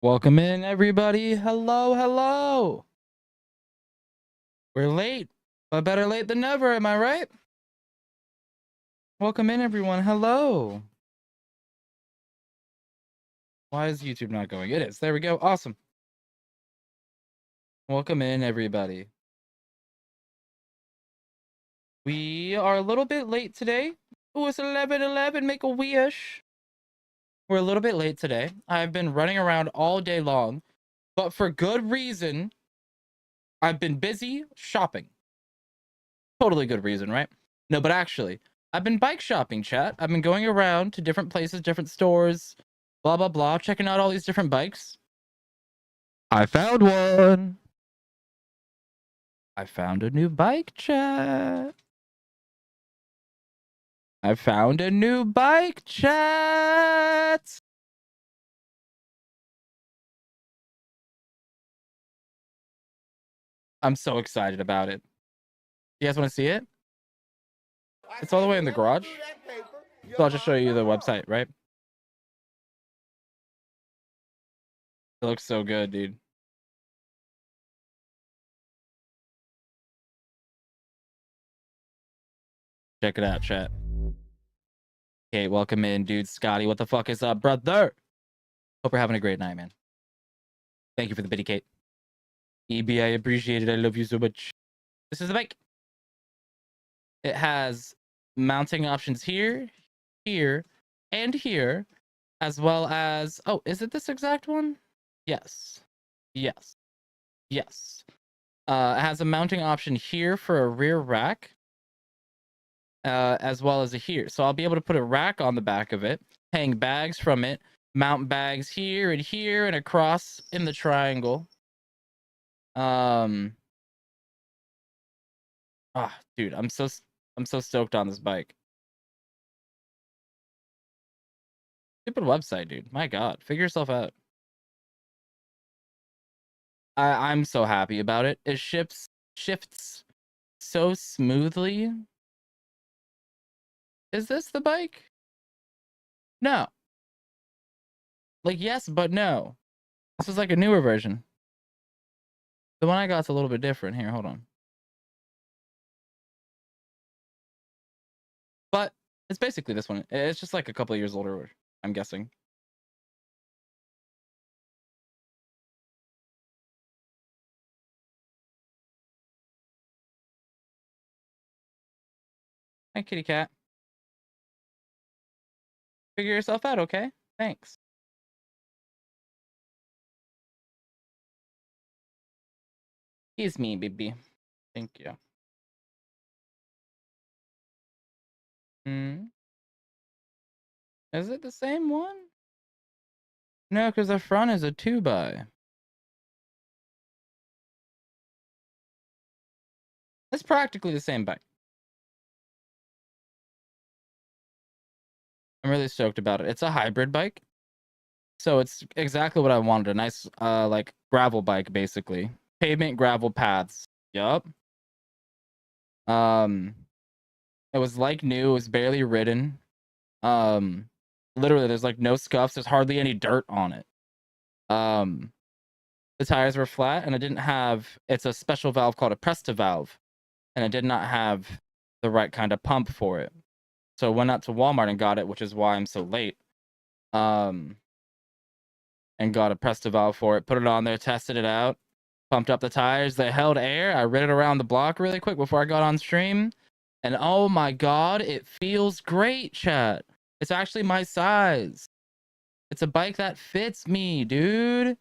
Welcome in, everybody. Hello, hello. We're late, but better late than never, am I right? Welcome in, everyone. Hello. Why is YouTube not going? It is. There we go. Awesome. Welcome in, everybody. We are a little bit late today. Oh, it's 11:11. Make a wish. We're a little bit late today. I've been running around all day long, but for good reason. I've been busy shopping. Totally good reason, right? No, but actually, I've been bike shopping, chat. I've been going around to different places, different stores, blah, blah, blah, checking out all these different bikes. I found one. I found a new bike, chat. I found a new bike, chat. I'm so excited about it. You guys want to see it? It's all the way in the garage. So I'll just show you the website, right? It looks so good, dude. Check it out, chat. Okay, welcome in, dude. Scotty, what the fuck is up, brother? Hope you're having a great night, man. Thank you for the bitty, Kate. EB, I appreciate it. I love you so much. This is the bike. It has mounting options here, here, and here, as well as... Oh, is it this exact one? Yes. Yes. Yes. It has a mounting option here for a rear rack, as well as a here. So I'll be able to put a rack on the back of it, hang bags from it, mount bags here and across in the triangle. Dude, I'm so stoked on this bike. Stupid website, dude. My God, figure yourself out. I'm so happy about it. It shifts so smoothly. Is this the bike? No. Like, yes, but no. This is like a newer version. The one I got's a little bit different. Here, hold on. But it's basically this one. It's just like a couple of years older, I'm guessing. Hi, kitty cat. Figure yourself out, okay? Thanks. It's me, baby. Thank you. Is it the same one? No, because the front is a 2x. It's practically the same bike. I'm really stoked about it. It's a hybrid bike. So it's exactly what I wanted. A nice like gravel bike, basically. Pavement gravel paths. Yup. It was like new, it was barely ridden. Literally there's like no scuffs, there's hardly any dirt on it. The tires were flat and it's a special valve called a Presta valve. And it did not have the right kind of pump for it. So went out to Walmart and got it, which is why I'm so late. And got a Presta valve for it. Put it on there, tested it out, pumped up the tires. They held air. I rid it around the block really quick before I got on stream. And oh my God, it feels great, chat. It's actually my size. It's a bike that fits me, dude.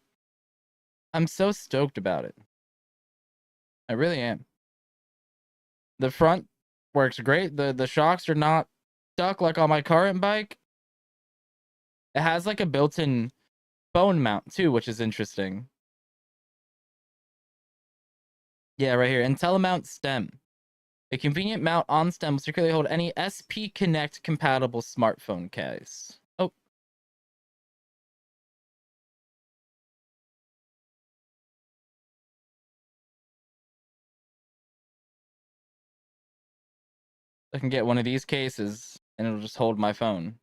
I'm so stoked about it. I really am. The front works great. The shocks are not stuck like on my current bike. It has like a built-in phone mount too, which is interesting. Yeah, right here. IntelliMount stem. A convenient mount on stem will securely hold any SP Connect compatible smartphone case. Oh. I can get one of these cases and it'll just hold my phone.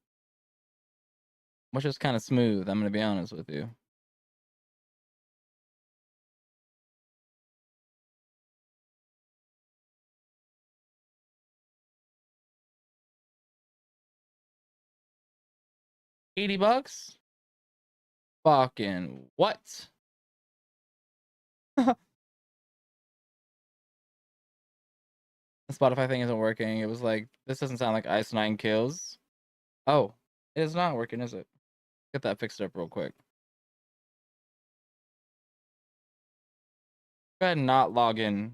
Which is kind of smooth, I'm going to be honest with you. $80? Fucking what? The Spotify thing isn't working. It was like, this doesn't sound like Ice 9 Kills. Oh, it is not working, is it? Get that fixed up real quick. Go ahead and not log in.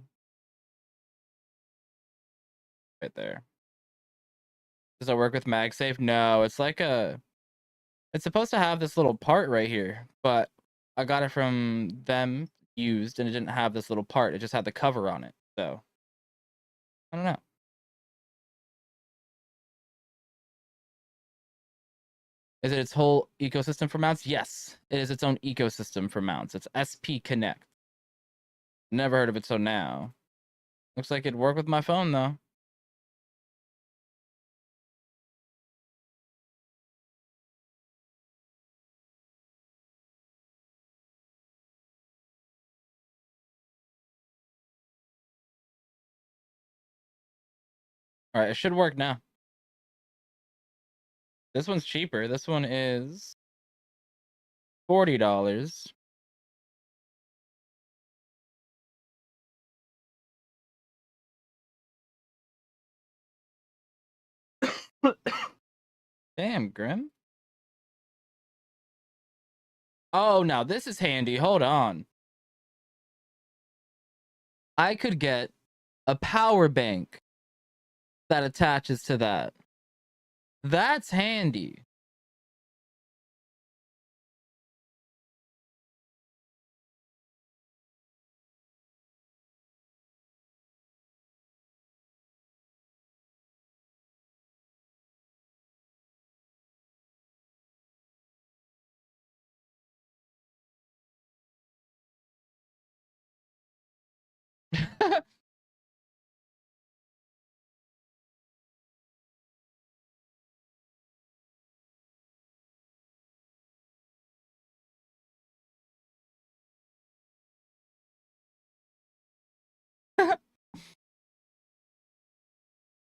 Right there. Does it work with MagSafe? No, it's like it's supposed to have this little part right here, but I got it from them used and it didn't have this little part. It just had the cover on it. So I don't know. Is it its whole ecosystem for mounts? Yes, it is its own ecosystem for mounts. It's SP Connect. Never heard of it till now. Looks like it'd work with my phone though. All right, it should work now. This one's cheaper. This one is $40. Damn, Grim. Oh, now this is handy. Hold on. I could get a power bank that attaches to that. That's handy.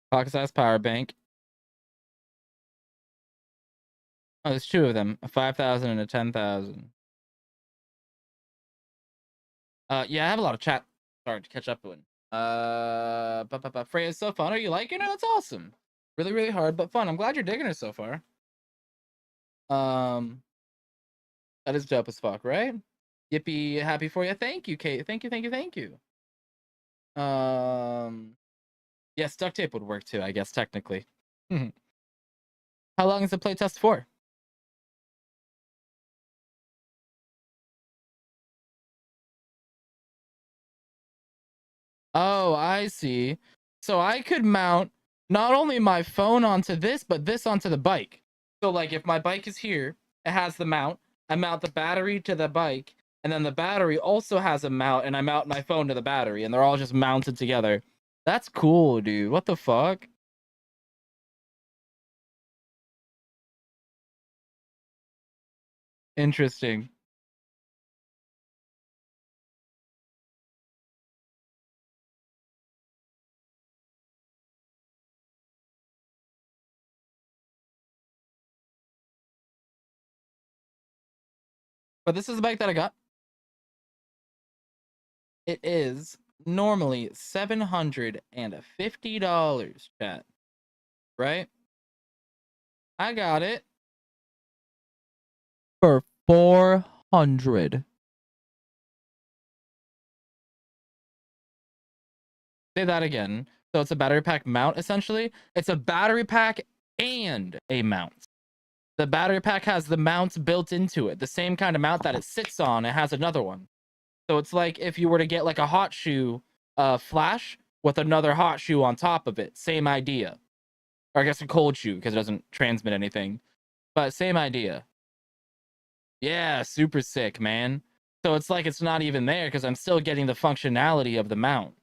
Pocket size power bank. Oh, there's two of them, a 5,000 and a 10,000. Yeah, I have a lot of chat. Sorry to catch up with. Freya is so fun. Are you liking her? That's awesome. Really, really hard, but fun. I'm glad you're digging her so far. That is dope as fuck, right? Yippee, happy for you. Thank you, Kate. Thank you, thank you, thank you. Yes, duct tape would work too, I guess, technically. How long is the playtest for? Oh, I see. So I could mount not only my phone onto this, but this onto the bike. So like if my bike is here, it has the mount. I mount the battery to the bike, and then the battery also has a mount, and I mount my phone to the battery, and they're all just mounted together. That's cool, dude. What the fuck? Interesting. But this is the bike that I got. It is normally $750, chat. Right? I got it for 400. Say that again. So it's a battery pack mount essentially. It's a battery pack and a mount. The battery pack has the mounts built into it. The same kind of mount that it sits on, it has another one. So it's like if you were to get like a hot shoe flash with another hot shoe on top of it. Same idea. Or I guess a cold shoe because it doesn't transmit anything. But same idea. Yeah, super sick, man. So it's like it's not even there because I'm still getting the functionality of the mount.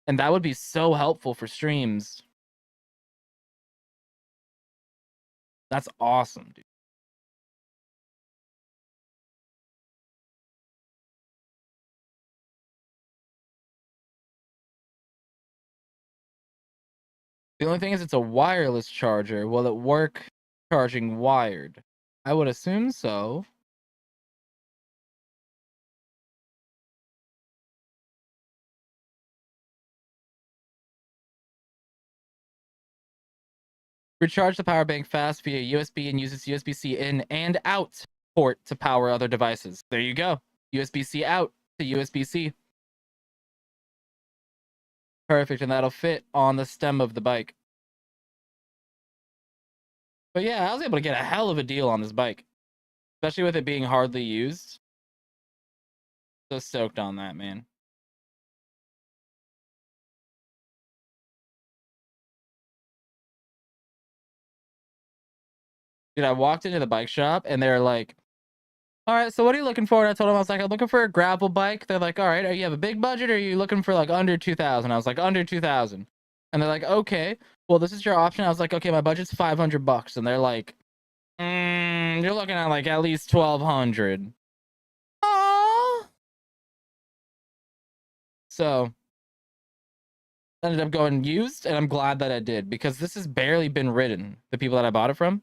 And that would be so helpful for streams. That's awesome, dude. The only thing is it's a wireless charger. Will it work charging wired? I would assume so. Recharge the power bank fast via USB and use its USB-C in and out port to power other devices. There you go. USB-C out to USB-C. Perfect, and that'll fit on the stem of the bike. But yeah, I was able to get a hell of a deal on this bike, especially with it being hardly used. So stoked on that, man. Dude, I walked into the bike shop and they're like, all right, so what are you looking for? And I told them, I was like, I'm looking for a gravel bike. They're like, all right, are you have a big budget or are you looking for like under 2,000? I was like, under 2,000. And they're like, okay, well, this is your option. I was like, okay, my budget's $500. And they're like, you're looking at like at least 1,200. Aww. So ended up going used, and I'm glad that I did because this has barely been ridden. The people that I bought it from.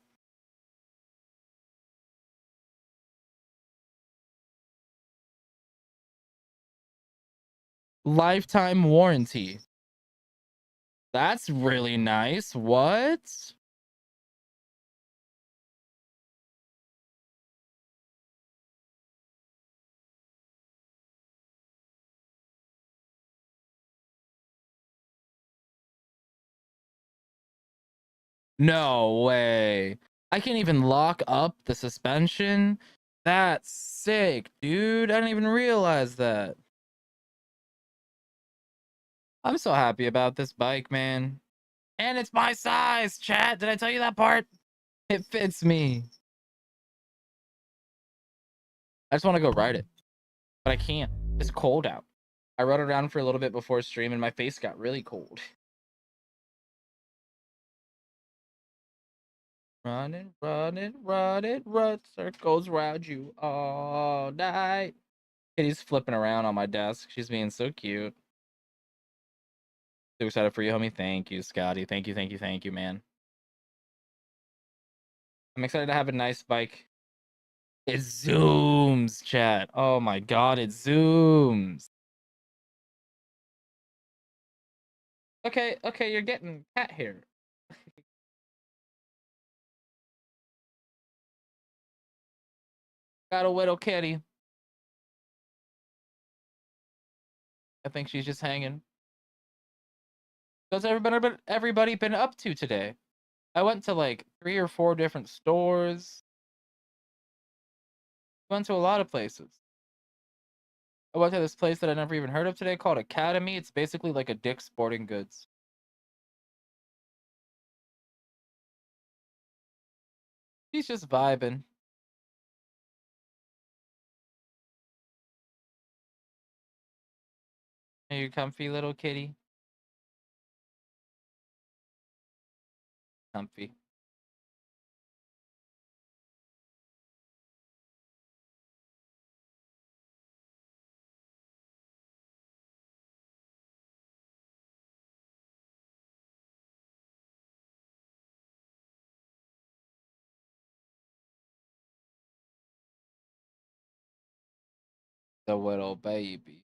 Lifetime warranty. That's really nice. What? No way. I can't even lock up the suspension. That's sick, dude. I didn't even realize that. I'm so happy about this bike, man. And it's my size, chat. Did I tell you that part? It fits me. I just want to go ride it, but I can't. It's cold out. I rode around for a little bit before stream and my face got really cold. Running, running, running, run circles around you all night. Kitty's flipping around on my desk. She's being so cute. So excited for you, homie. Thank you, Scotty. Thank you, thank you, thank you, man. I'm excited to have a nice bike. It zooms, chat. Oh my god, it zooms. Okay, okay, you're getting cat hair. Got a little kitty. I think she's just hanging. What's everybody been up to today? I went to like 3 or 4 different stores. Went to a lot of places. I went to this place that I never even heard of today called Academy. It's basically like a Dick's Sporting Goods. He's just vibing. Are you comfy, little kitty? Comfy. The little baby.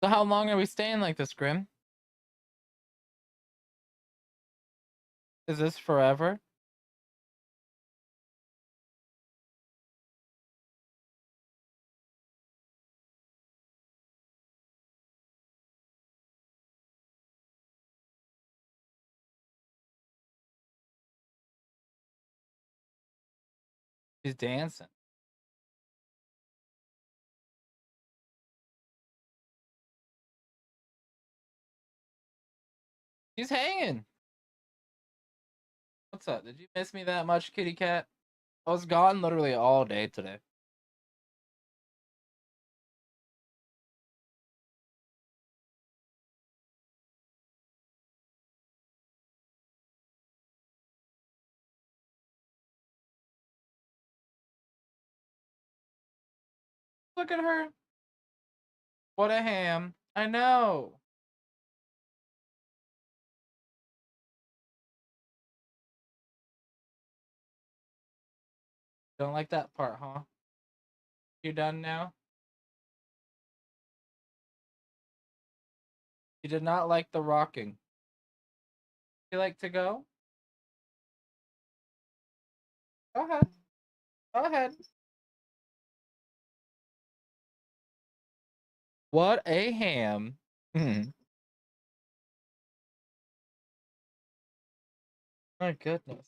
So how long are we staying like this, Grim? Is this forever? She's dancing. She's hanging. What's up? Did you miss me that much, kitty cat? I was gone literally all day today. Look at her. What a ham. I know. Don't like that part, huh? You done now? You did not like the rocking. You like to go? Go ahead. Go ahead. What a ham. My goodness.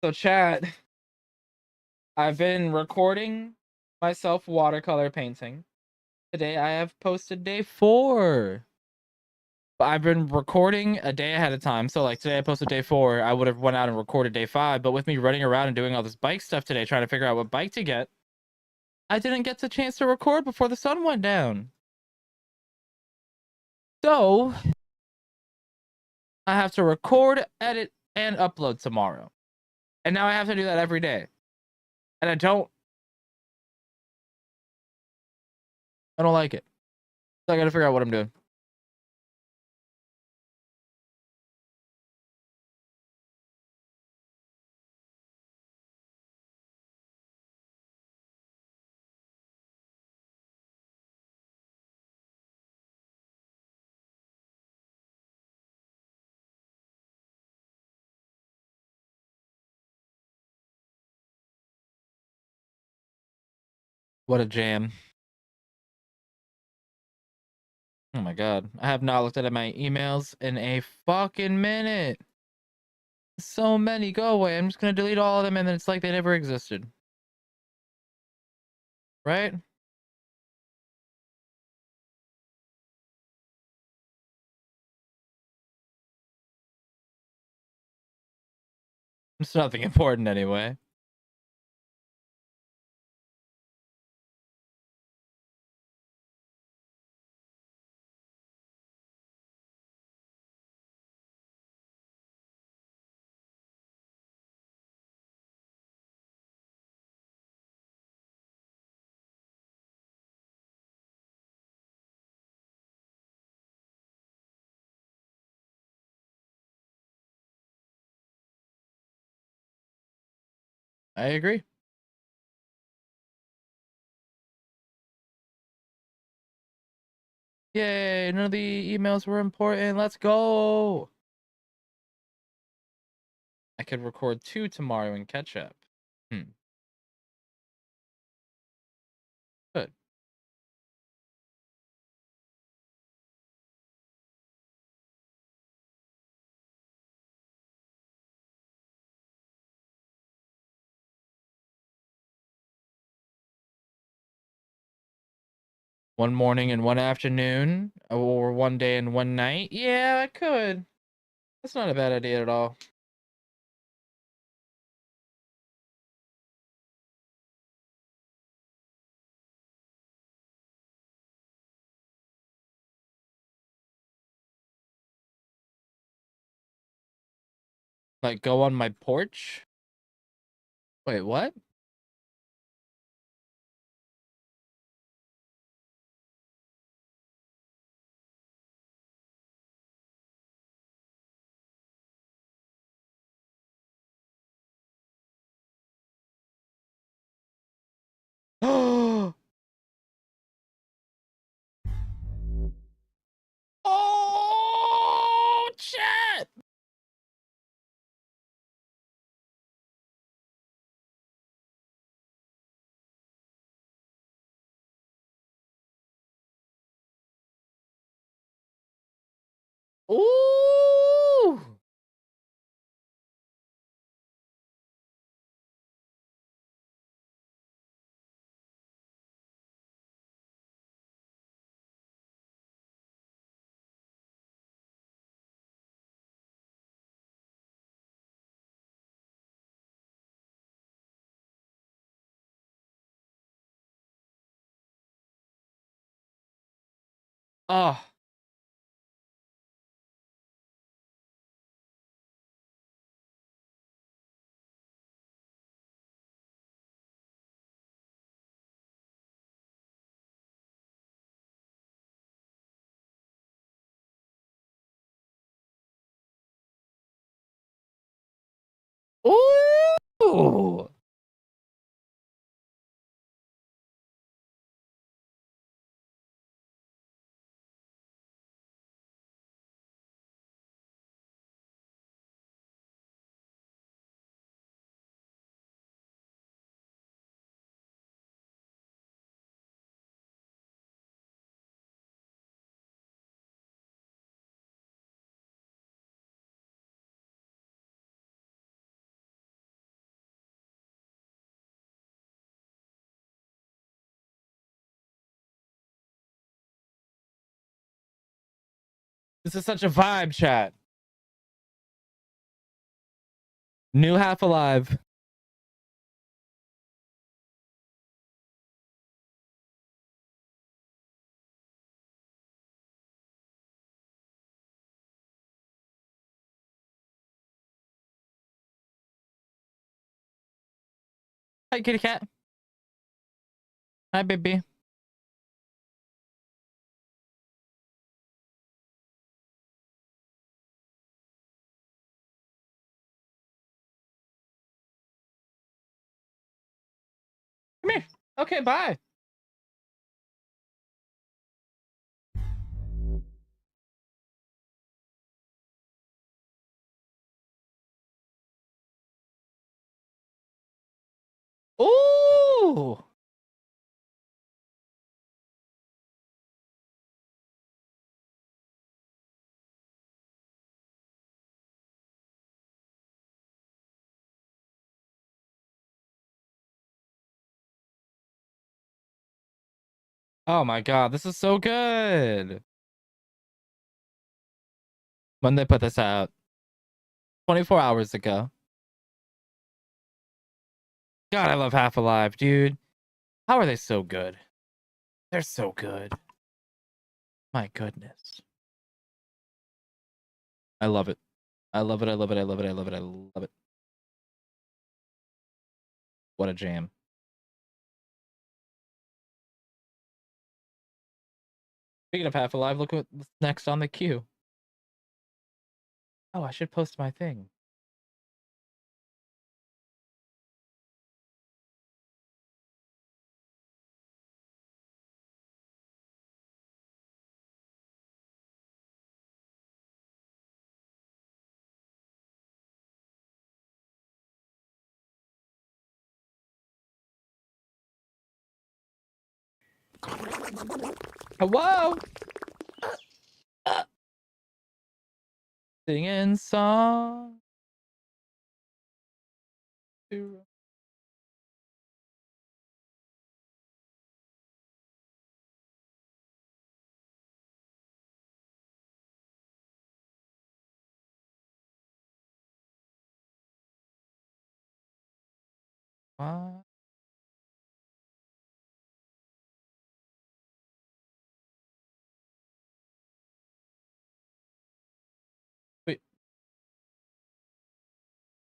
So, chat, I've been recording myself watercolor painting. Today I have posted day 4. I've been recording a day ahead of time. So like today I posted day 4. I would have went out and recorded day 5. But with me running around and doing all this bike stuff today, trying to figure out what bike to get, I didn't get the chance to record before the sun went down. So I have to record, edit, and upload tomorrow. And now I have to do that every day. And I don't like it. So I gotta figure out what I'm doing. What a jam. Oh my god. I have not looked at my emails in a fucking minute. So many. Go away. I'm just gonna delete all of them and then it's like they never existed. Right? It's nothing important anyway. I agree. Yay, none of the emails were important. Let's go. I could record 2 tomorrow and catch up. Good. One morning and one afternoon, or one day and one night. Yeah, I could. That's not a bad idea at all. Like, go on my porch? Wait, what? Oh, oh, chat. Ooh. Oh. Ooh. This is such a vibe, chat. New Half Alive. Hi, kitty cat. Hi, baby. Come here. Okay, bye. Ooh. Oh my god, this is so good. When they put this out? 24 hours ago. God, I love Half Alive, dude. How are they so good? They're so good. My goodness. I love it. I love it. I love it. I love it. I love it. I love it. What a jam. Speaking of Half Alive, look what's next on the queue. Oh, I should post my thing. Hello? Singing song. Wait.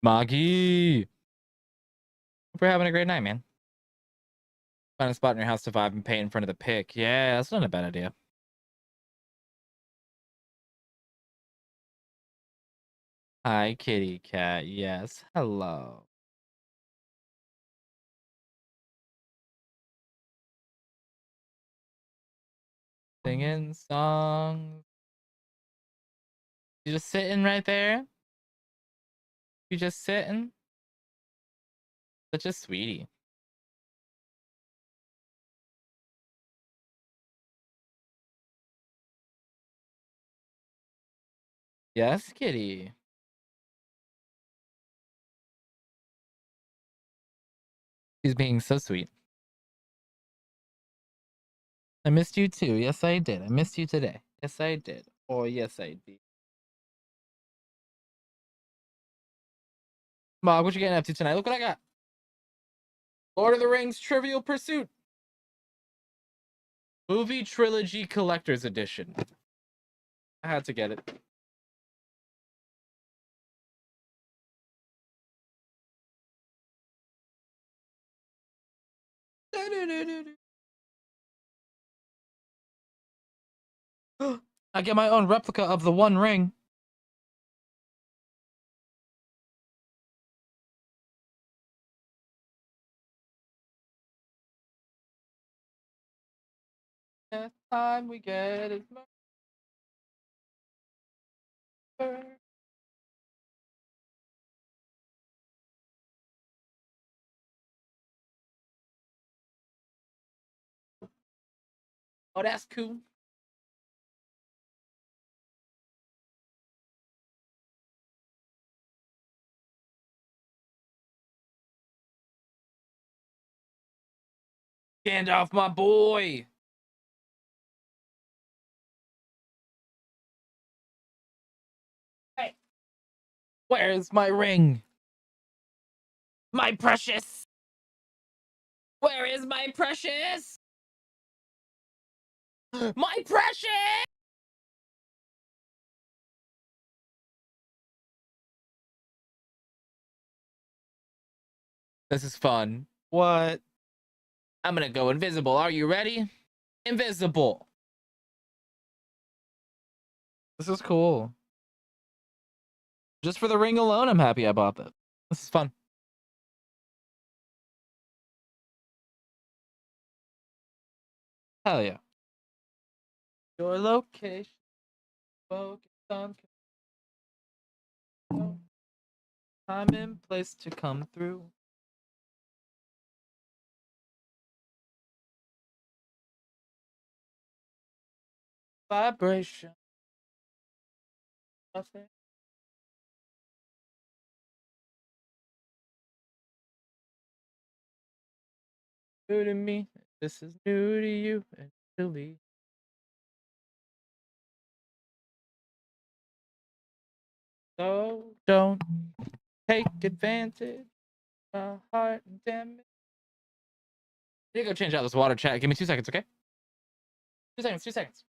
Maggie. Hope you're having a great night, man. Find a spot in your house to vibe and paint in front of the pic. Yeah, that's not a bad idea. Hi, kitty cat. Yes. Hello. Singing songs. You just sitting right there? You just sitting? Such a sweetie. Yes, kitty. She's being so sweet. I missed you too. Yes, I did. I missed you today. Yes, I did. Oh, yes, I did. Mom, what you getting up to tonight? Look what I got. Lord of the Rings Trivial Pursuit. Movie Trilogy Collector's Edition. I had to get it. I get my own replica of the One Ring. Next time we get is murder. Oh, that's cool. Gandalf, my boy. Hey, where's my ring? My precious. Where is my precious? My precious. This is fun. What? I'm gonna go invisible. Are you ready? Invisible. This is cool. Just for the ring alone, I'm happy I bought this. This is fun. Hell yeah. Your location. Focus on time and place to come through. Vibration. Nothing. New to me. This is new to you. Actually. So don't take advantage of my heart and damn it. You go change out this water chat. Give me 2 seconds, okay? 2 seconds, 2 seconds.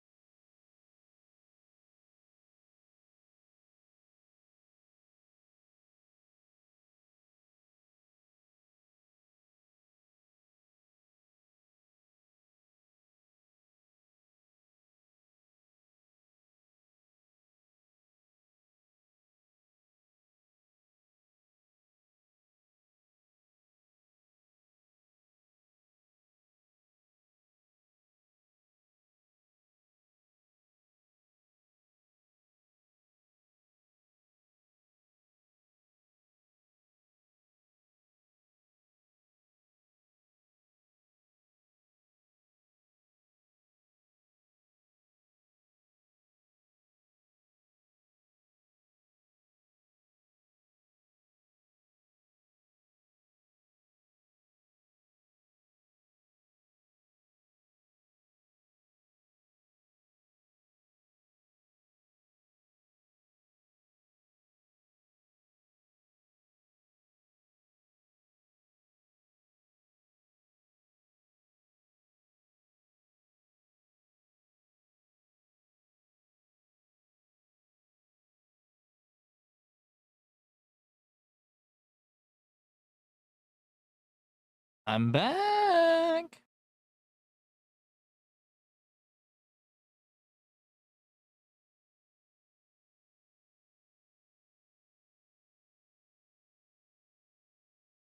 I'm back.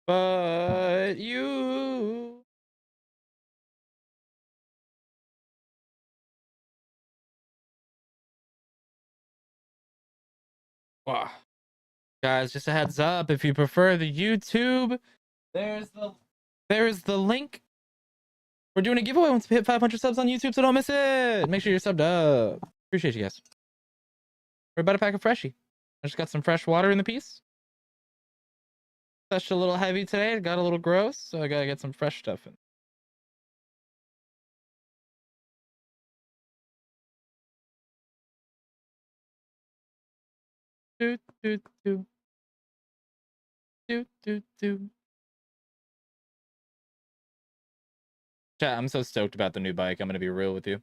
But you. Wow. Guys, just a heads up. If you prefer the YouTube, there's the link. We're doing a giveaway once we hit 500 subs on YouTube, so don't miss it. Make sure you're subbed up. Appreciate you guys. We're about to pack a freshie. I just got some fresh water in the piece. Touched a little heavy today. It got a little gross, so I gotta get some fresh stuff in. Do, do, do. Do, do, do. Chat, I'm so stoked about the new bike. I'm gonna be real with you.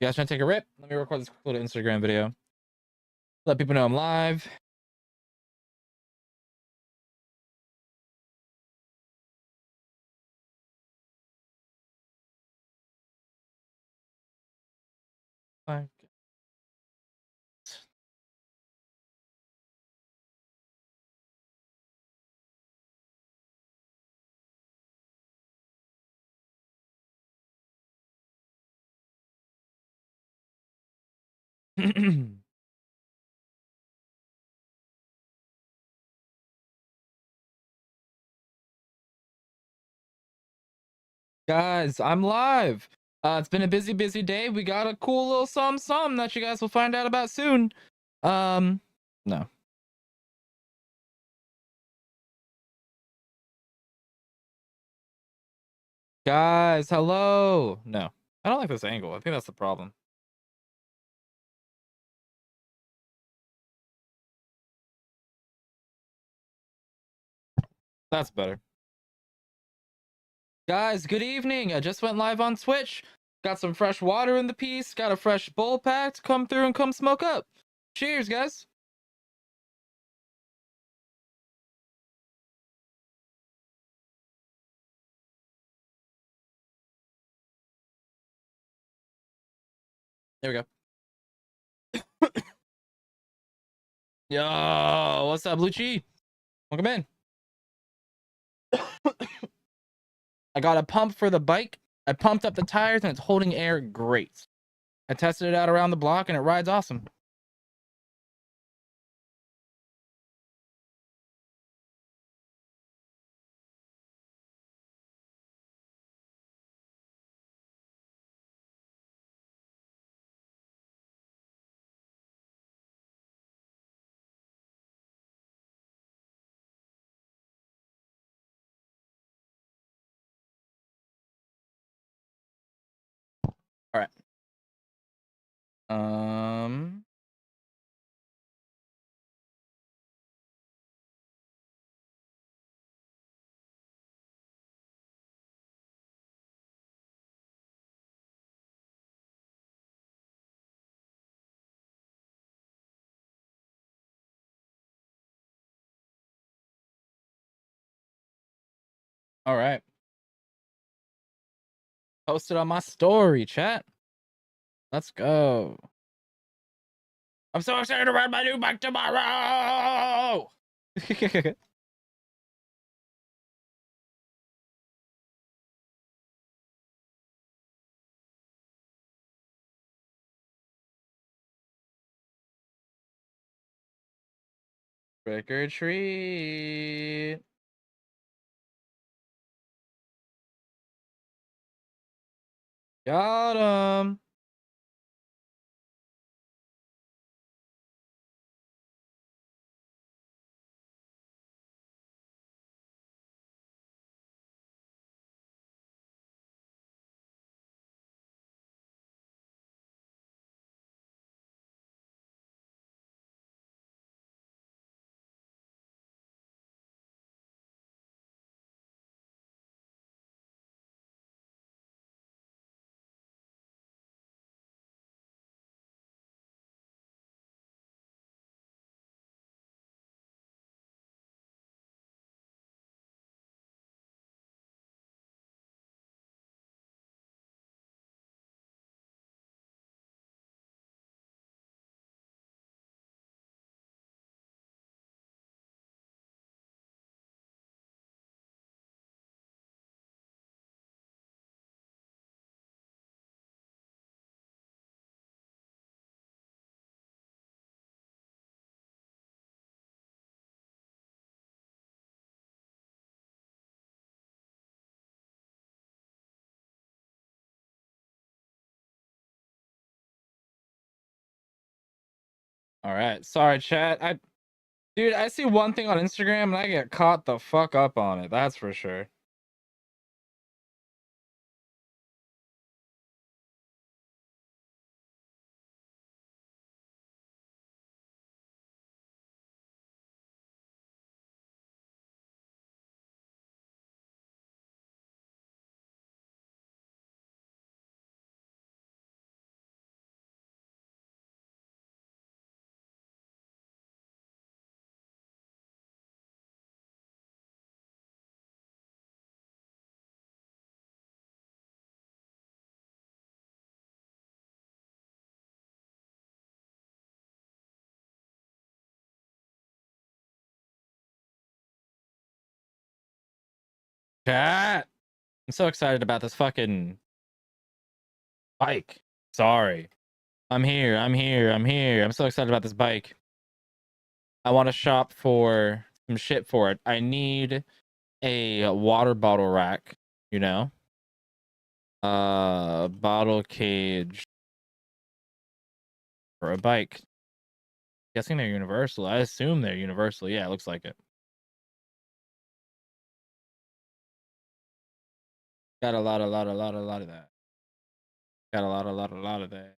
You guys trying to take a rip? Let me record this little Instagram video. Let people know I'm live. Guys, I'm live. It's been a busy day. We got a cool little something that you guys will find out about soon. No. Guys, hello. No. I don't like this angle. I think that's the problem. That's better. Guys, good evening. I just went live on Twitch. Got some fresh water in the piece. Got a fresh bowl packed. Come through and come smoke up. Cheers, guys. There we go. Yo, what's up, Lucci? Welcome in. I got a pump for the bike. I pumped up the tires and it's holding air great. I tested it out around the block and it rides awesome. All right. All right. Posted on my story, chat. Let's go. I'm so excited to ride my new bike tomorrow. Trick or treat. Got him. All right. Sorry, chat. Dude, I see one thing on Instagram and I get caught the fuck up on it. That's for sure. Chat. I'm so excited about this fucking bike. Sorry. I'm here. I'm so excited about this bike. I want to shop for some shit for it. I need a water bottle rack, you know? Bottle cage for a bike. Guessing they're universal. I assume they're universal. Yeah, it looks like it. Got a lot of that. Got a lot of that.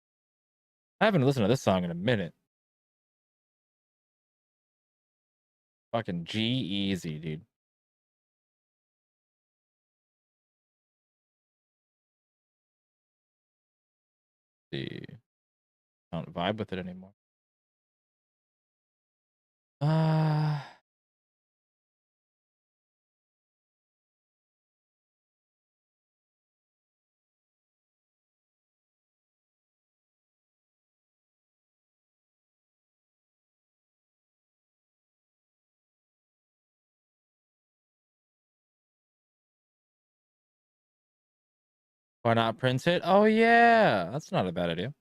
I haven't listened to this song in a minute. Fucking G-Eazy, dude. See. I don't vibe with it anymore. Uh why not print it? Oh yeah, that's not a bad idea.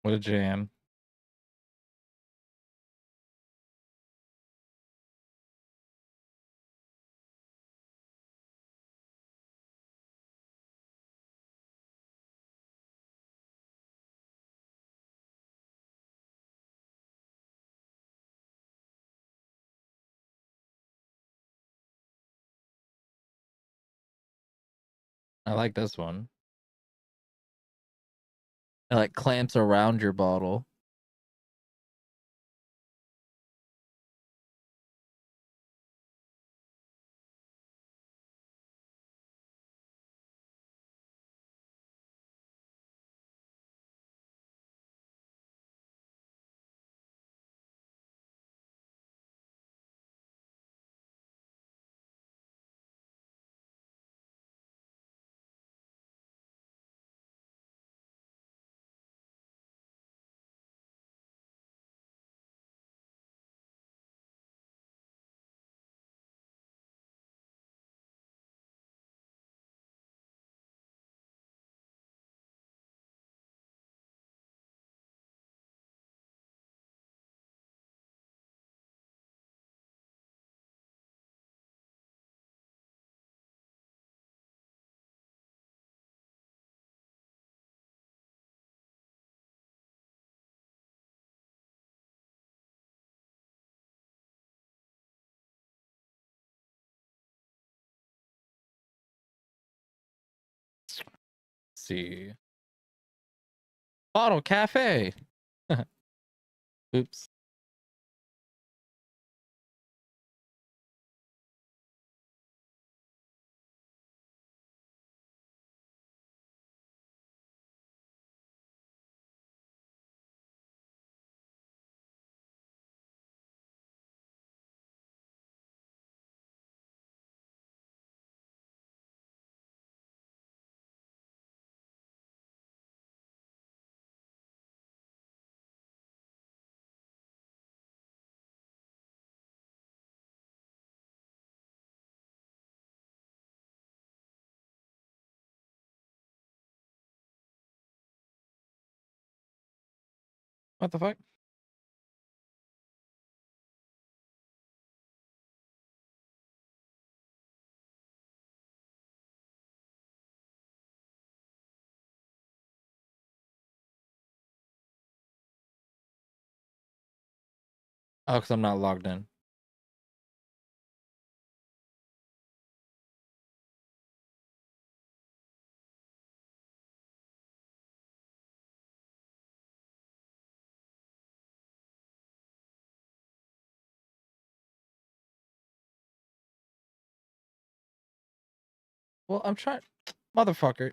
What a jam. I like this one. It like clamps around your bottle. Let's see. Bottle cafe. Oops. What the fuck? Oh, because I'm not logged in. Well, I'm trying, motherfucker.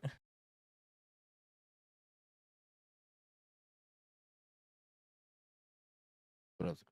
What else?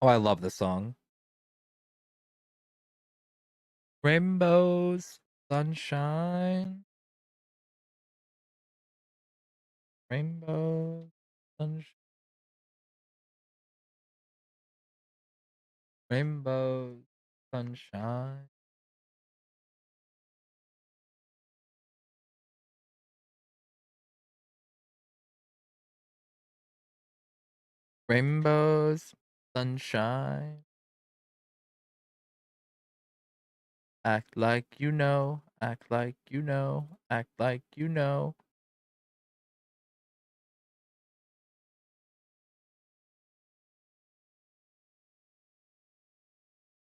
Oh, I love this song. Rainbows, sunshine, rainbows, sunshine, rainbows, sunshine. Rainbows, sunshine. Act like you know, act like you know, act like you know.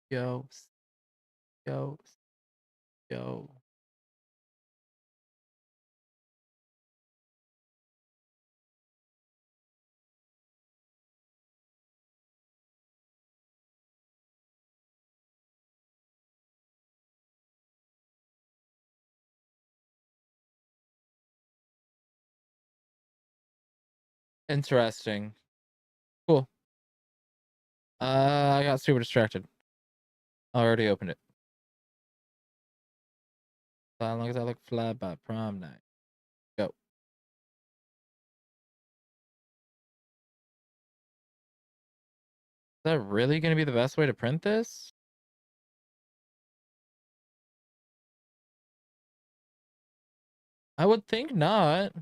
Yo, yo, yo. Interesting. Cool. I got super distracted. I already opened it. As long as I look fly by prom night. Go. Is that really going to be the best way to print this? I would think not.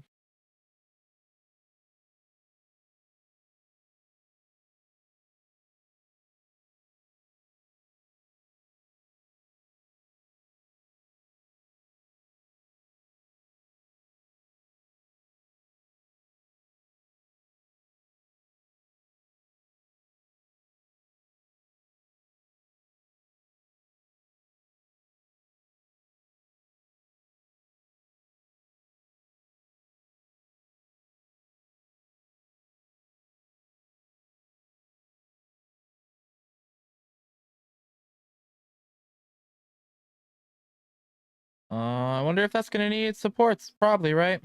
I wonder if that's going to need supports. Probably, right?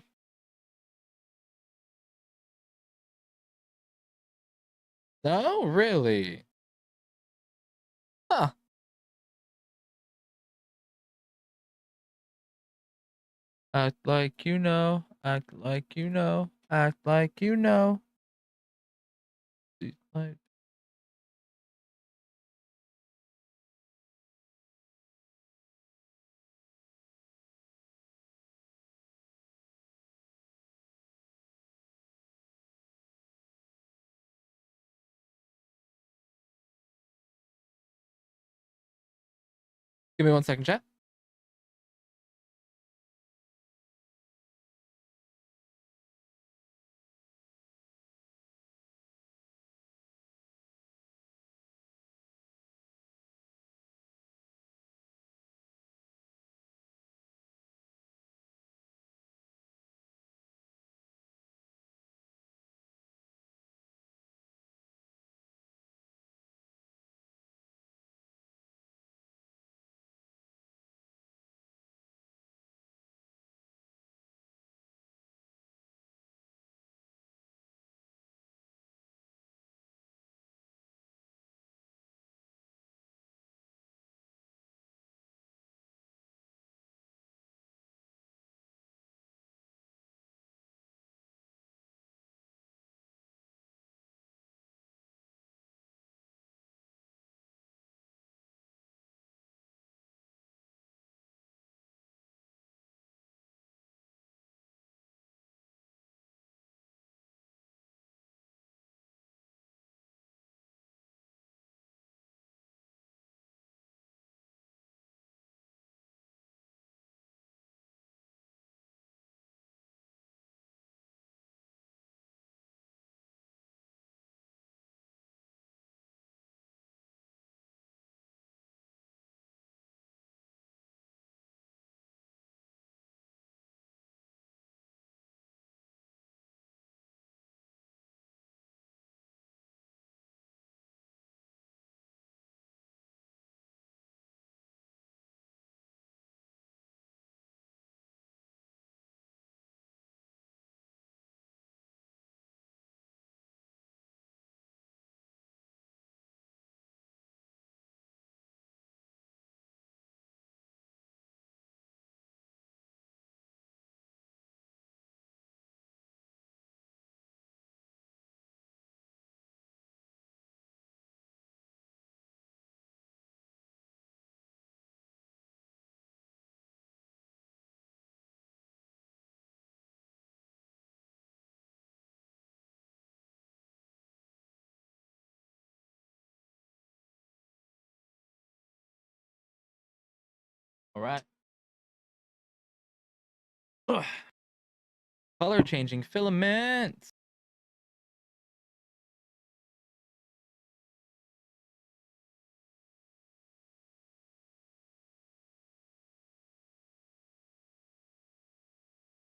No, really? Huh. Act like you know, act like you know, act like you know. Like, Give me 1 second, chat. All right. Ugh. Color changing filaments.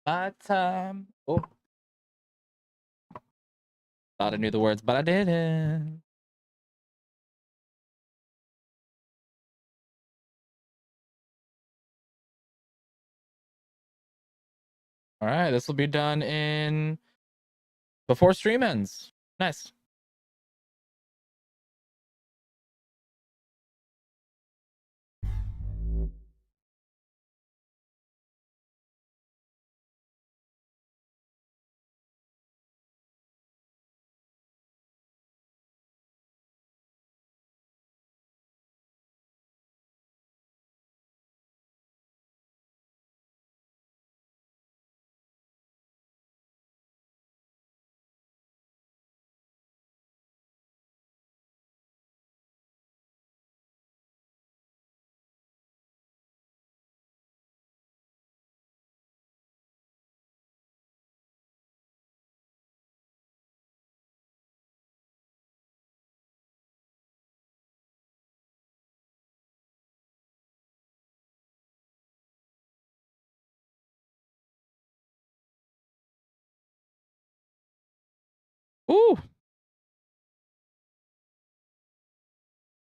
My time. Oh. Thought I knew the words, but I didn't. All right, this will be done in before stream ends. Nice. Ooh.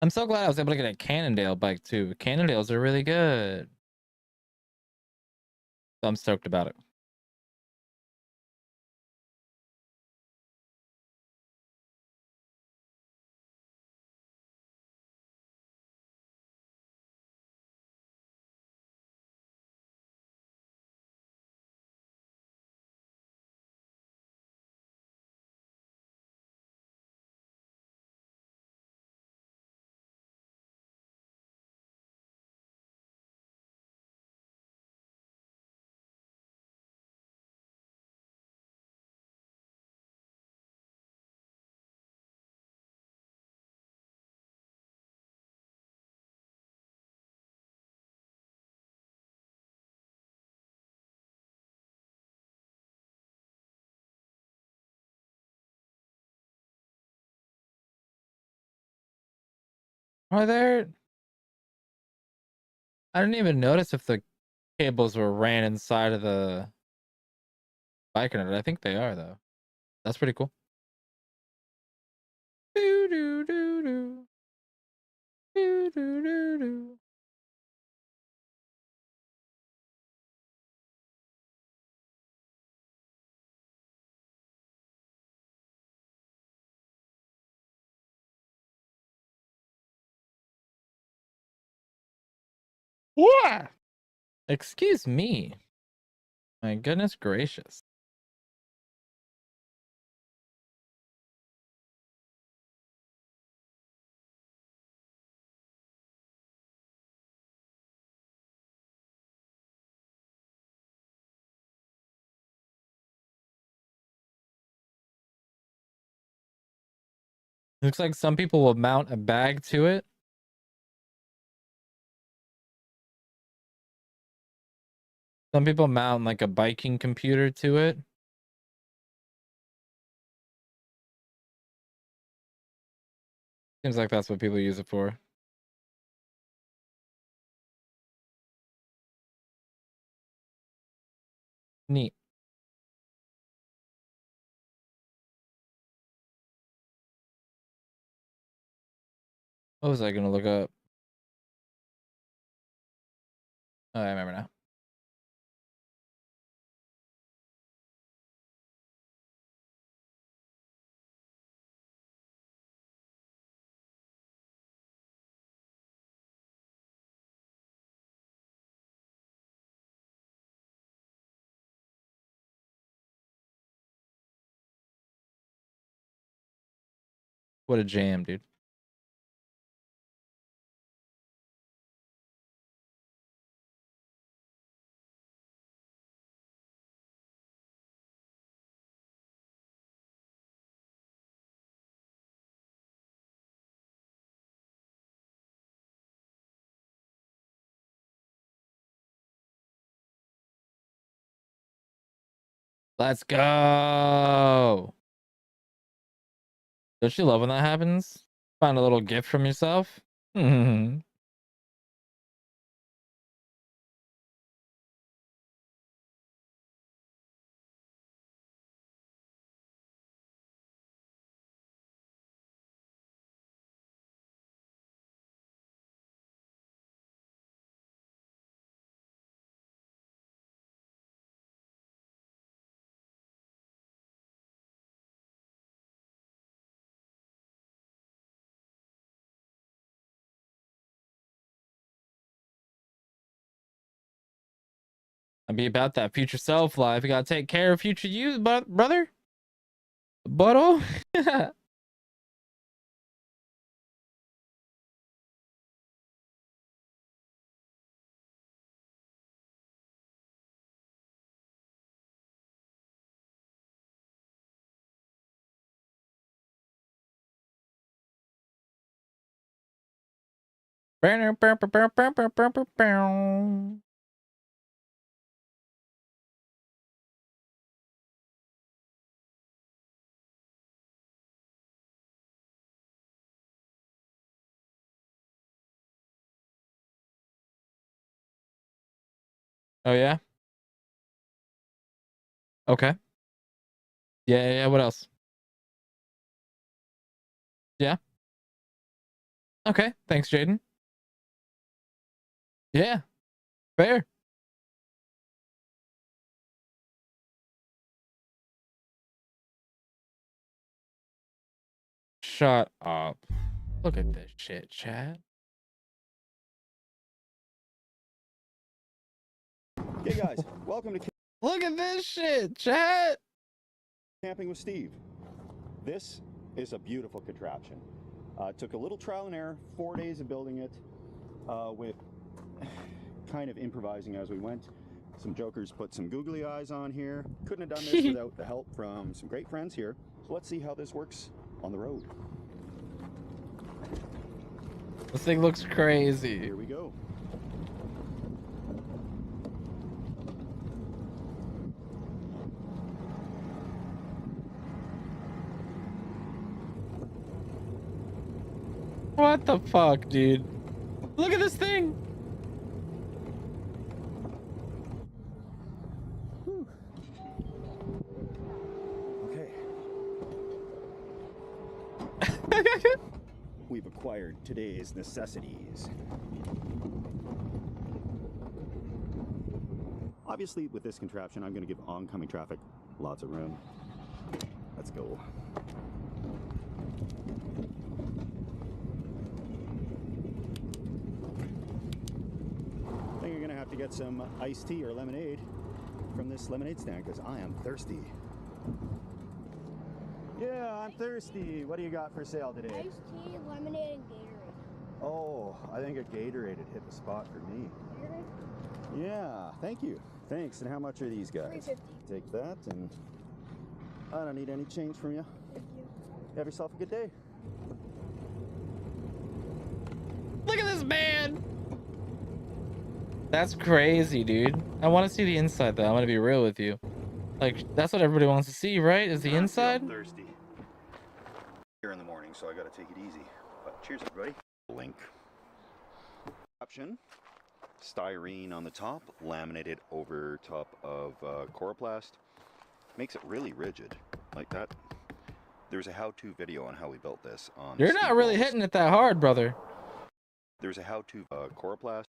I'm so glad I was able to get a Cannondale bike too. Cannondales are really good. So I'm stoked about it. Are there? I didn't even notice if the cables were ran inside of the bike or not. I think they are though. That's pretty cool. Do do do do. Do do do do. What? Excuse me. My goodness gracious. Looks like some people will mount a bag to it. Some people mount like a biking computer to it. Seems like that's what people use it for. Neat. What was I gonna look up? Oh, I remember now. What a jam, dude. Let's go. Don't you love when that happens? Find a little gift from yourself. I'll be about that future self life. You gotta take care of future you, brother. Butto. Oh yeah. Okay. Yeah. What else? Yeah. Okay. Thanks, Jaden. Yeah. Fair. Shut up. Look at this shit, chat. Hey guys, welcome to Look at this shit, chat. Camping with Steve. This is a beautiful contraption. Took a little trial and error, 4 days of building it, with kind of improvising as we went. Some jokers put some googly eyes on here. Couldn't have done this without the help from some great friends here. So let's see how this works on the road. This thing looks crazy. Here we go. What the fuck, dude? Look at this thing. Whew. Okay. We've acquired today's necessities. Obviously, with this contraption, I'm going to give oncoming traffic lots of room. Let's go. I think you're going to have to get some iced tea or lemonade from this lemonade stand because I am thirsty. Yeah, I'm thirsty. What do you got for sale today? Iced tea, lemonade, and Gatorade. Oh, I think a Gatorade had hit the spot for me. Gatorade? Yeah, thank you. Thanks. And how much are these guys? $3.50. Take that, and I don't need any change from you. Thank you. Have yourself a good day. Look at this man. That's crazy, dude. I want to see the inside, though. I'm gonna be real with you. Like, that's what everybody wants to see, right? Is the inside? I'm thirsty. Here in the morning, so I gotta take it easy. But cheers, everybody. Link. Option. Styrene on the top, laminated over top of coroplast. Makes it really rigid, like that. There's a how-to video on how we built this. On You're not really hitting it that hard, brother. There's a how-to coroplast.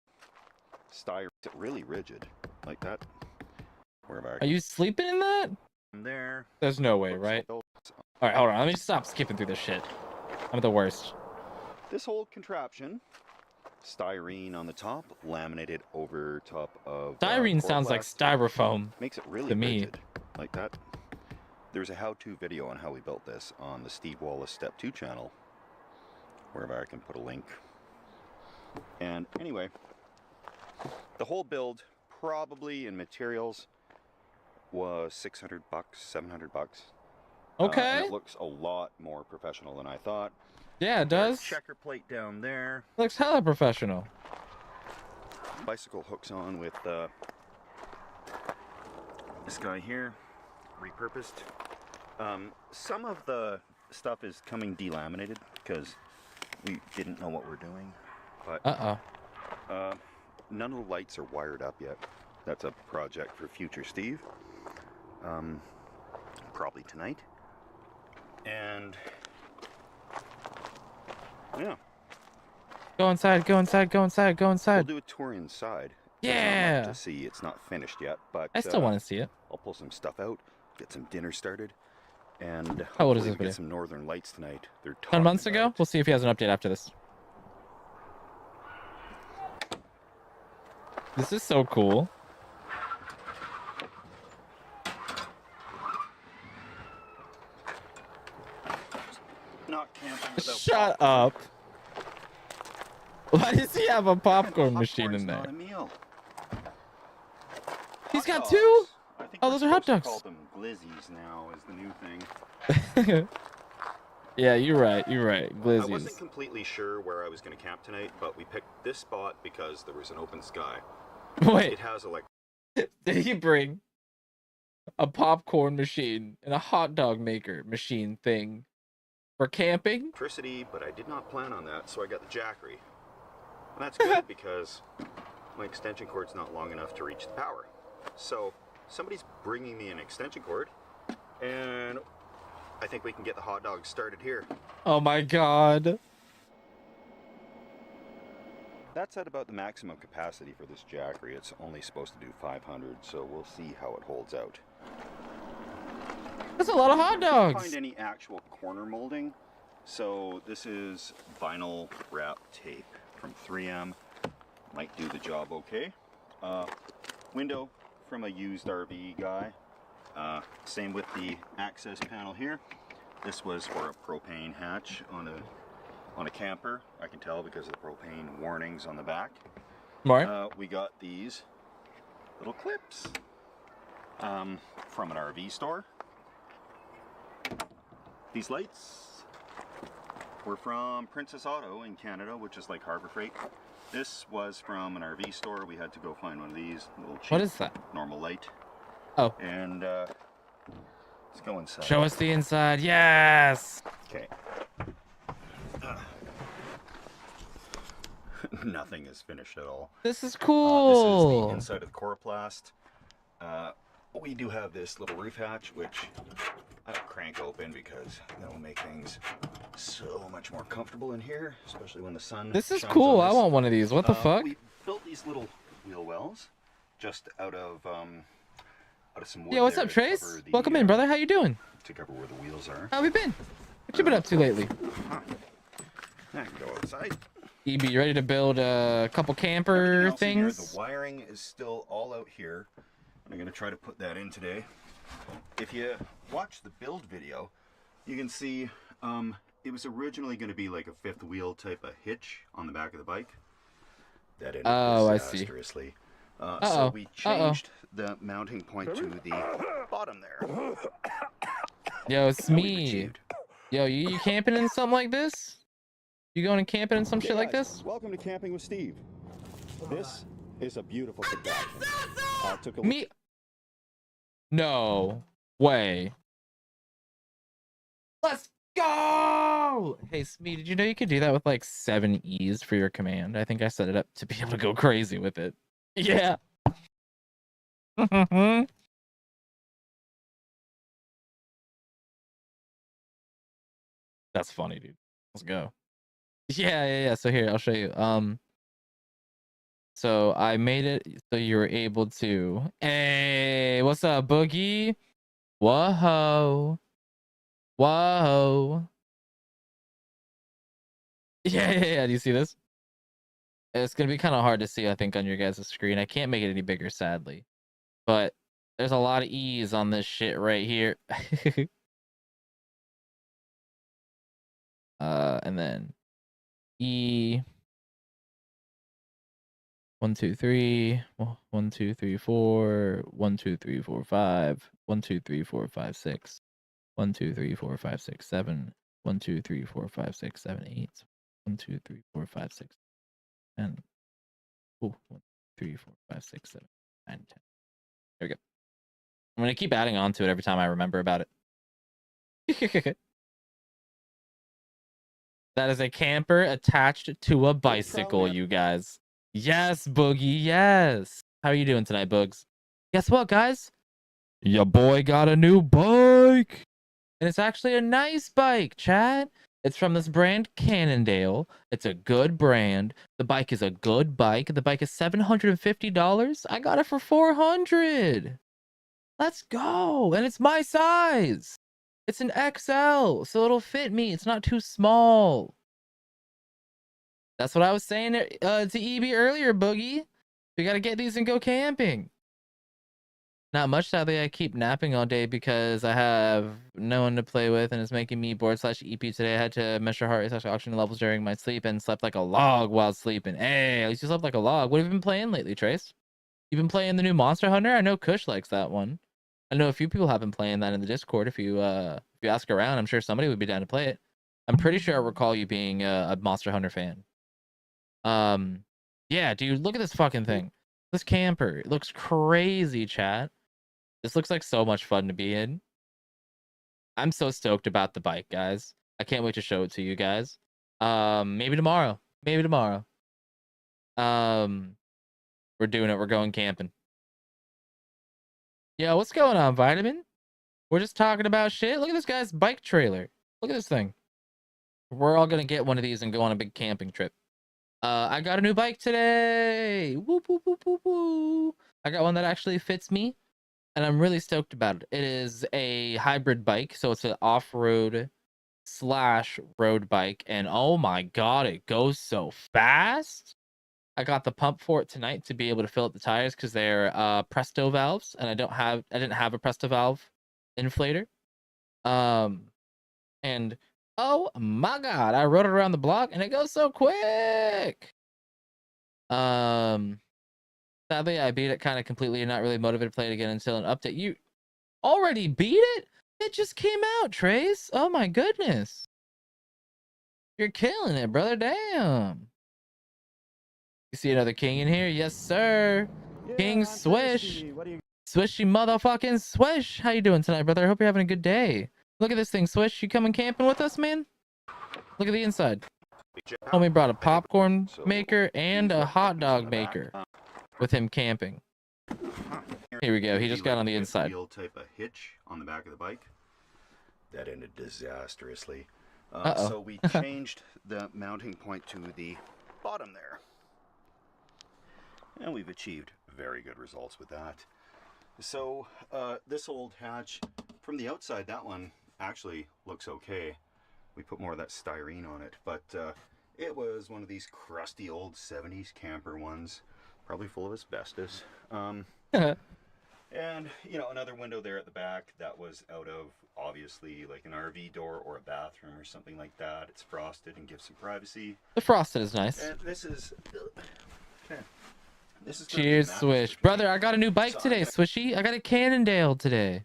Styrene, really rigid, like that. Are you sleeping in that? There. There's no way, right? All right, hold on. Let me stop skipping through this shit. I'm the worst. This whole contraption, styrene on the top, laminated over top of Styrene sounds like styrofoam. Makes it really to me. rigid, like that. There's a how-to video on how we built this on the Steve Wallace Step 2 channel, wherever I can put a link. And anyway, the whole build, probably in materials, was $600, $700. Okay. And it looks a lot more professional than I thought. Yeah, it does. Checker plate down there. Looks hella professional. Bicycle hooks on with this guy here, repurposed. Some of the stuff is coming delaminated because we didn't know what we're doing. But none of the lights are wired up yet. That's a project for future Steve. Probably tonight. And yeah. Go inside, go inside, go inside, go inside. We'll do a tour inside. Yeah. There's not much to see. It's not finished yet, but I still want to see it. I'll pull some stuff out, get some dinner started, and How old is hopefully this video? get some northern lights tonight. They're 10 months ago? about- We'll see if he has an update after this. This is so cool. Not camping without Shut popcorn. up. Why does he have a popcorn Popcorn's machine in not there? a meal. He's Hot got two? dogs. I think Oh, we're those are hot supposed to dogs. Call them glizzies now is the new thing. Yeah, you're right. You're right. I wasn't Glizzies. completely sure where I was going to camp tonight, but we picked this spot because there was an open sky. Wait, It has did he bring a popcorn machine and a hot dog maker machine thing for camping? electricity, but I did not plan on that, so I got the Jackery. And that's good because my extension cord's not long enough to reach the power. So somebody's bringing me an extension cord, and I think we can get the hot dogs started here. Oh my god. That's at about the maximum capacity for this Jackery. It's only supposed to do 500, so we'll see how it holds out. That's a lot of hot Couldn't dogs. find any actual corner molding, so this is vinyl wrap tape from 3M. Might do the job okay. Window from a used RV guy. Same with the access panel here. This was for a propane hatch on a camper. I can tell because of the propane warnings on the back. Right. We got these little clips from an RV store. These lights were from Princess Auto in Canada, which is like Harbor Freight. This was from an RV store. We had to go find one of these little cheap What is that? normal light. Oh. And let's go inside. Show us the inside. Yes. Okay. nothing is finished at all. This is This is cool. the inside of the coroplast. We do have this little roof hatch, which I don't crank open because that will make things so much more comfortable in here, especially when the sun This is shines cool. on I this. want one of these. What the fuck? We built these little wheel wells just out of some wood. Yo, what's there up, to Trace? cover the, Welcome in, brother. How you doing? To cover where the wheels are. How have you been? What you been up to lately? I can go outside. EB, you ready to build a couple camper Everything else in here, things? the wiring is still all out here. I'm going to try to put that in today. If you watch the build video, you can see it was originally going to be like a fifth wheel type of hitch on the back of the bike. That ended disastrously. So we changed the mounting point to the bottom there. Yo, it's me. Yo, you camping in something like this? You going and camping in some shit like this? Welcome to Camping with Steve. This is a beautiful contraption. Took a Me? No way. Let's go! Hey, Smee, did you know you could do that with like 7 E's for your command? I think I set it up to be able to go crazy with it. Yeah. That's funny, dude. Let's go. Yeah. So here, I'll show you. So I made it so you were able to. Hey, what's up, Boogie? Whoa. Whoa. Yeah. Do you see this? It's gonna be kind of hard to see, I think, on your guys' screen. I can't make it any bigger, sadly. But there's a lot of E's on this shit right here. And then E. 1 2 3 1 2 3 4 1 2 3 4 5 1 2 3 4 5 6 1 2 3 4 5 6 7 1 2 3 4 5 6 7 8 1 2 3 4 5 6 10 1 3 4 5 6 7 9 10. There we go. I'm gonna keep adding on to it every time I remember about it. That is a camper attached to a bicycle, you guys. Yes, Boogie, yes. How are you doing tonight, Boogs? Guess what, guys? Your boy got a new bike. And it's actually a nice bike, chat. It's from this brand, Cannondale. It's a good brand. The bike is a good bike. The bike is $750. I got it for $400. Let's go. And it's my size. It's an XL, so it'll fit me. It's not too small. That's what I was saying to EB earlier, Boogie. We got to get these and go camping. Not much, sadly. I keep napping all day because I have no one to play with and it's making me bored /EP today. I had to measure heart rate / oxygen levels during my sleep and slept like a log while sleeping. Hey, at least you slept like a log. What have you been playing lately, Trace? You been playing the new Monster Hunter? I know Kush likes that one. I know a few people have been playing that in the Discord. If you ask around, I'm sure somebody would be down to play it. I'm pretty sure I recall you being a Monster Hunter fan. Yeah, dude, look at this fucking thing. This camper, it looks crazy, chat. This looks like so much fun to be in. I'm so stoked about the bike, guys. I can't wait to show it to you guys. Maybe tomorrow. We're doing it. We're going camping. Yo, what's going on, Vitamin? We're just talking about shit. Look at this guy's bike trailer. Look at this thing. We're all gonna get one of these and go on a big camping trip. I got a new bike today. Woo, woo, woo, woo, woo. I got one that actually fits me, and I'm really stoked about it. It is a hybrid bike, so it's an off-road / road bike, and oh my god, it goes so fast. I got the pump for it tonight to be able to fill up the tires because they're Presto valves, and I didn't have a Presto valve inflator. And oh my god, I rode it around the block and it goes so quick. Sadly, I beat it kind of completely and not really motivated to play it again until an update. You already beat it? It just came out, Trace. Oh my goodness. You're killing it, brother. Damn. You see another king in here? Yes, sir. Yeah, King Swish. Swishy motherfucking Swish. How you doing tonight, brother? I hope you're having a good day. Look at this thing, Swish. You coming camping with us, man? Look at the inside. Homie brought a popcorn maker and a hot dog maker with him camping. Here we go. He just got on the inside. Type of hitch on the back of the bike. That ended disastrously. Uh-oh. So we changed the mounting point to the bottom there. And we've achieved very good results with that. So this old hatch, from the outside, that one actually looks okay. We put more of that styrene on it, but it was one of these crusty old 70s camper ones, probably full of asbestos. And, you know, another window there at the back that was out of, obviously, like an RV door or a bathroom or something like that. It's frosted and gives some privacy. The frosted is nice. And this is... Cheers, Swish. Brother, I got a new bike today, Swishy. I got a Cannondale today.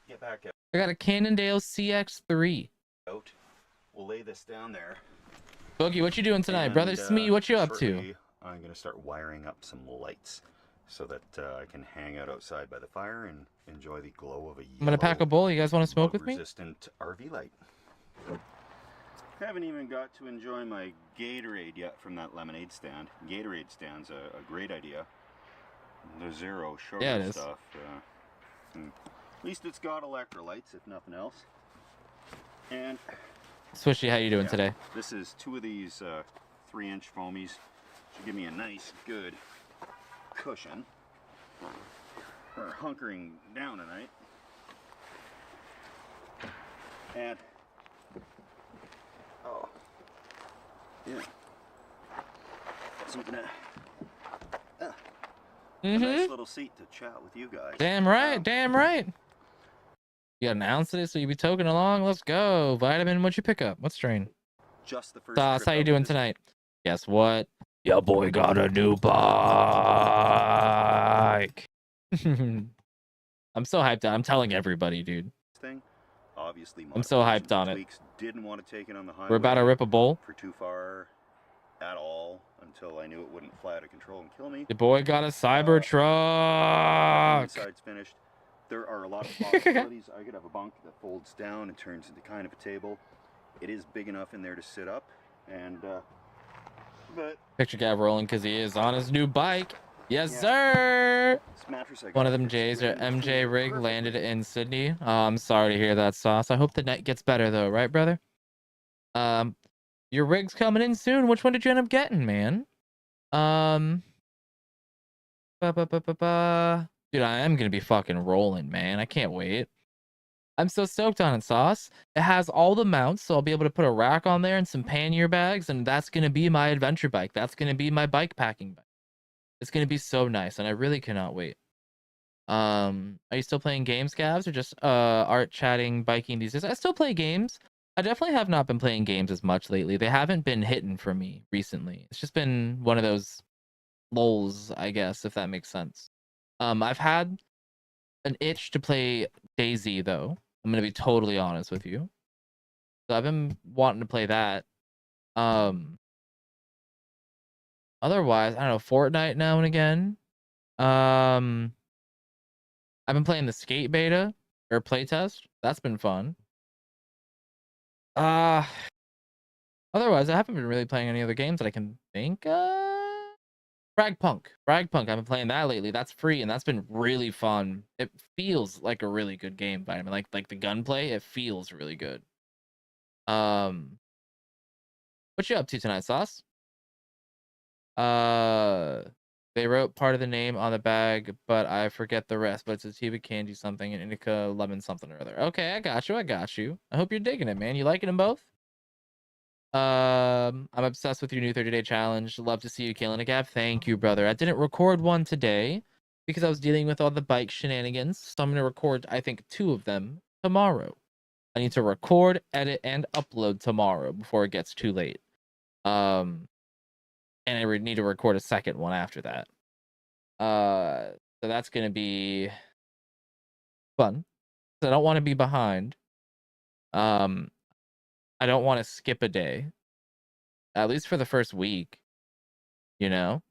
Get back out. I got a Cannondale CX3. We'll lay this down there. Boogie, what you doing tonight? Brother Smee, what you up to? I'm going to start wiring up some lights so that I can hang out outside by the fire and enjoy the glow of a yellow, I'm going to pack a bowl. You guys want to smoke with me? resistant RV light. Haven't even got to enjoy my Gatorade yet from that lemonade stand. Gatorade stand's a great idea. The zero sugar stuff. At least it's got electrolytes, if nothing else. And Swishy, how you doing today? this is 2 of these 3-inch foamies. Should give me a nice, good cushion for hunkering down tonight. And oh, yeah. So I'm gonna a nice little seat to chat with you guys. Damn right, damn right. You got an ounce of it, so you be toking along. Let's go. Vitamin, what'd you pick up? What strain? Just the first. Sauce, how you doing tonight? Guess what? Your boy got a new bike. I'm so hyped out. I'm telling everybody, dude. Obviously, I'm so hyped on it. Didn't want to take it on the highway. We're about to rip a bowl for too far at all until I knew it wouldn't fly out of control and kill me. The boy got a cyber truck. Inside's finished. There are a lot of possibilities. I could have a bunk that folds down and turns into kind of a table. It is big enough in there to sit up, and but Picture Gav rolling because he is on his new bike. Yes, sir. One of them J's or MJ rig landed in Sydney. Oh, I'm sorry to hear that, Sauce. I hope the net gets better though, right, brother? Your rig's coming in soon. Which one did you end up getting, man? Dude, I am gonna be fucking rolling, man. I can't wait. I'm so stoked on it, Sauce. It has all the mounts, so I'll be able to put a rack on there and some pannier bags, and that's gonna be my adventure bike. That's gonna be my bike packing bike. It's gonna be so nice, and I really cannot wait. Are you still playing games, Gavs, or just art chatting, biking these days? I still play games. I definitely have not been playing games as much lately. They haven't been hitting for me recently. It's just been one of those lulls, I guess, if that makes sense. I've had an itch to play DayZ though. I'm gonna be totally honest with you. So I've been wanting to play that. Otherwise, I don't know, Fortnite now and again. I've been playing the skate beta or playtest. That's been fun. Otherwise, I haven't been really playing any other games that I can think of. Bragpunk. I've been playing that lately. That's free and that's been really fun. It feels like a really good game, Vitamin. Like the gunplay, it feels really good. What you up to tonight, Sauce? They wrote part of the name on the bag, but I forget the rest. But it's a Tiva candy something and indica lemon something or other. Okay, I got you. I hope you're digging it, man. You liking them both? I'm obsessed with your new 30-day challenge. Love to see you killing a Gav. Thank you, brother. I didn't record one today because I was dealing with all the bike shenanigans. So I'm gonna record, I think, 2 of them tomorrow. I need to record, edit, and upload tomorrow before it gets too late. And I would need to record a second one after that. So that's gonna be fun. So I don't want to be behind. I don't want to skip a day, at least for the first week, you know.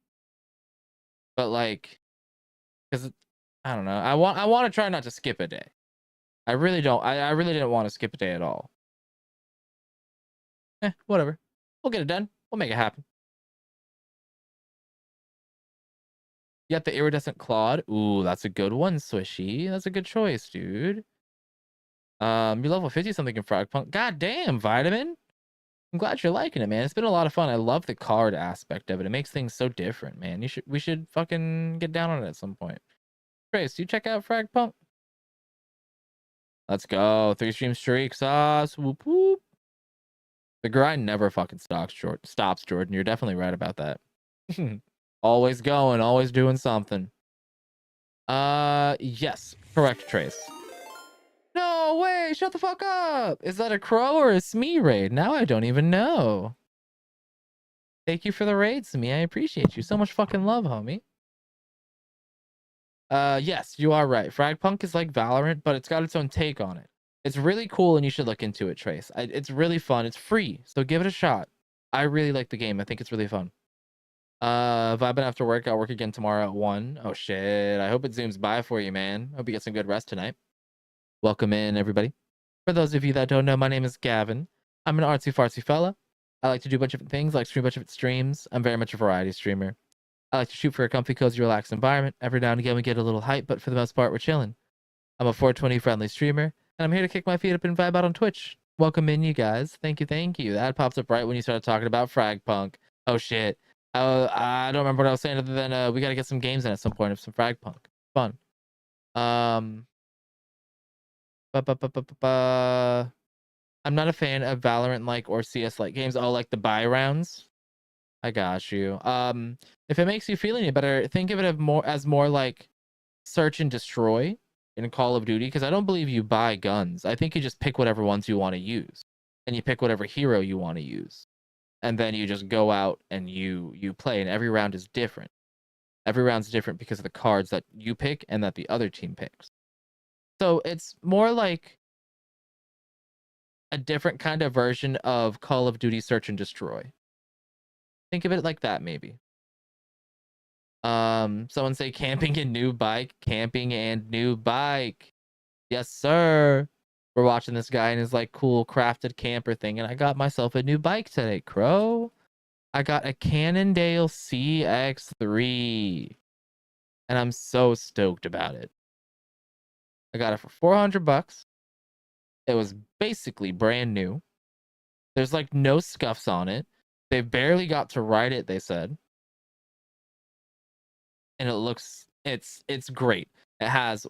But like, because I don't know, I want to try not to skip a day. I really don't. I really didn't want to skip a day at all. Whatever. We'll get it done. We'll make it happen. You got the iridescent Claude. Ooh, that's a good one, Swishy. That's a good choice, dude. You're level 50 something in Frogpunk. God damn, Vitamin. I'm glad you're liking it, man. It's been a lot of fun. I love the card aspect of it. It makes things so different, man. We should fucking get down on it at some point. Trace, you check out Fragpunk? Let's go. 3 stream streak sauce. Whoop whoop. The grind never fucking stops, Jordan. You're definitely right about that. Always going, always doing something. Yes. Correct, Trace. No way! Shut the fuck up! Is that a crow or a Smee raid? Now I don't even know. Thank you for the raid, Smee. I appreciate you. So much fucking love, homie. Yes, you are right. Fragpunk is like Valorant, but it's got its own take on it. It's really cool, and you should look into it, Trace. It's really fun. It's free, so give it a shot. I really like the game. I think it's really fun. Vibing after work. I'll work again tomorrow at 1. Oh, shit. I hope it zooms by for you, man. Hope you get some good rest tonight. Welcome in, everybody. For those of you that don't know, my name is Gavin. I'm an artsy-fartsy fella. I like to do a bunch of different things. I like to stream a bunch of different streams. I'm very much a variety streamer. I like to shoot for a comfy, cozy, relaxed environment. Every now and again, we get a little hype, but for the most part, we're chilling. I'm a 420 friendly streamer, and I'm here to kick my feet up and vibe out on Twitch. Welcome in, you guys. Thank you, thank you. That pops up right when you started talking about Fragpunk. Oh, shit. I don't remember what I was saying other than we got to get some games in at some point of some Fragpunk. Fun. I'm not a fan of Valorant-like or CS-like games. Oh, like the buy rounds? I got you. If it makes you feel any better, think of it as more like search and destroy in Call of Duty, because I don't believe you buy guns. I think you just pick whatever ones you want to use, and you pick whatever hero you want to use, and then you just go out and you play, and every round is different. Every round's different because of the cards that you pick and that the other team picks. So it's more like a different kind of version of Call of Duty Search and Destroy. Think of it like that, maybe. Someone say camping and new bike. Camping and new bike. Yes, sir. We're watching this guy in his like cool crafted camper thing, and I got myself a new bike today, Crow. I got a Cannondale CX3, and I'm so stoked about it. I got it for $400. It was basically brand new. There's like no scuffs on it. They barely got to ride it, they said. And it looks, it's great. It has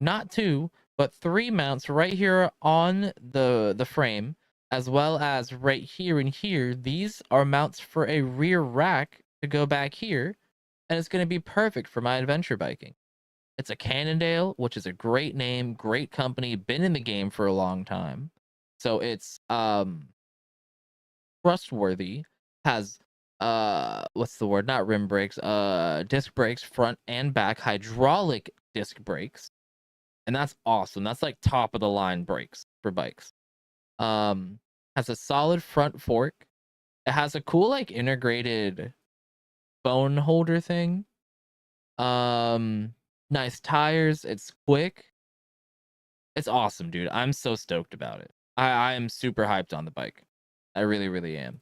not two, but 3 mounts right here on the frame, as well as right here and here. These are mounts for a rear rack to go back here, and it's going to be perfect for my adventure biking. It's a Cannondale, which is a great name, great company, been in the game for a long time. So it's trustworthy, has what's the word? Not rim brakes, disc brakes, front and back, hydraulic disc brakes. And that's awesome. That's like top of the line brakes for bikes. Has a solid front fork. It has a cool like integrated phone holder thing. Nice tires. It's quick. It's awesome, dude. I'm so stoked about it. I am super hyped on the bike. I really, really am.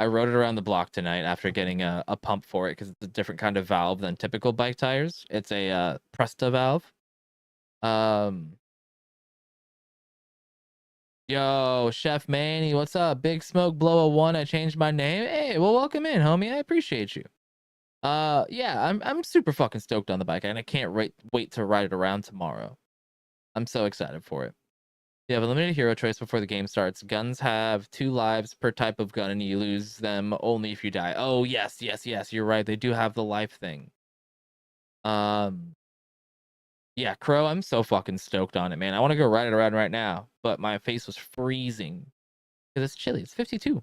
I rode it around the block tonight after getting a pump for it because it's a different kind of valve than typical bike tires. It's a Presta valve. Yo, Chef Manny, what's up? Big Smoke Blow 1. I changed my name. Hey, well, welcome in, homie. I appreciate you. Yeah, I'm super fucking stoked on the bike, and I can't wait to ride it around tomorrow. I'm so excited for it. You have a limited hero choice before the game starts. Guns have 2 lives per type of gun, and you lose them only if you die. Oh, yes. You're right. They do have the life thing. Yeah, Crow, I'm so fucking stoked on it, man. I want to go ride it around right now, but my face was freezing because it's chilly. It's 52.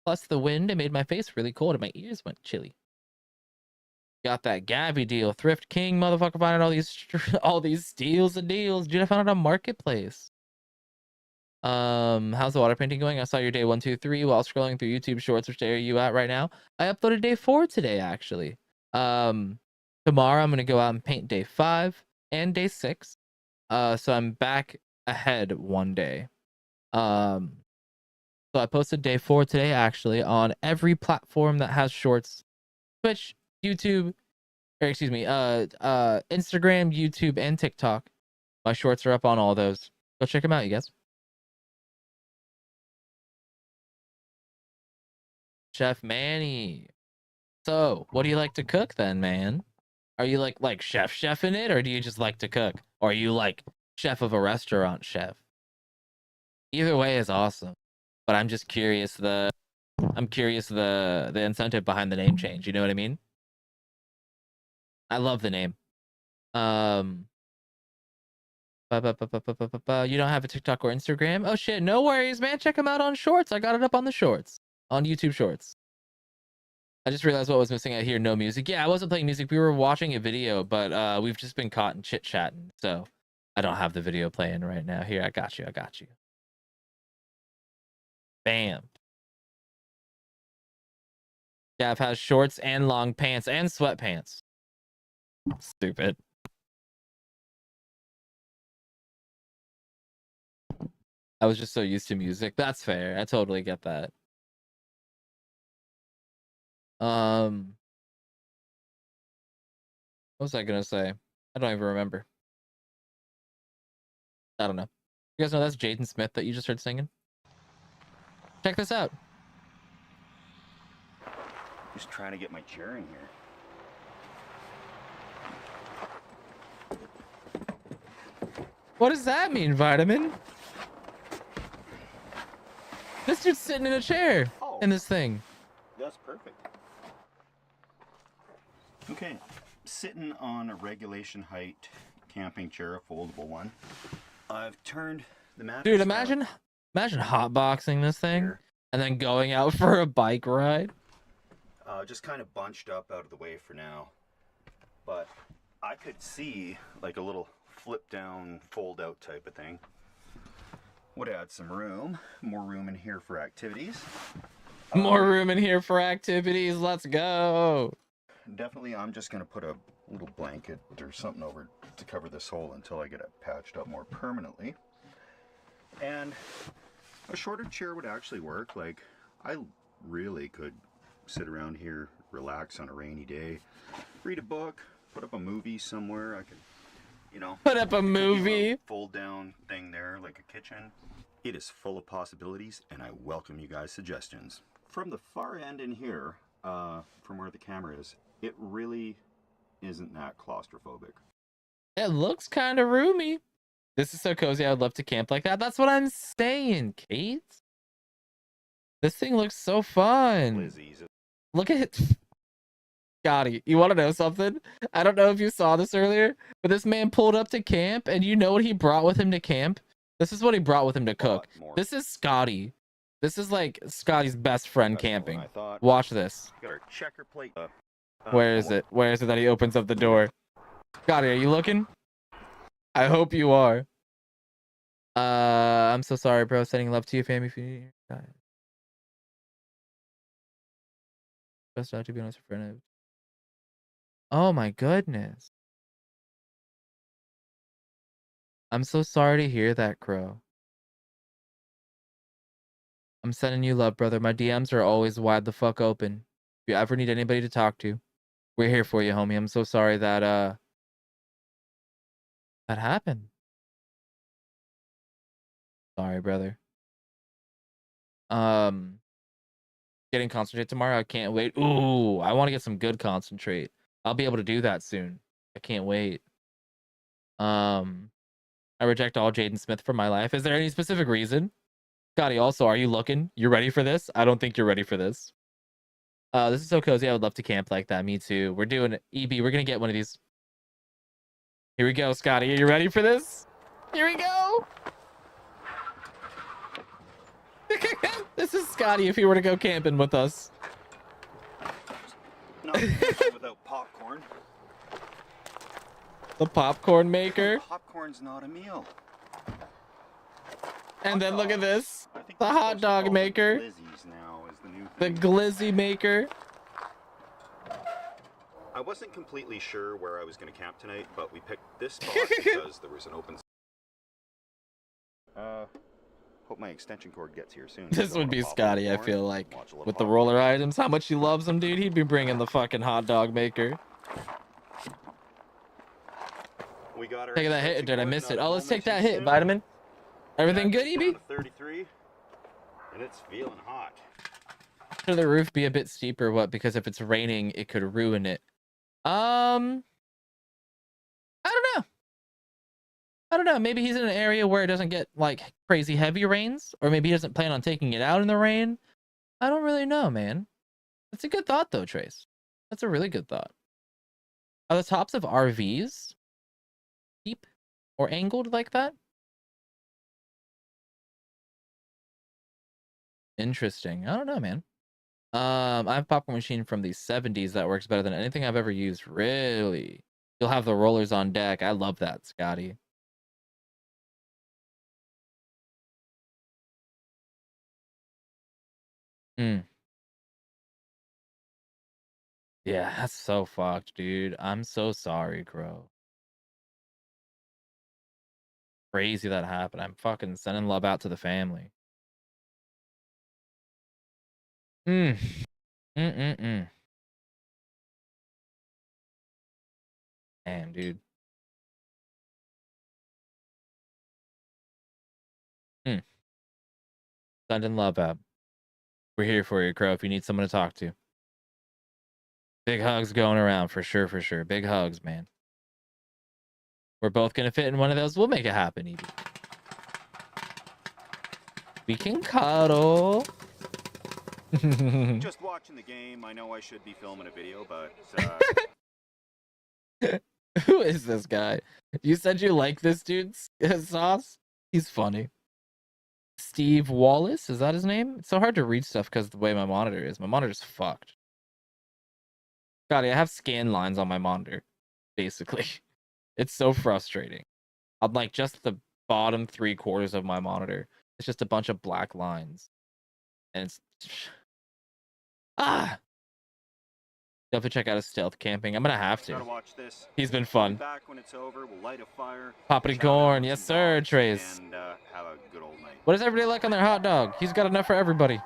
Plus the wind, it made my face really cold and my ears went chilly. Got that Gavi deal. Thrift King, motherfucker, finding all these steals and deals. Dude, I found it on Marketplace. How's the water painting going? I saw your day 1, 2, 3 while scrolling through YouTube Shorts. Which day are you at right now? I uploaded day 4 today, actually. Tomorrow I'm gonna go out and paint day 5 and day 6. So I'm back ahead one day. So I posted day 4 today, actually, on every platform that has shorts: Twitch, YouTube, or excuse me, Instagram, YouTube, and TikTok. My shorts are up on all those. Go check them out, you guys. Chef Manny. So, what do you like to cook then, man? Are you like chefing it, or do you just like to cook? Or are you like chef of a restaurant chef? Either way is awesome. But I'm just curious I'm curious the incentive behind the name change. You know what I mean? I love the name. You don't have a TikTok or Instagram? Oh shit, no worries, man. Check them out on Shorts. I got it up on the Shorts, on YouTube Shorts. I just realized what was missing. I hear no music. Yeah, I wasn't playing music. We were watching a video, but we've just been caught in chit chatting, so I don't have the video playing right now. Here, I got you. I got you. Bam. Gav has shorts and long pants and sweatpants. Stupid. I was just so used to music. That's fair. I totally get that. What was I gonna say? I don't even remember. I don't know. You guys know that's Jaden Smith that you just heard singing? Check this out. Just trying to get my chair in here. What does that mean, Vitamin? This dude's sitting in a chair in this thing. That's perfect. Okay, sitting on a regulation height camping chair, a foldable one. I've turned the mattress. Dude, imagine hotboxing this thing and then going out for a bike ride. Just kind of bunched up out of the way for now. But I could see like a little flip down, fold out type of thing. Would add some room, more room in here for activities. More room in here for activities. Let's go. Definitely, I'm just gonna put a little blanket or something over to cover this hole until I get it patched up more permanently. And a shorter chair would actually work. Like, I really could sit around here, relax on a rainy day, read a book, put up a movie somewhere. I could, you know, put up a movie, fold down thing there like a kitchen. It is full of possibilities, and I welcome you guys' suggestions. From the far end in here, from where the camera is, it really isn't that claustrophobic. It looks kind of roomy. This is so cozy. I would love to camp like that. That's what I'm saying, Kate. This thing looks so fun. Lizzie's. Look at it. Scotty, you want to know something? I don't know if you saw this earlier, but this man pulled up to camp, and you know what he brought with him to camp? This is what he brought with him to cook. This is Scotty. This is like Scotty's best friend camping. Watch this. Got our checker plate. Where is it? Where is it that he opens up the door? Scotty, are you looking? I hope you are. I'm so sorry, bro. Sending love to your family. If you need best out to be honest, friend. Oh my goodness. I'm so sorry to hear that, Crow. I'm sending you love, brother. My DMs are always wide the fuck open. If you ever need anybody to talk to, we're here for you, homie. I'm so sorry that that happened. Sorry, brother. Getting concentrate tomorrow. I can't wait. Ooh, I want to get some good concentrate. I'll be able to do that soon. I can't wait. I reject all Jaden Smith from my life. Is there any specific reason? Scotty, also, are you looking? You ready for this? I don't think you're ready for this. This is so cozy. I would love to camp like that. Me too. We're doing EB. We're going to get one of these. Here we go, Scotty. Are you ready for this? Here we go. This is Scotty if he were to go camping with us. No, without popcorn. The popcorn maker. Popcorn's not a meal. And then look at this. The hot dog maker. Now is the new the thing. glizzy maker. I wasn't completely sure where I was going to camp tonight, but we picked this spot because there was an open. Hope my extension cord gets here soon. This Go would on a be pop Scotty, I popcorn, feel like. watch a little With the pop roller popcorn. items, how much he loves them, dude. He'd be bringing the fucking hot dog maker. We got our Take that hit, extension did I cord miss it? not Oh, at let's home take as that you hit, soon. Vitamin. Everything good, Down EB? to 33, and it's feeling hot. Should the roof be a bit steeper? What? Because if it's raining, it could ruin it. I don't know. I don't know. Maybe he's in an area where it doesn't get like crazy heavy rains, or maybe he doesn't plan on taking it out in the rain. I don't really know, man. That's a good thought, though, Trace. That's a really good thought. Are the tops of RVs steep or angled like that? Interesting. I don't know, man. I have a popcorn machine from the 70s that works better than anything I've ever used. Really? You'll have the rollers on deck. I love that, Scotty. Hmm. Yeah, that's so fucked, dude. I'm so sorry, Crow. Crazy that happened. I'm fucking sending love out to the family. Mm. Mm-mm-mm. Damn, dude. Hmm. Sending love out. We're here for you, Crow, if you need someone to talk to. Big hugs going around for sure, for sure. Big hugs, man. We're both gonna fit in one of those. We'll make it happen, Evie. We can cuddle. Just watching the game. I know I should be filming a video, but Who is this guy? You said you like this dude, Sauce? He's funny. Steve Wallace, is that his name? It's so hard to read stuff because of the way my monitor is. My monitor's fucked. Scotty, I have scan lines on my monitor, basically. It's so frustrating. On like just the bottom 3/4 of my monitor, it's just a bunch of black lines. And it's you have to check out his stealth camping. I'm gonna have to. gotta watch this. He's been fun. Back when it's over, we'll light a fire. Poppity corn, yes sir, Trace. And have a good old night. What does everybody like on their hot dog? He's got enough for everybody.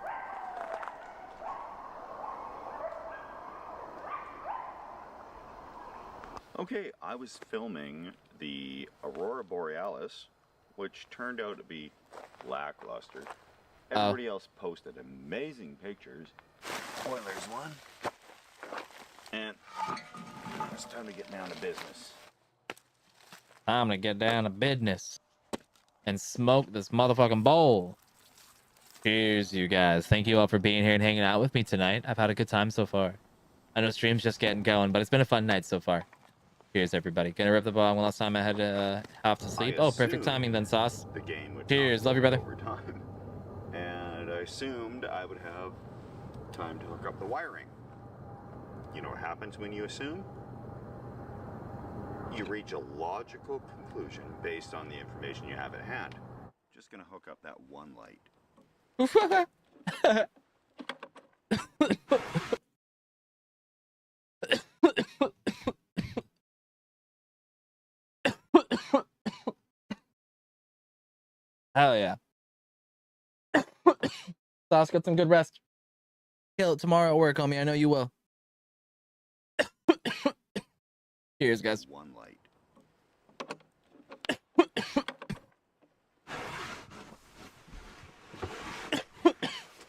Okay, I was filming the Aurora Borealis, which turned out to be lackluster. Everybody else posted amazing pictures. Boy, there's one. And it's time to get down to business. Time to get down to business and smoke this motherfucking bowl. Cheers, you guys. Thank you all for being here and hanging out with me tonight. I've had a good time so far. I know stream's just getting going, but it's been a fun night so far. Cheers, everybody. Gonna rip the ball one last time I had to have to sleep. Oh, perfect timing then, Sauce. The game would Cheers. Love you, brother. overtime. And I assumed I would have time to hook up the wiring. You know what happens when you assume? You reach a logical conclusion based on the information you have at hand. Just gonna hook up that one light. Hell yeah. Sauce, get some good rest. Kill it tomorrow at work, homie. I know you will. Cheers, guys. One light.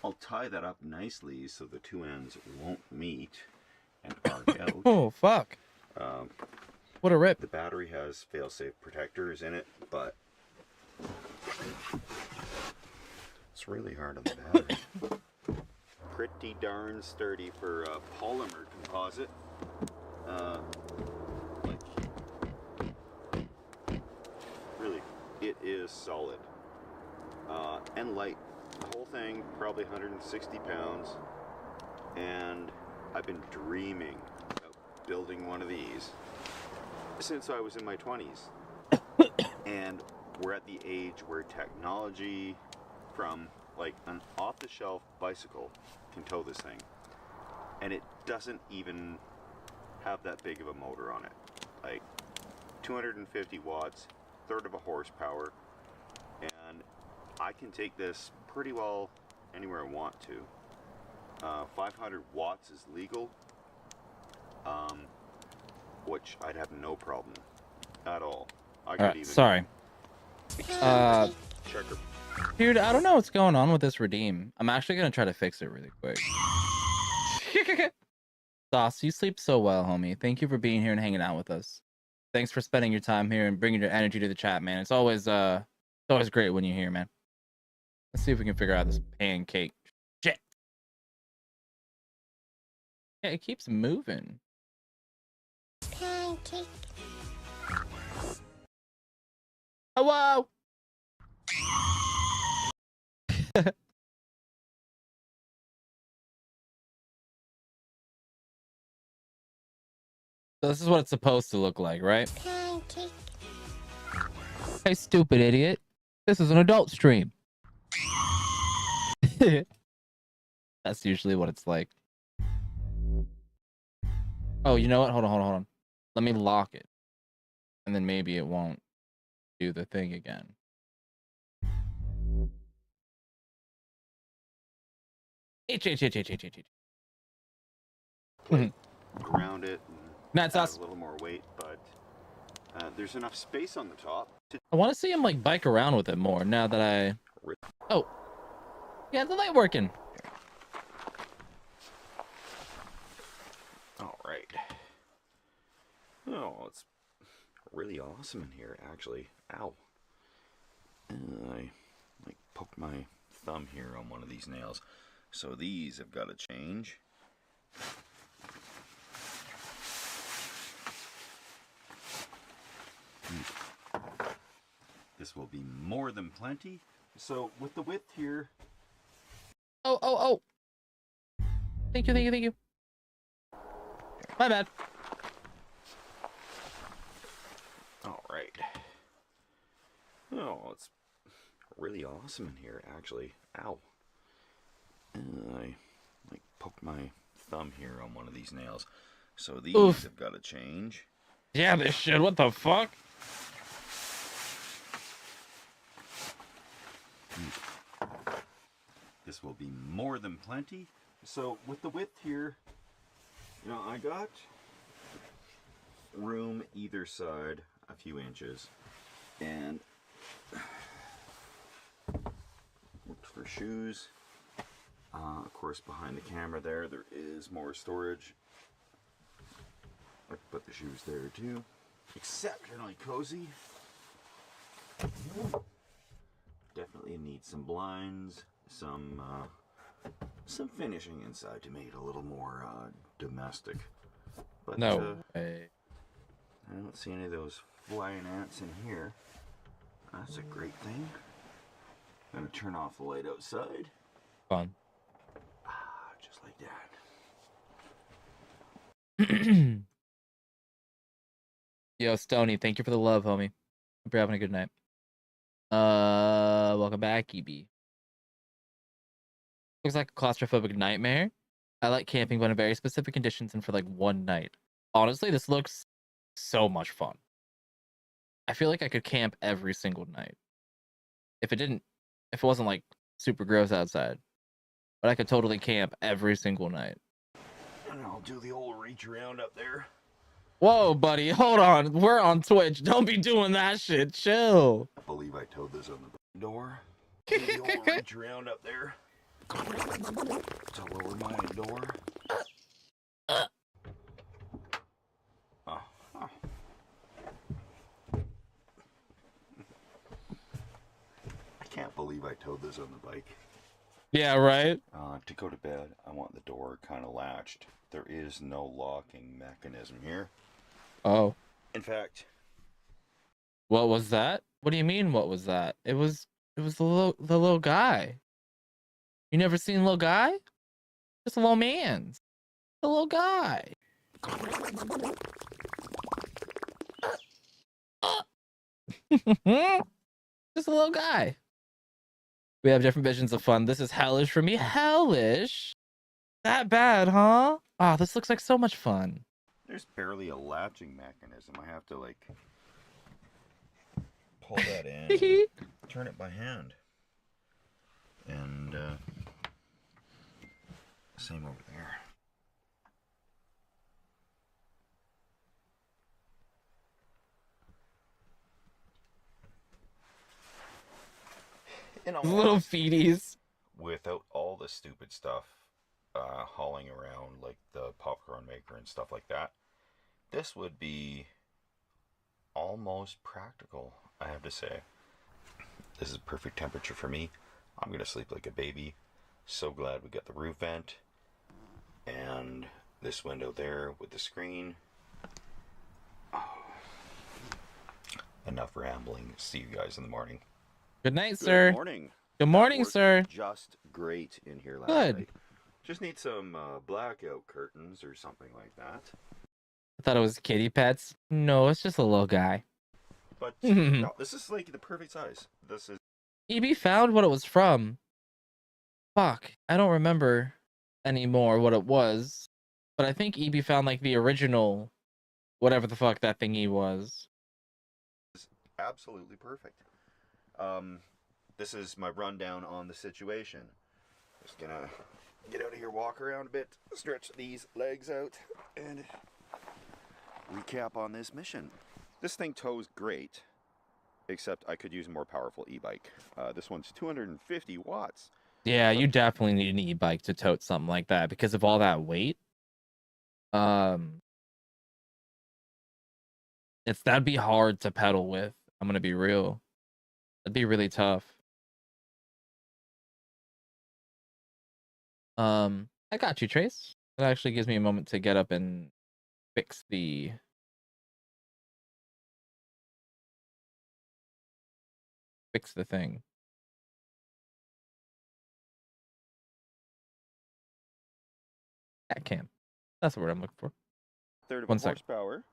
I'll tie that up nicely so the two ends won't meet and arc out. Oh, fuck. What a rip. The battery has fail-safe protectors in it, but it's really hard on the battery. Pretty darn sturdy for a polymer composite. Really, it is solid and light. The whole thing, probably 160 pounds, and I've been dreaming of building one of these since I was in my 20s. And we're at the age where technology from like an off-the-shelf bicycle can tow this thing, and it doesn't even have that big of a motor on it. Like 250 watts, third of a horsepower, and I can take this pretty well anywhere I want to. 500 watts is legal, which I'd have no problem at all. I could even sorry. checker. Dude, I don't know what's going on with this redeem. I'm actually gonna try to fix it really quick. Sauce, you sleep so well, homie. Thank you for being here and hanging out with us. Thanks for spending your time here and bringing your energy to the chat, man. It's always great when you're here, man. Let's see if we can figure out this pancake. Shit. Yeah, it keeps moving. Pancake. Hello. So this is what it's supposed to look like, right? Pancake. Hey, stupid idiot. This is an adult stream. That's usually what it's like. Oh, you know what? Hold on. Let me lock it. And then maybe it won't do the thing again. H. Ground it and That's add us. a little more weight, but there's enough space on the top to... I want to see him like bike around with it more now that I... Oh. Yeah, the light working. All right. Oh, it's really awesome in here, actually. Ow. I like poked my thumb here on one of these nails. So these have got to change. This will be more than plenty. So with the width here... Oh. Thank you. My bad. All right. Oh, it's really awesome in here, actually. Ow. I like poked my thumb here on one of these nails. So these have got to change. Yeah, they should. What the fuck? This will be more than plenty. So with the width here, you know, I got room either side a few inches, and looked for shoes. Of course, behind the camera there is more storage. I could put the shoes there too. Exceptionally cozy. Definitely need some blinds, some finishing inside to make it a little more domestic. But No way. I don't see any of those flying ants in here. That's a great thing. Gonna turn off the light outside. Fun. Just like that. Yo, Stony, thank you for the love, homie. Hope you're having a good night. Welcome back, EB. Looks like a claustrophobic nightmare. I like camping, but in very specific conditions and for like one night. Honestly, this looks so much fun. I feel like I could camp every single night. If it wasn't like super gross outside. But I could totally camp every single night. And I'll do the old reach around up there. Whoa, buddy, hold on. We're on Twitch. Don't be doing that shit. Chill. I believe I towed this on the door. Do the old reach around up there. To lower my door. I can't believe I towed this on the bike. Yeah, right? To go to bed, I want the door kind of latched. There is no locking mechanism here. Oh. In fact... What was that? What do you mean, what was that? It was the little guy. You never seen little guy? Just a little man. The little guy. Just a little guy. We have different visions of fun. This is hellish for me. Hellish? That bad, huh? Oh, this looks like so much fun. There's barely a latching mechanism. I have to, like, pull that in and turn it by hand. And same over there. In all Little honesty, feeties. without all the stupid stuff hauling around, like the popcorn maker and stuff like that, this would be almost practical, I have to say. This is perfect temperature for me. I'm gonna sleep like a baby. So glad we got the roof vent and this window there with the screen. Enough rambling. See you guys in the morning. Good night, sir. Good morning. Good morning, sir. Just great in here last Good. night. Just need some blackout curtains or something like that. I thought it was kitty pets. No, it's just a little guy. But no, this is like the perfect size. This is. EB found what it was from. Fuck, I don't remember anymore what it was, but I think EB found like the original, whatever the fuck that thingy was. Absolutely perfect. This is my rundown on the situation. Just gonna get out of here, walk around a bit, stretch these legs out, and recap on this mission. This thing tows great, except I could use a more powerful e-bike. This one's 250 watts. Yeah, you definitely need an e-bike to tote something like that because of all that weight. That'd be hard to pedal with. I'm gonna be real. That'd be really tough. I got you, Trace. It actually gives me a moment to get up and fix the thing. Cat cam. That's the word I'm looking for. Third of One a sec. horsepower,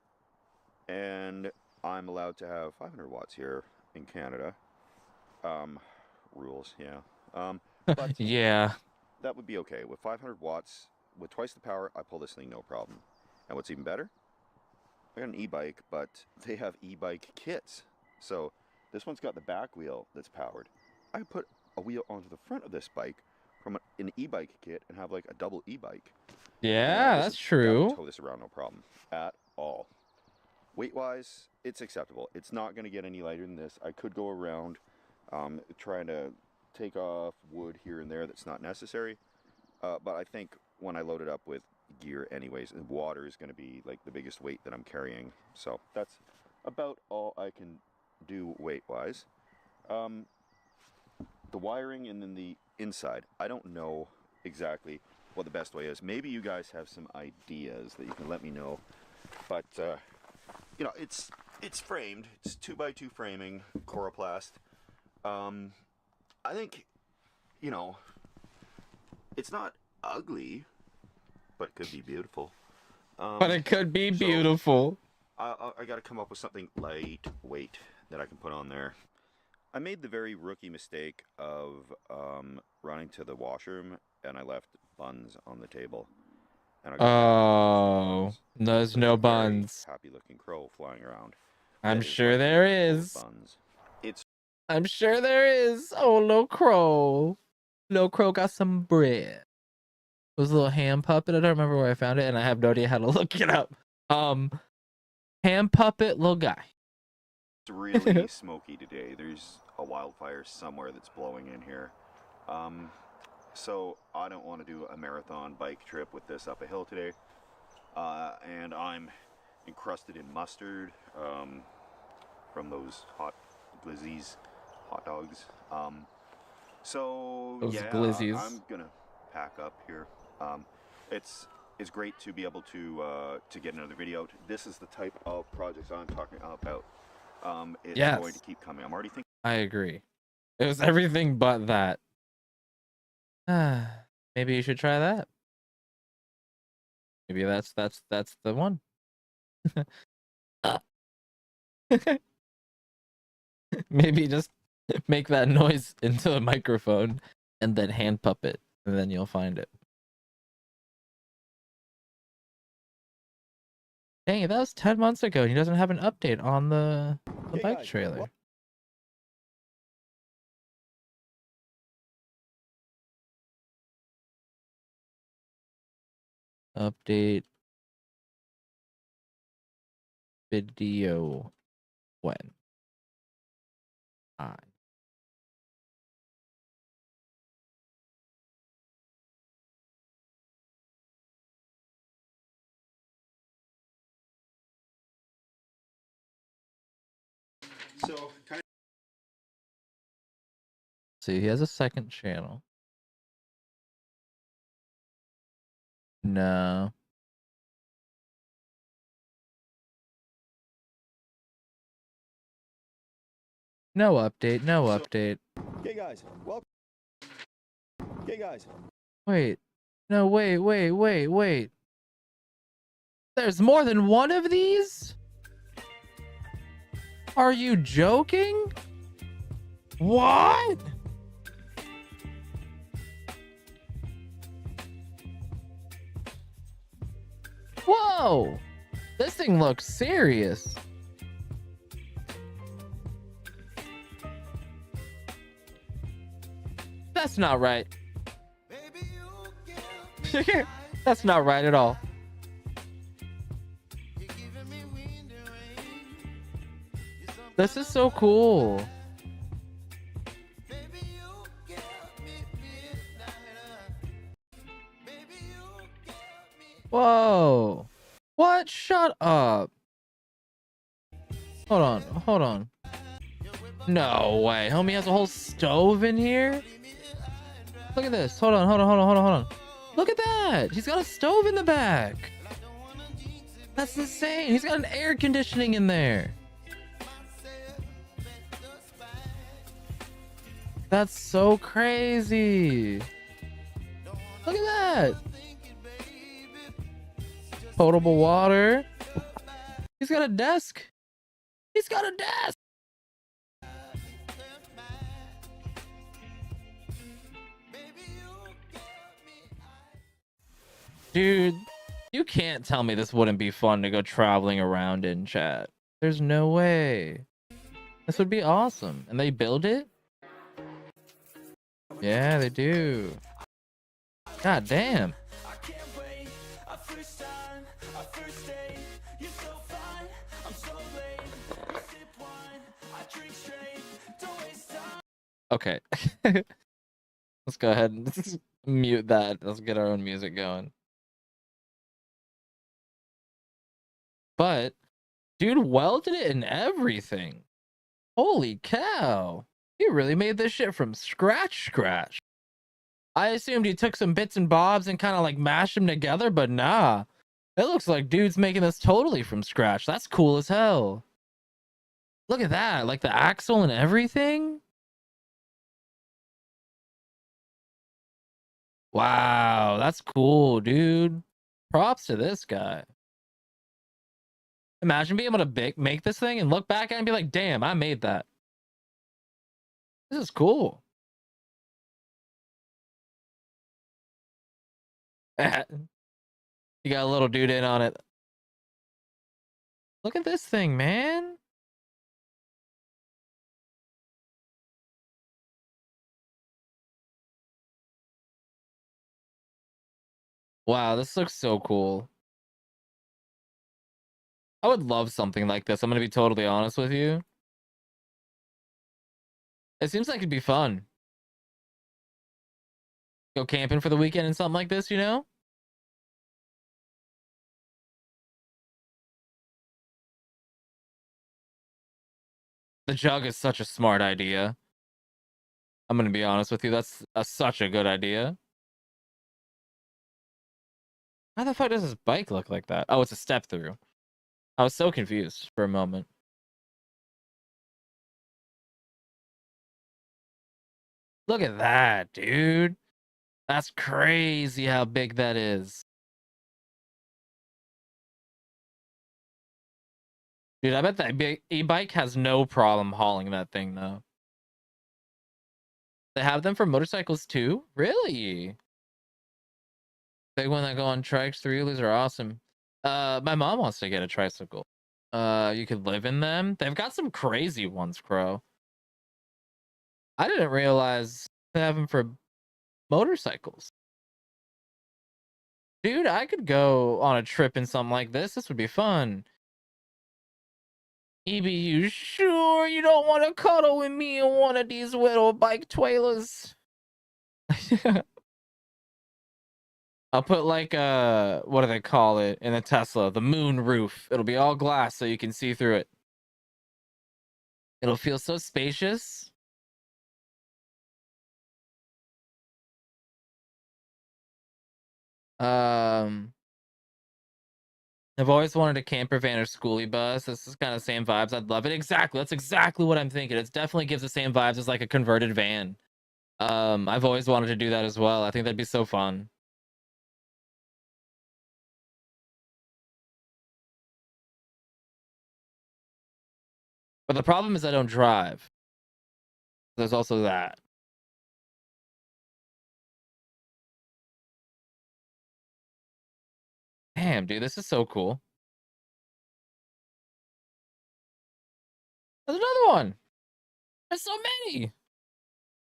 and I'm allowed to have 500 watts here in Canada. Rules, yeah. But Yeah. that would be okay. With 500 watts, with twice the power, I pull this thing no problem. And what's even better, I got an e-bike, but they have e-bike kits. So this one's got the back wheel that's powered. I put a wheel onto the front of this bike from an e-bike kit and have like a double e-bike. Yeah, And that's I true. would tow this around no problem at all. Weight-wise, it's acceptable. It's not going to get any lighter than this. I could go around trying to take off wood here and there that's not necessary. But I think when I load it up with gear anyways, and water is going to be like the biggest weight that I'm carrying. So that's about all I can do weight-wise. The wiring and then the inside, I don't know exactly what the best way is. Maybe you guys have some ideas that you can let me know. But you know, it's framed. It's 2x2 framing, coroplast. I think, you know, it's not ugly, but it could be beautiful. But it could be beautiful. I got to come up with something lightweight that I can put on there. I made the very rookie mistake of running to the washroom and I left buns on the table. And I Oh, there's no buns. Happy-looking crow flying around. I'm sure there is. I'm sure there is. Oh, little crow. Little crow got some bread. It was a little ham puppet. I don't remember where I found it, and I have no idea how to look it up. Ham puppet, little guy. It's really smoky today. There's a wildfire somewhere that's blowing in here. So I don't want to do a marathon bike trip with this up a hill today. And I'm encrusted in mustard from those hot glizzies, hot dogs. So those yeah, glizzies. I'm gonna pack up here. It's great to be able to get another video out. This is the type of projects I'm talking about. It's going to keep coming. I'm already thinking. I agree. It was everything but that. Maybe you should try that. Maybe that's the one. Maybe just make that noise into the microphone and then hand puppet, and then you'll find it. Dang, that was 10 months ago and he doesn't have an update on the bike trailer. Update video when I So kind see, he has a second channel. No. No update, no update. Hey guys, welcome. Hey guys. Wait. No, wait. There's more than one of these? Are you joking? What? Whoa! This thing looks serious. That's not right. That's not right at all. This is so cool. Whoa. What? Shut up. Hold on. No way. Homie has a whole stove in here? Look at this. Hold on. Look at that. He's got a stove in the back. That's insane. He's got an air conditioning in there. That's so crazy. Look at that. Potable water. He's got a desk. He's got a desk. Dude, you can't tell me this wouldn't be fun to go traveling around in, chat. There's no way. This would be awesome. And they build it? Yeah, they do. God damn. Okay. Let's go ahead and mute that. Let's get our own music going. But dude welded it and everything. Holy cow. He really made this shit from scratch. I assumed he took some bits and bobs and kind of like mashed them together, but nah. It looks like dude's making this totally from scratch. That's cool as hell. Look at that. Like the axle and everything. Wow, that's cool, dude. Props to this guy. Imagine being able to make this thing and look back at it and be like, damn, I made that. This is cool. You got a little dude in on it. Look at this thing, man. Wow, this looks so cool. I would love something like this. I'm going to be totally honest with you. It seems like it'd be fun. Go camping for the weekend and something like this, you know? The jug is such a smart idea. I'm going to be honest with you. That's such a good idea. How the fuck does this bike look like that? Oh, it's a step through. I was so confused for a moment. Look at that, dude. That's crazy how big that is. Dude, I bet that e-bike has no problem hauling that thing, though. They have them for motorcycles, too? Really? Big one that go on trikes. Three-wheelers are awesome. My mom wants to get a tricycle. You could live in them. They've got some crazy ones, Crow. I didn't realize they have them for motorcycles. Dude, I could go on a trip in something like this. This would be fun. EBU, sure you don't want to cuddle with me in one of these little bike trailers? I'll put like what do they call it in a Tesla? The moon roof. It'll be all glass so you can see through it. It'll feel so spacious. I've always wanted a camper van or schoolie bus. This is kind of the same vibes. I'd love it. Exactly. That's exactly what I'm thinking. It definitely gives the same vibes as like a converted van. I've always wanted to do that as well. I think that'd be so fun. But the problem is I don't drive. There's also that. Damn, dude, this is so cool. There's another one. There's so many.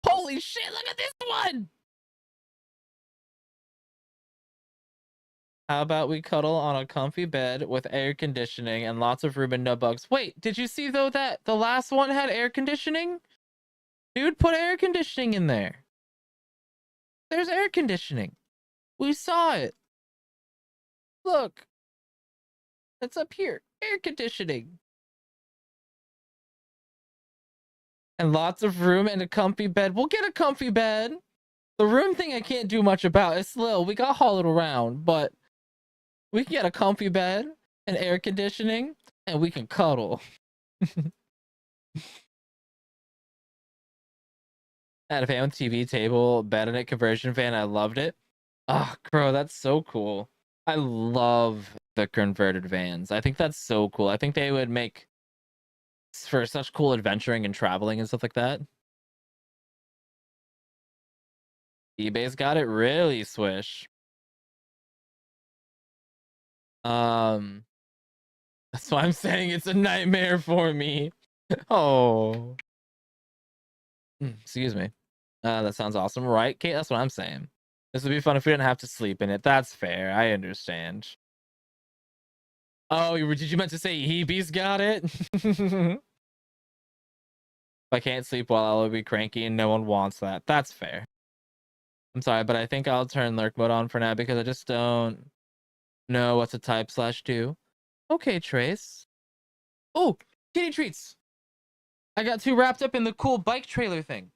Holy shit, look at this one. How about we cuddle on a comfy bed with air conditioning and lots of room and no bugs? Wait, did you see though that the last one had air conditioning? Dude, put air conditioning in there. There's air conditioning. We saw it. Look. It's up here. Air conditioning. And lots of room and a comfy bed. We'll get a comfy bed. The room thing I can't do much about. It's little. We got haul it around, but we can get a comfy bed and air conditioning, and we can cuddle. I had a fan with TV table, bed in it, conversion fan. I loved it. Oh, bro, that's so cool. I love the converted vans. I think that's so cool. I think they would make for such cool adventuring and traveling and stuff like that. eBay's got it really swish. That's why I'm saying it's a nightmare for me. Oh. Excuse me. That sounds awesome, right, Kate? That's what I'm saying. This would be fun if we didn't have to sleep in it. That's fair. I understand. Oh, did you meant to say Hebe's got it? If I can't sleep well, I'll be cranky and no one wants that. That's fair. I'm sorry, but I think I'll turn lurk mode on for now because I just don't know what to type /do. Okay, Trace. Oh, kitty treats. I got too wrapped up in the cool bike trailer thing.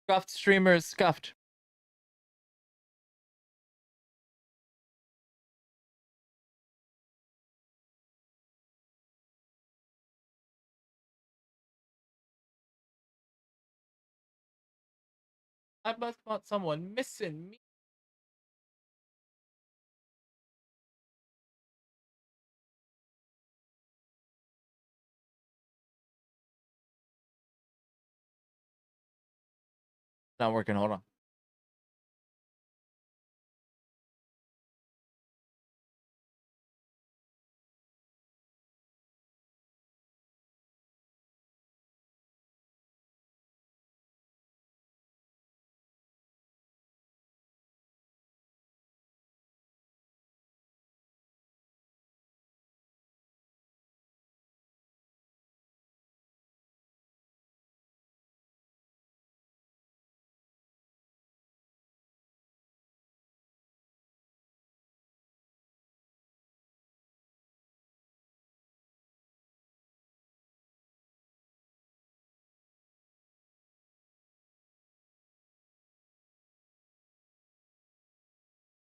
Scuffed streamers scuffed. I must want someone missing me. Not working. Hold on.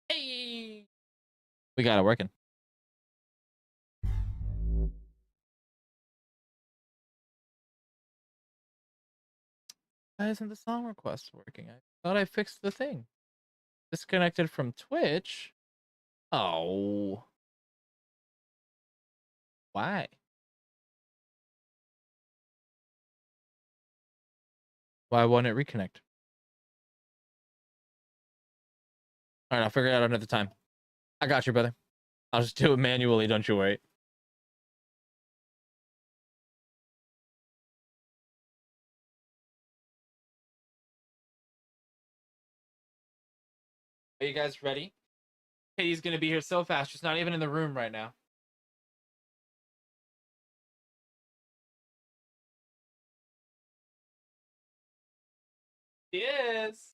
Hey, we got it working. Why isn't the song request working? I thought I fixed the thing. Disconnected from Twitch. Oh. Why? Why won't it reconnect? All right, I'll figure it out another time. I got you, brother. I'll just do it manually. Don't you worry. Are you guys ready? Katie's gonna be here so fast. She's not even in the room right now. She is.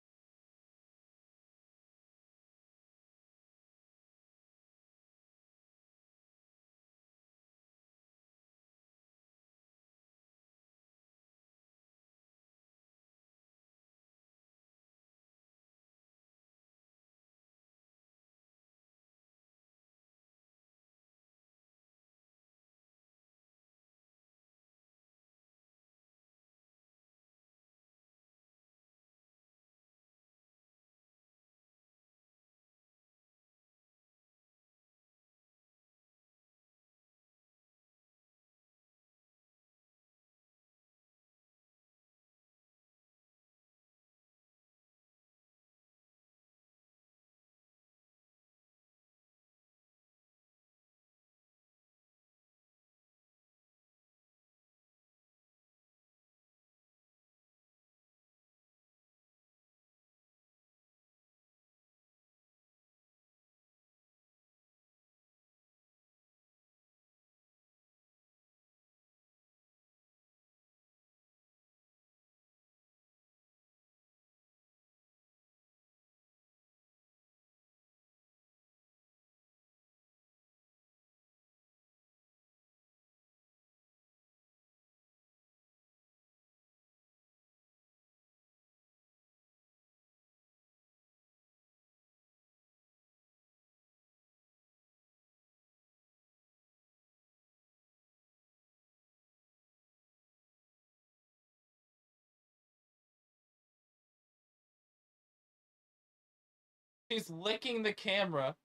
She's licking the camera.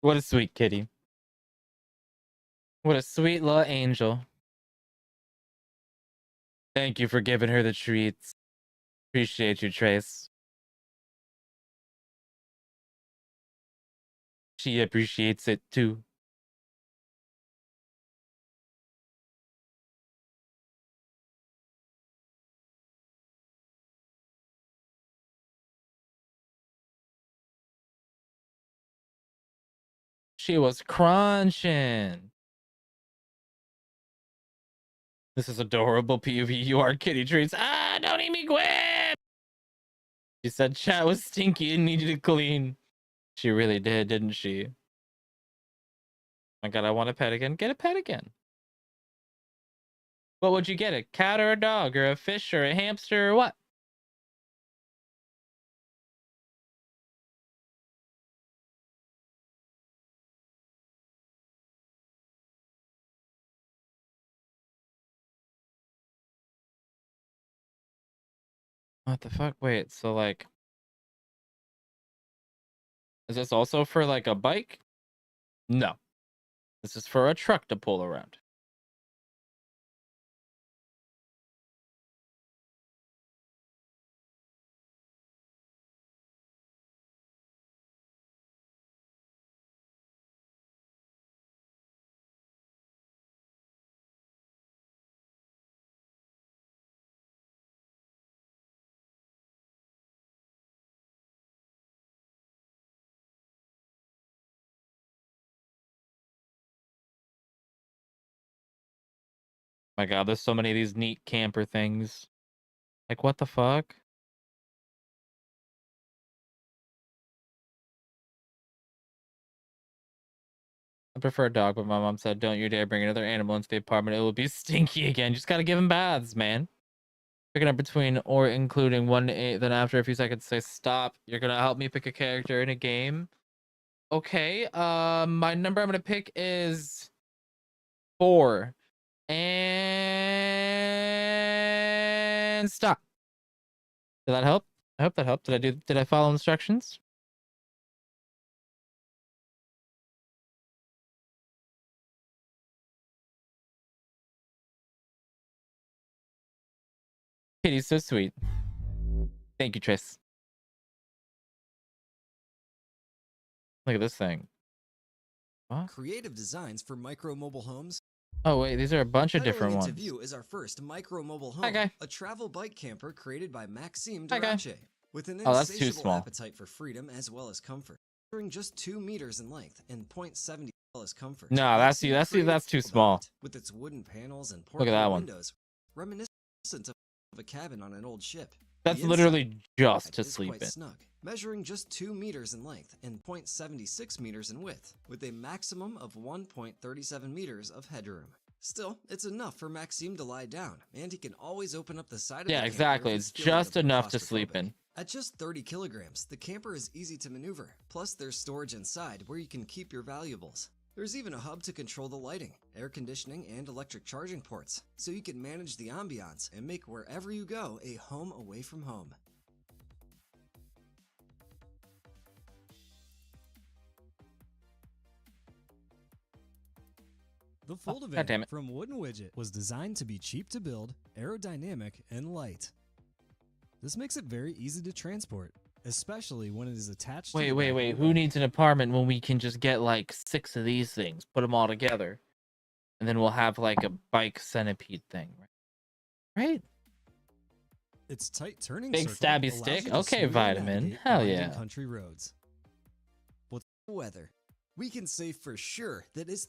What a sweet kitty. What a sweet little angel. Thank you for giving her the treats. Appreciate you, Trace. She appreciates it too. She was crunching. This is adorable, PUV. You are kitty treats. Ah, don't eat me, Gwen! She said chat was stinky and needed to clean. She really did, didn't she? My god, I want a pet again. Get a pet again. What would you get? A cat or a dog or a fish or a hamster or what? What the fuck? Wait, so like, is this also for like a bike? No. This is for a truck to pull around. My god, there's so many of these neat camper things. Like, what the fuck? What prefer a dog, but my mom said, don't you dare bring another animal into the apartment. It will be stinky again. Just gotta give him baths, man. Picking up between or including 1 to 8, then after a few seconds say stop. You're gonna help me pick a character in a game. Okay, my number I'm gonna pick is 4. And stop. Did that help? I hope that helped. Did I follow instructions? Kitty's so sweet. Thank you, Tris. Look at this thing. What? Creative designs for micro mobile homes. Oh wait, these are a bunch of different Into ones. view is our first micro mobile home, Hi, guy. a travel bike camper created by Maxime Hi, guy. Durace, with an Oh, that's too insatiable small. appetite for freedom as well as comfort. Measuring just 2 meters in length and 0.70 as well as comfort. No, that's too small. With its wooden panels and Look at that one. windows, reminiscent of a cabin on an old ship. That's The literally just inside to is sleep quite in. snug, measuring just 2 meters in length and 0.76 meters in width, with a maximum of 1.37 meters of headroom. Still, it's enough for Maxime to lie down, and he can always open up the side of the Yeah, camper exactly. if It's he's feeling just a bit enough to sleep claustrophobic. in. At just 30 kilograms, the camper is easy to maneuver, plus there's storage inside where you can keep your valuables. There's even a hub to control the lighting, air conditioning, and electric charging ports, so you can manage the ambiance and make wherever you go a home away from home. The Fold God damn Van it. from Wooden Widget was designed to be cheap to build, aerodynamic, and light. This makes it very easy to transport, especially when it is attached to the back of Wait. your Who bike. needs an apartment when we can just get like 6 of these things, put them all together, and then we'll have like a bike centipede thing, right? Its tight turning Big circle stabby allows stick? you to Okay, smoothly Vitamin. navigate Hell winding yeah. country roads. Weather. We can say for sure that it's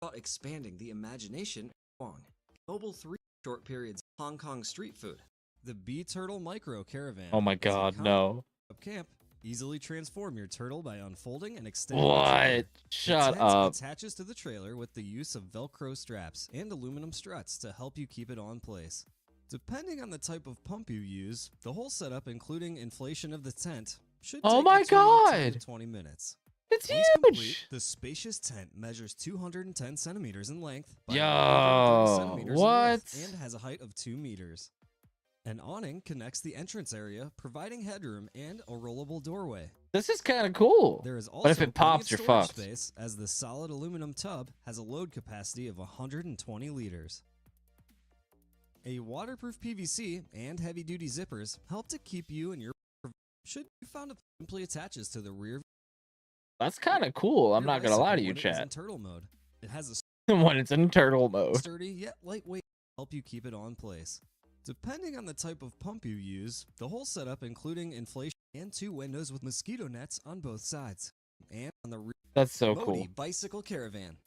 about expanding the imagination along. Mobile 3 short periods Hong Kong street food. The Bee Turtle Micro Caravan. Oh my is a god, no. compact camp. Easily transform your turtle by unfolding and extending the What? trailer. Shut the tent up. attaches to the trailer with the use of Velcro straps and aluminum struts to help you keep it on place. Depending on the type of pump you use, the whole setup, including inflation of the tent, should Oh take my between 10 God. to 20 minutes. It's Once complete, huge. the spacious tent measures 210 centimeters in length by Yo, 130 centimeters in what? width and has a height of 2 meters. An awning connects the entrance area, providing headroom and a rollable doorway. This is kind of cool. There is also But if it plenty pops, of you're storage fucked. space, as the solid aluminum tub has a load capacity of 120 liters. A waterproof PVC and heavy-duty zippers help to keep you and your should be found it simply attaches to the rear. That's kind of cool. I'm rear not gonna lie to bicycle you, when it is in chat. turtle mode. It has When it's in turtle a mode. sturdy yet lightweight to help you keep it on place. Depending on the type of pump you use, the whole setup including inflation and 2 windows with mosquito nets on both sides. And on the rear, That's so Modi cool. Bicycle Caravan.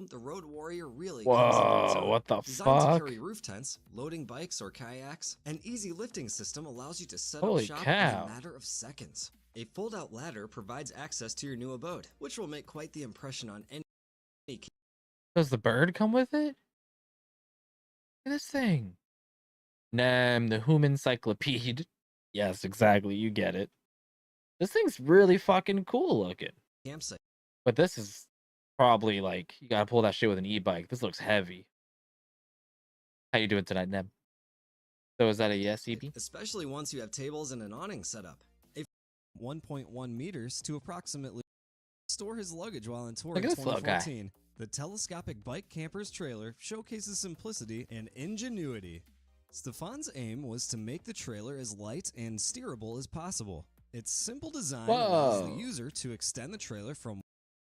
The Road Warrior really comes into its Whoa, own. what the Designed to fuck? carry roof tents, loading bikes or kayaks, an easy lifting system allows you to set Holy up shop cow. in a matter of seconds. A fold-out ladder provides access to your new abode, which will make quite the impression on any Does the bird come with it? Look at this thing. The human encyclopedia. Yes, exactly. You get it. This thing's really fucking cool looking. campsite. But this is probably like, you gotta pull that shit with an e-bike. This looks heavy. How you doing tonight, Neb? So is that a yes, EB? Especially once you have tables and an awning set up. 1.1 meters to approximately store his luggage while on tour Look in at this little guy. 2014. The telescopic bike camper's trailer showcases simplicity and ingenuity. Stefan's aim was to make the trailer as light and steerable as possible. Its simple design allows the Whoa. user to extend the trailer from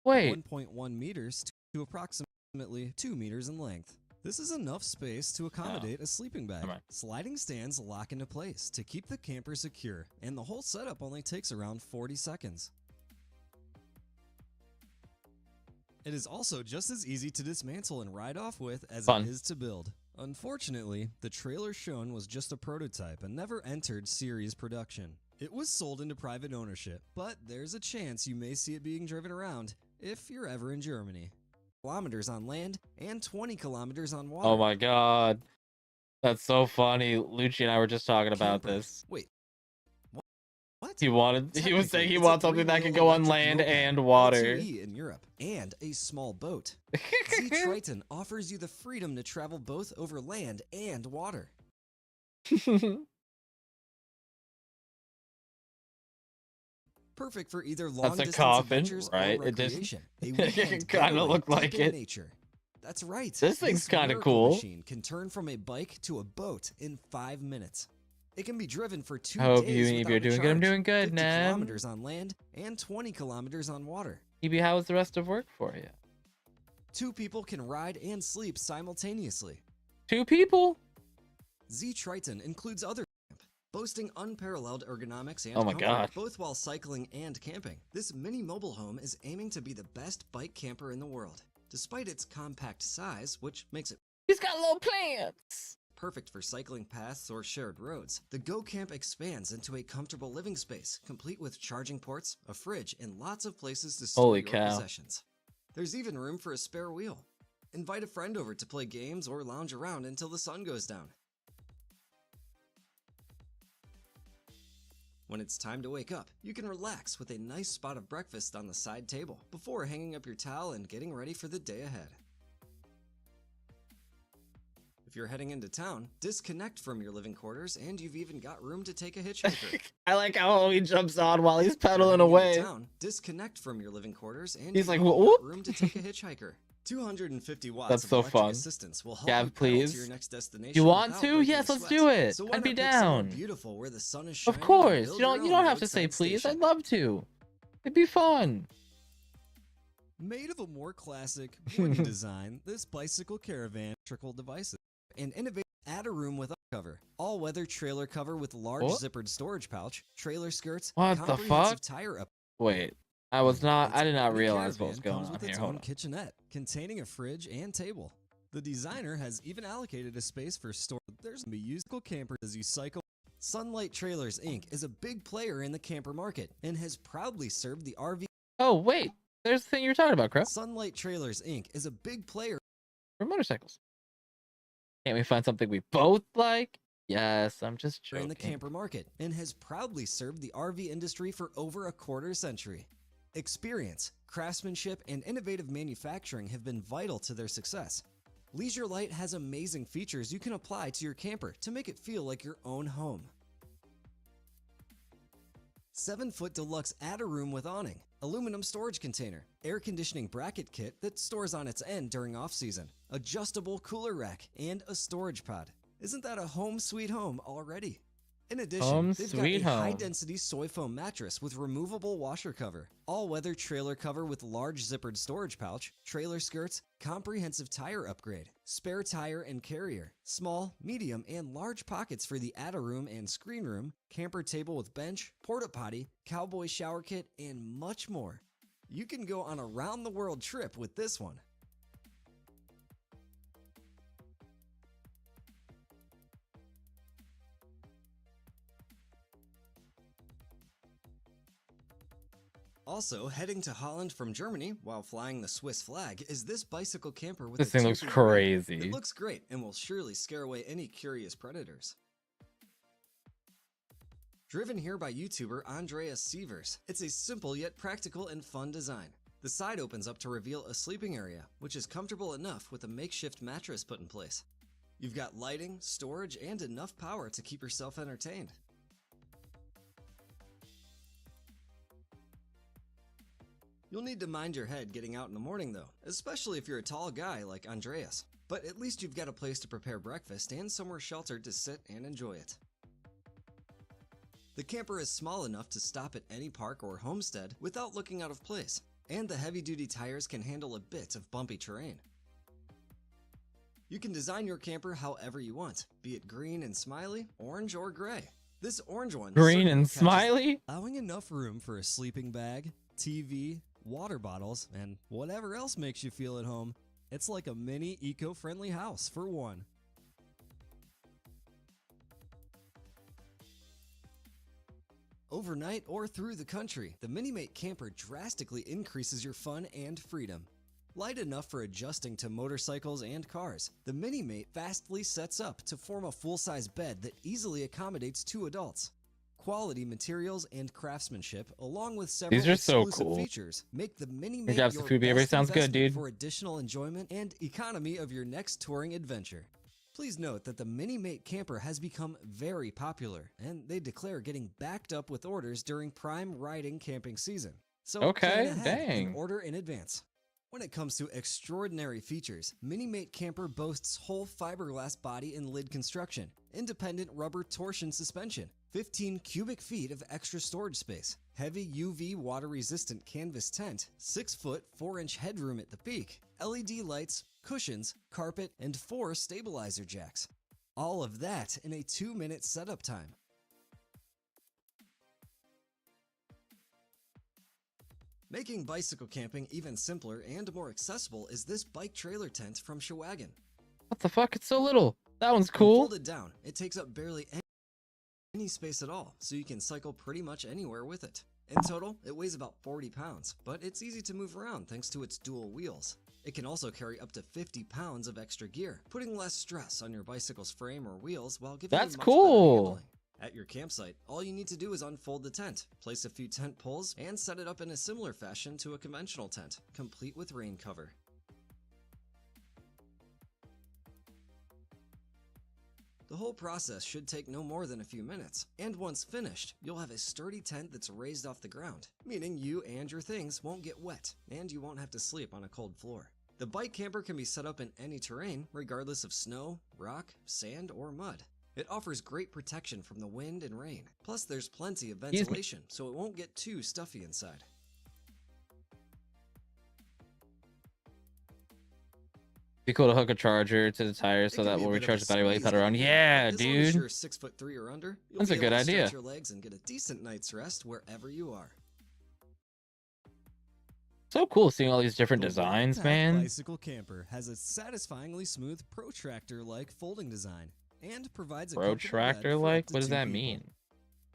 Wait, 1.1 meters to approximately 2 meters in length. This is enough space to accommodate a sleeping bag. Never mind. Sliding stands lock into place to keep the camper secure, and the whole setup only takes around 40 seconds. It is also just as easy to dismantle and ride off with as Fun. it is to build. Unfortunately, the trailer shown was just a prototype and never entered series production. It was sold into private ownership, but there's a chance you may see it being driven around if you're ever in Germany. Kilometers on land and 20 kilometers on water. Oh my god. That's so funny. Lucci and I were just talking about Camper. this. Wait. What? He was saying he Technically, wants it's a something that can three-wheel go on electric land moped, and water. L2E in Europe, and a small boat. Z Triton offers you the freedom to travel both over land and water. Perfect for either long That's a distance coffin, adventures right? or It just recreation. A weekend kind of getaway looked deep like in it. nature. That's right. This thing's kind of miracle cool. Machine can turn from a bike to a boot in 5 minutes. It can be driven for 2 I hope days you and Evie are without a doing good. I'm charge, doing good, 50 man. kilometers on land and 20 kilometers on water. Evie, how was the rest of work for you? 2 people can ride and sleep simultaneously. 2 people? Z Triton includes other camp, boasting unparalleled ergonomics and Oh my comfort, God. both while cycling and camping. This mini mobile home is aiming to be the best bike camper in the world, despite its compact size, which makes it He's got little plants. perfect for cycling paths or shared roads. The Go Camp expands into a comfortable living space, complete with charging ports, a fridge, and lots of places to store Holy your cow. possessions. There's even room for a spare wheel. Invite a friend over to play games or lounge around until the sun goes down. When it's time to wake up, you can relax with a nice spot of breakfast on the side table before hanging up your towel and getting ready for the day ahead. If you're heading into town, disconnect from your living quarters and you've even got room to take a hitchhiker. I like how he jumps on while he's If you're pedaling heading into away. town, disconnect from your living quarters and He's you've like, even "Whoop." got room to take a hitchhiker. 250 watts That's of so electric fun. assistance will help Gav, you pedal please. to your next destination. You want without to? breaking Yes, a let's sweat. do it. So why I'd be not pick somewhere down. beautiful where the sun is shining Of and course. build You your don't own have to say roadside please. station? I'd love to. It'd be fun. Made of a more classic wooden design, this bicycle caravan trickle devices an innovative add a room with cover, all-weather trailer cover with large What? zippered storage pouch, trailer skirts, What the comprehensive fuck? tire up. Wait. I did not Its realize what was caravan going comes on with here. its Hold own on. kitchenette containing a fridge and table. The designer has even allocated a space for storage. There's a musical camper as you cycle. Sunlight Trailers Inc. is a big player in the camper market and has proudly served the RV. Oh, wait. There's the thing you were talking about, Crow. Sunlight Trailers Inc. is a big player For motorcycles. Can't we find something we both like? Yes, I'm just joking. in the camper market and has proudly served the RV industry for over a quarter century. Experience, craftsmanship, and innovative manufacturing have been vital to their success. Leisure Light has amazing features you can apply to your camper to make it feel like your own home. 7-foot deluxe add-a-room with awning, aluminum storage container, air conditioning bracket kit that stores on its end during off-season, adjustable cooler rack, and a storage pod. Isn't that a home sweet home already? In addition, Home they've sweet got a home. high-density soy foam mattress with removable washer cover, all-weather trailer cover with large zippered storage pouch, trailer skirts, comprehensive tire upgrade, spare tire and carrier, small, medium, and large pockets for the add-a-room and screen room, camper table with bench, porta potty, cowboy shower kit, and much more. You can go on a round-the-world trip with this one. Also, heading to Holland from Germany while flying the Swiss flag is this bicycle camper with This a thing looks tilted rear. crazy. It looks great and will surely scare away any curious predators. Driven here by YouTuber Andreas Sievers, it's a simple yet practical and fun design. The side opens up to reveal a sleeping area, which is comfortable enough with a makeshift mattress put in place. You've got lighting, storage, and enough power to keep yourself entertained. You'll need to mind your head getting out in the morning though, especially if you're a tall guy like Andreas. But at least you've got a place to prepare breakfast and somewhere sheltered to sit and enjoy it. The camper is small enough to stop at any park or homestead without looking out of place, and the heavy-duty tires can handle a bit of bumpy terrain. You can design your camper however you want, be it green and smiley, orange, or gray. This orange one Green certainly and catches- smiley? allowing enough room for a sleeping bag, TV, water bottles, and whatever else makes you feel at home. It's like a mini eco-friendly house for one. Overnight or through the country, the Minimate camper drastically increases your fun and freedom. Light enough for adjusting to motorcycles and cars, the Minimate vastly sets up to form a full-size bed that easily accommodates 2 adults. Quality materials and craftsmanship, along with several These are so exclusive cool. features, make the Minimate Grabs your the food, everybody best sounds good, investment dude. for additional enjoyment and economy of your next touring adventure. Please note that the Minimate camper has become very popular, and they declare getting backed up with orders during prime riding camping season. So Okay, plan ahead dang. and order in advance. When it comes to extraordinary features, Minimate camper boasts whole fiberglass body and lid construction, independent rubber torsion suspension, 15 cubic feet of extra storage space, heavy UV water-resistant canvas tent, 6-foot 4-inch headroom at the peak, LED lights, cushions, carpet, and 4 stabilizer jacks. All of that in a 2-minute setup time. Making bicycle camping even simpler and more accessible is this bike trailer tent from Shawagin. What the fuck? It's so little. That one's When cool. folded down, it takes up barely any space at all, so you can cycle pretty much anywhere with it. In total, it weighs about 40 pounds, but it's easy to move around thanks to its dual wheels. It can also carry up to 50 pounds of extra gear, putting less stress on your bicycle's frame or wheels while giving That's you much better cool. handling. At your campsite, all you need to do is unfold the tent, place a few tent poles, and set it up in a similar fashion to a conventional tent, complete with rain cover. The whole process should take no more than a few minutes, and once finished, you'll have a sturdy tent that's raised off the ground, meaning you and your things won't get wet, and you won't have to sleep on a cold floor. The bike camper can be set up in any terrain, regardless of snow, rock, sand, or mud. It offers great protection from the wind and rain. Plus, there's plenty of ventilation, so it won't get too stuffy inside. Be cool to hook a charger to the tires It so can that be a we'll bit of recharge a the battery while you squeeze pet at around. the end, Yeah, but as long as dude. you're 6'3" or under, you'll That's a be good able to idea. stretch your legs and get a decent night's rest wherever you are. So cool seeing all these different The designs, Wildpath man. Bicycle camper has a satisfyingly smooth protractor-like folding design and provides a comfortable bed Protractor for up like? to What does 2 that people. mean?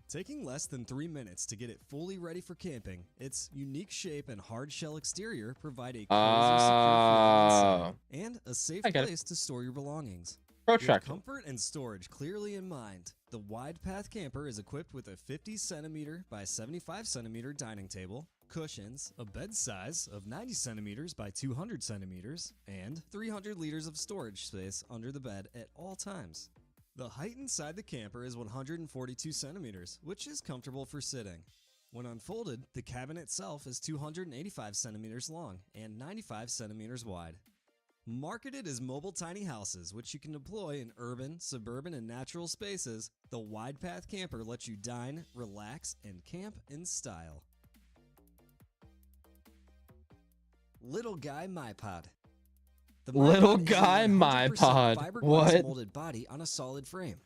Taking less than 3 minutes to get it fully ready for camping, its unique shape and hard shell exterior provide a cozy, secure feeling inside, and a safe I get it. place to store your belongings. With Protractor. comfort and storage clearly in mind, the Wide Path camper is equipped with a 50 centimeter by 75 centimeter dining table, cushions, a bed size of 90 centimeters by 200 centimeters, and 300 liters of storage space under the bed at all times. The height inside the camper is 142 centimeters, which is comfortable for sitting. When unfolded, the cabin itself is 285 centimeters long and 95 centimeters wide. Marketed as mobile tiny houses, which you can deploy in urban, suburban, and natural spaces, the Wide Path camper lets you dine, relax, and camp in style. Little Guy MyPod. The Little MyPod is a Guy 100% MyPod. fiberglass What? molded body on a solid frame.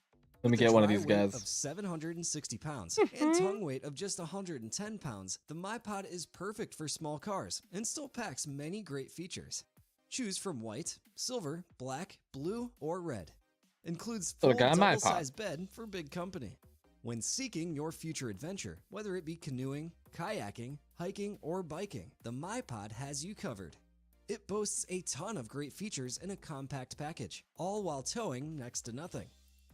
Let me With a get one of dry these weight guys. Of 760 pounds and tongue weight of just 110 pounds, the MyPod is perfect for small cars and still packs many great features. Choose from white, silver, black, blue, or red. Includes full Little Guy MyPod. double-sized bed for big company. When seeking your future adventure, whether it be canoeing, kayaking, hiking, or biking, the MyPod has you covered. It boasts a ton of great features in a compact package, all while towing next to nothing.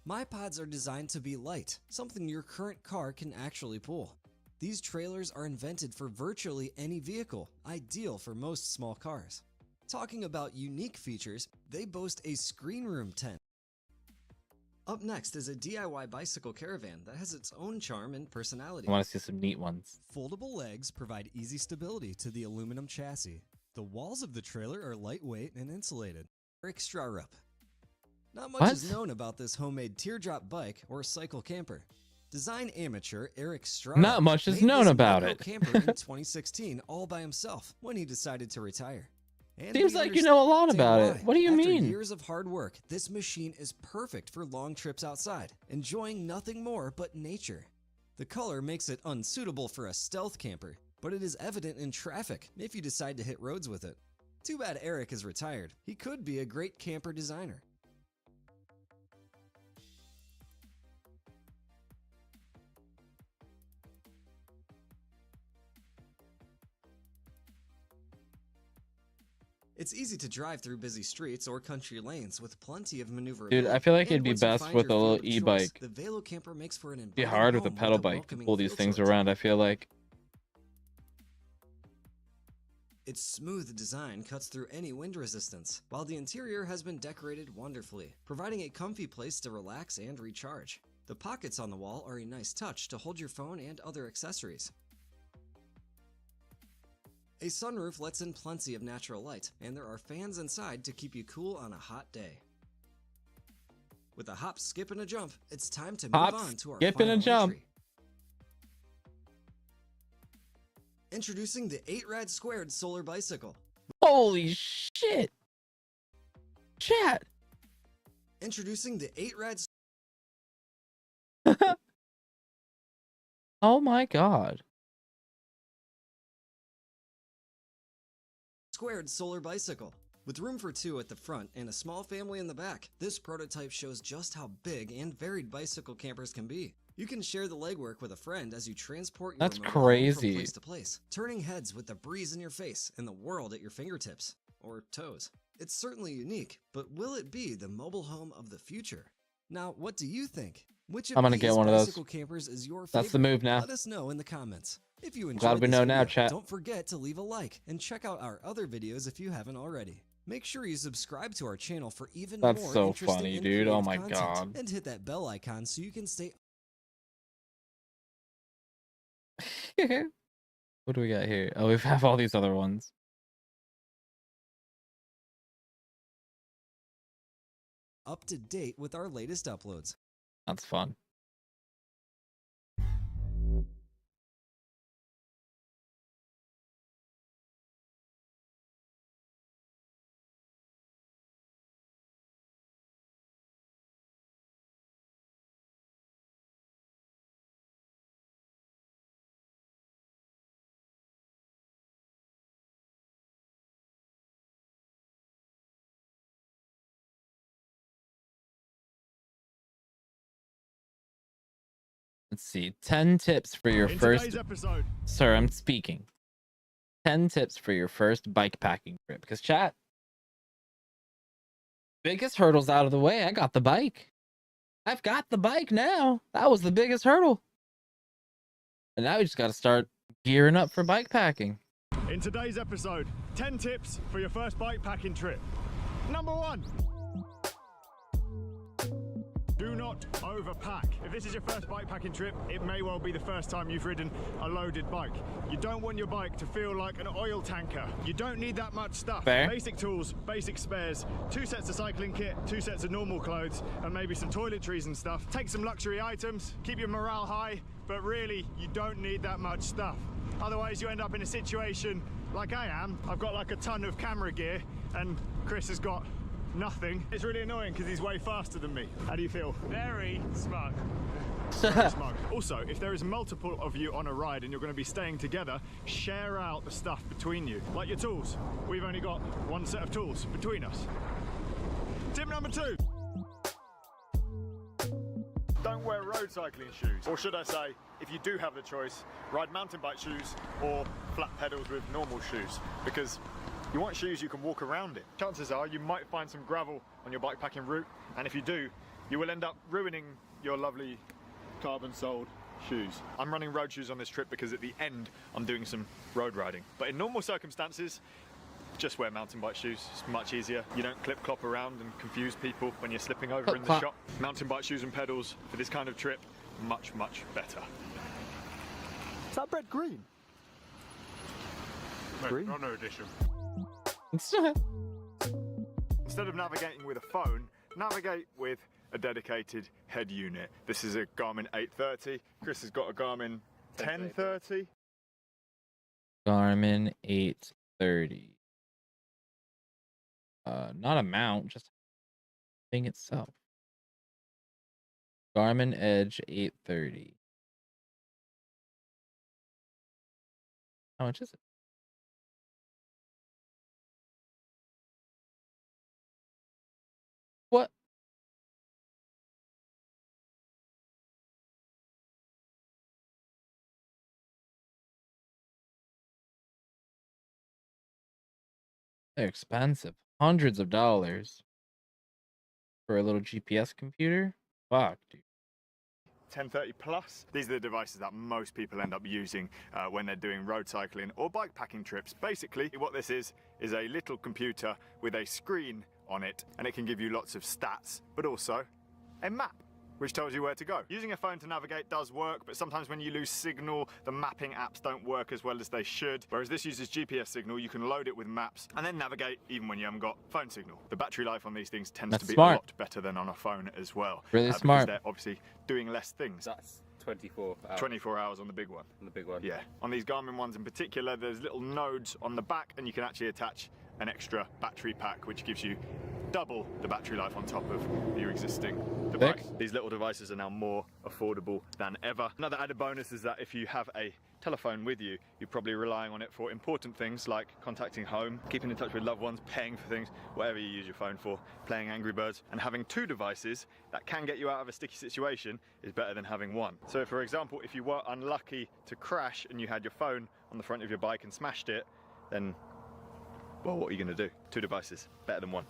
MyPods are designed to be light, something your current car can actually pull. These trailers are invented for virtually any vehicle, ideal for most small cars. Talking about unique features, they boast a screen room tent. Up next is a DIY bicycle caravan that has its own charm and personality. I want to see some neat ones. Foldable legs provide easy stability to the aluminum chassis. The walls of the trailer are lightweight and insulated. Eric Strarup. Not much What? is known about this homemade teardrop bike or cycle camper. Design amateur Eric Strarup Not much is made known this about micro it. camper in 2016 all by himself when he decided to retire. And Seems we like you know a lot understand about it. why. What do you After mean? years of hard work, this machine is perfect for long trips outside, enjoying nothing more but nature. The color makes it unsuitable for a stealth camper, but it is evident in traffic if you decide to hit roads with it. Too bad Eric is retired. He could be a great camper designer. It's easy to drive through busy streets or country lanes with plenty of maneuverability. Dude, I feel like And it'd be once you best find with a your little field of choice, e-bike. The Velo camper makes for an It'd be inviting hard with a home pedal a bike to welcoming pull these feel things to it. around, I feel like. Its smooth design cuts through any wind resistance, while the interior has been decorated wonderfully, providing a comfy place to relax and recharge. The pockets on the wall are a nice touch to hold your phone and other accessories. A sunroof lets in plenty of natural light, and there are fans inside to keep you cool on a hot day. With a hop, skip, and a jump, it's time to move on to our skip, and a final jump. entry. Introducing the 8-rad squared solar bicycle. Holy shit! Chat! Introducing the 8-rad Oh my god. squared solar bicycle. With room for 2 at the front and a small family in the back, this prototype shows just how big and varied bicycle campers can be. You can share the legwork with a friend as you transport your That's remote home crazy. from place to place, turning heads with the breeze in your face and the world at your fingertips or toes. It's certainly unique, but will it be the mobile home of the future? Now, what do you think? Which of I'm gonna these get one of those. bicycle campers is your favorite? That's the move now. Let us know in the comments. If you Glad enjoyed we this know video, now, chat. don't forget to leave a like and check out our other videos if you haven't already. Make sure you subscribe to our channel for even That's more so interesting funny, and dude. Oh creative my content. god. And hit that bell icon so you can stay What do we got here? Oh, we have all these other ones. up to date with our latest uploads. That's fun. Let's see. 10 tips for your first episode. Sir, I'm speaking. 10 tips for your first bike packing trip. Because chat, biggest hurdle's out of the way. I got the bike. I've got the bike now. That was the biggest hurdle. And now we just got to start gearing up for bike packing. In today's episode, 10 tips for your first bike packing trip. Number 1. Do not overpack. If this is your first bike packing trip, it may well be the first time you've ridden a loaded bike. You don't want your bike to feel like an oil tanker. You don't need that much stuff. Fair. Basic tools, basic spares, 2 sets of cycling kit, 2 sets of normal clothes, and maybe some toiletries and stuff. Take some luxury items, keep your morale high, but really, you don't need that much stuff. Otherwise, you end up in a situation like I am. I've got like a ton of camera gear, and Chris has got nothing. It's really annoying because he's way faster than me. How do you feel? Very smug. Very smug. Also, if there is multiple of you on a ride and you're going to be staying together, share out the stuff between you. Like your tools. We've only got 1 set of tools between us. Tip number 2. Don't wear road cycling shoes. Or should I say, if you do have the choice, ride mountain bike shoes or flat pedals with normal shoes. Because you want shoes you can walk around in. Chances are you might find some gravel on your bikepacking route, and if you do, you will end up ruining your lovely carbon-soled shoes. I'm running road shoes on this trip because at the end I'm doing some road riding. But in normal circumstances, just wear mountain bike shoes. It's much easier. You don't clip-clop around and confuse people when you're slipping over in the shop. Mountain bike shoes and pedals for this kind of trip, much, much better. Is that bread green? Green? Runner edition. Instead of navigating with a phone, navigate with a dedicated head unit. This is a Garmin 830. Chris has got a Garmin 1030. Garmin 830. Not a mount, just thing itself. Garmin Edge 830. How much is it? What? They're expensive. Hundreds of dollars for a little GPS computer. Fuck, dude. 1030 plus. These are the devices that most people end up using when they're doing road cycling or bike packing trips. Basically, what this is a little computer with a screen on it, and it can give you lots of stats, but also a map which tells you where to go. Using a phone to navigate does work, but sometimes when you lose signal, the mapping apps don't work as well as they should. Whereas this uses GPS signal, you can load it with maps and then navigate even when you haven't got phone signal. The battery life on these things tends to be a lot better than on a phone as well. Really smart. Because they're obviously doing less things. That's 24 hours. 24 hours on the big one. On the big one. Yeah. On these Garmin ones in particular, there's little nodes on the back, and you can actually attach an extra battery pack, which gives you double the battery life on top of your existing device. These little devices are now more affordable than ever. Another added bonus is that if you have a telephone with you, you're probably relying on it for important things like contacting home, keeping in touch with loved ones, paying for things, whatever you use your phone for, playing Angry Birds. And having two devices that can get you out of a sticky situation is better than having one. So for example, if you were unlucky to crash and you had your phone on the front of your bike and smashed it, then, well, what are you going to do? Two devices, better than one.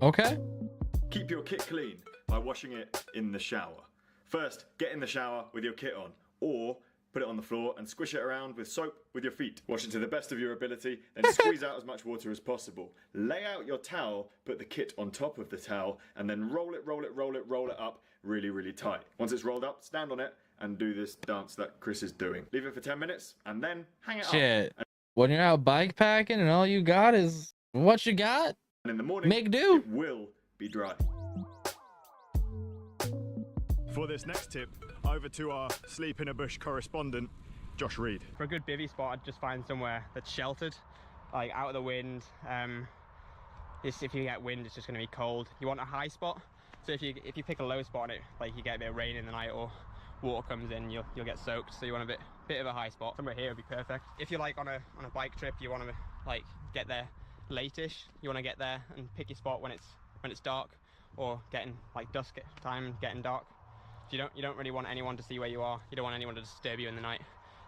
Okay. Keep your kit clean by washing it in the shower. First, get in the shower with your kit on, or put it on the floor and squish it around with soap with your feet. Wash it to the best of your ability, then squeeze out as much water as possible. Lay out your towel, put the kit on top of the towel, and then roll it up really, really tight. Once it's rolled up, stand on it and do this dance that Chris is doing. Leave it for 10 minutes and then hang it up. When you're out bike packing and all you got is what you got, and in the morning, make do. It will be dry. For this next tip, over to our Sleep in a Bush correspondent, Josh Reed. For a good bivvy spot, I'd just find somewhere that's sheltered, like out of the wind. If you get wind, it's just going to be cold. You want a high spot, so if you pick a low spot on it, like you get a bit of rain in the night or water comes in, you'll get soaked. So you want a bit of a high spot. Somewhere here would be perfect. If you're like on a bike trip, you want to like get there late-ish. You want to get there and pick your spot when it's dark, or getting like dusk time, getting dark. You don't really want anyone to see where you are. You don't want anyone to disturb you in the night.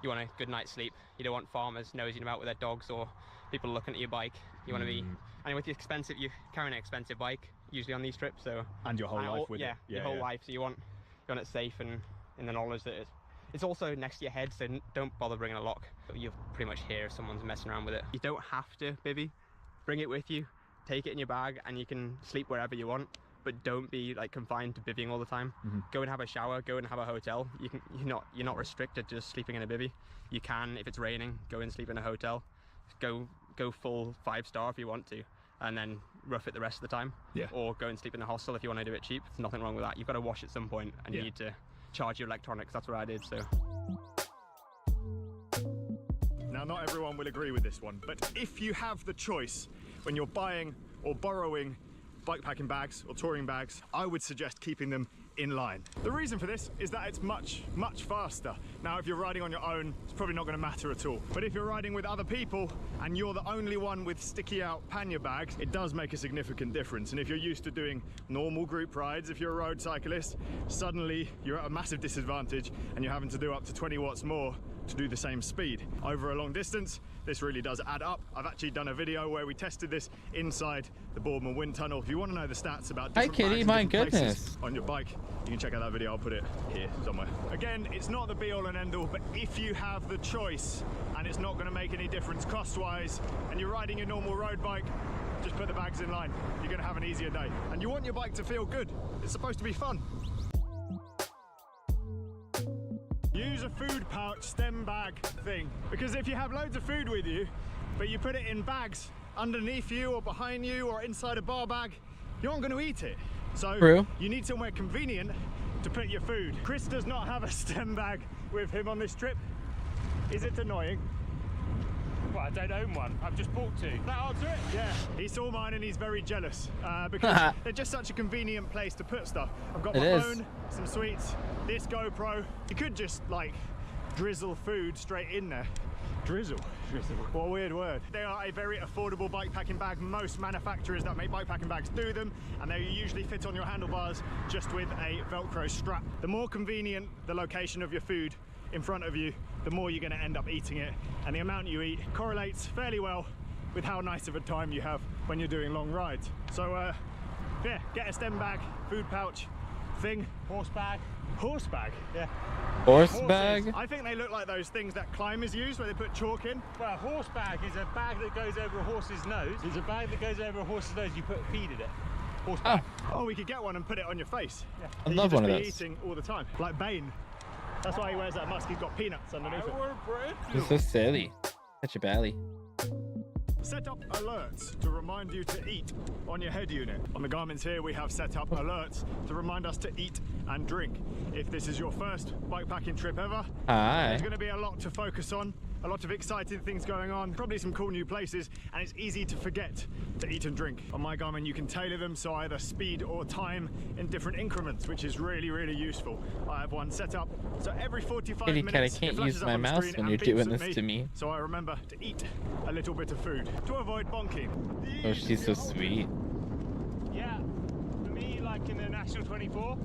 You want a good night's sleep. You don't want farmers nosing about with their dogs or people looking at your bike. You want to be, and with you're carrying an expensive bike usually on these trips, so and your whole life with it. Your whole life. So you want it safe and in the knowledge that it's also next to your head, so don't bother bringing a lock. You'll pretty much hear if someone's messing around with it. You don't have to bivvy. Bring it with you, take it in your bag, and you can sleep wherever you want, but don't be like confined to bivvying all the time. Go and have a shower, go and have a hotel. You're not restricted to just sleeping in a bivvy. You can, if it's raining, go and sleep in a hotel. Go full 5-star if you want to, and then rough it the rest of the time. Or go and sleep in a hostel if you want to do it cheap. There's nothing wrong with that. You've got to wash at some point, and you need to charge your electronics. That's what I did. So now, not everyone will agree with this one, but if you have the choice when you're buying or borrowing bikepacking bags or touring bags, I would suggest keeping them in line. The reason for this is that it's much faster. Now, if you're riding on your own, it's probably not going to matter at all. But if you're riding with other people and you're the only one with sticky out pannier bags, it does make a significant difference. And if you're used to doing normal group rides, if you're a road cyclist, suddenly you're at a massive disadvantage and you're having to do up to 20 watts more to do the same speed. Over a long distance, this really does add up. I've actually done a video where we tested this inside the Boardman Wind Tunnel. If you want to know the stats about different bags my and different goodness. places on your bike, you can check out that video. I'll put it here somewhere. Again, it's not the be all and end all, but if you have the choice and it's not going to make any difference cost wise and you're riding your normal road bike, just put the bags in line. You're going to have an easier day. And you want your bike to feel good. It's supposed to be fun. Use a food pouch stem bag thing, because if you have loads of food with you but you put it in bags underneath you or behind you or inside a bar bag, you aren't going to eat it. So you need somewhere convenient to put your food. Chris does not have a stem bag with him on this trip. Is it annoying? well, I don't own one. I've just bought two. That answer it? Yeah, he saw mine and he's very jealous because they're just such a convenient place to put stuff. I've got my phone, some sweets, this GoPro. You could just like drizzle food straight in there. Drizzle? What a weird word. They are a very affordable bikepacking bag. Most manufacturers that make bikepacking bags do them, and they usually fit on your handlebars just with a Velcro strap. The more convenient the location of your food in front of you, the more you're going to end up eating it, and the amount you eat correlates fairly well with how nice of a time you have when you're doing long rides. So yeah, get a stem bag, food pouch, thing. Horse bag. Horse bag? Yeah. Horse Horses. bag? I think they look like those things that climbers use where they put chalk in. Well, a horse bag is a bag that goes over a horse's nose. It's a bag that goes over a horse's nose. You put feed in it. Horse bag. Oh, we could get one and put it on your face. Yeah. I love one of those. Eating all the time, like Bane. That's why he wears that mask. He's got peanuts underneath it. It's so silly. Such a belly. Set up alerts to remind you to eat on your head unit. On the Garmin's here, we have set up alerts to remind us to eat and drink. If this is your first bikepacking trip ever, Hi. there's going to be a lot to focus on, a lot of exciting things going on, probably some cool new places, and it's easy to forget to eat and drink. On my Garmin, you can tailor them so either speed or time in different increments, which is really, really useful. I have one set up so every 45 Kitty minutes cat, I it can't flashes use up my on the mouse screen when and you're beeps doing at this to me. So I remember to eat a little bit of food to avoid bonking. Oh, she's so sweet. Yeah. For me, like in the National 24,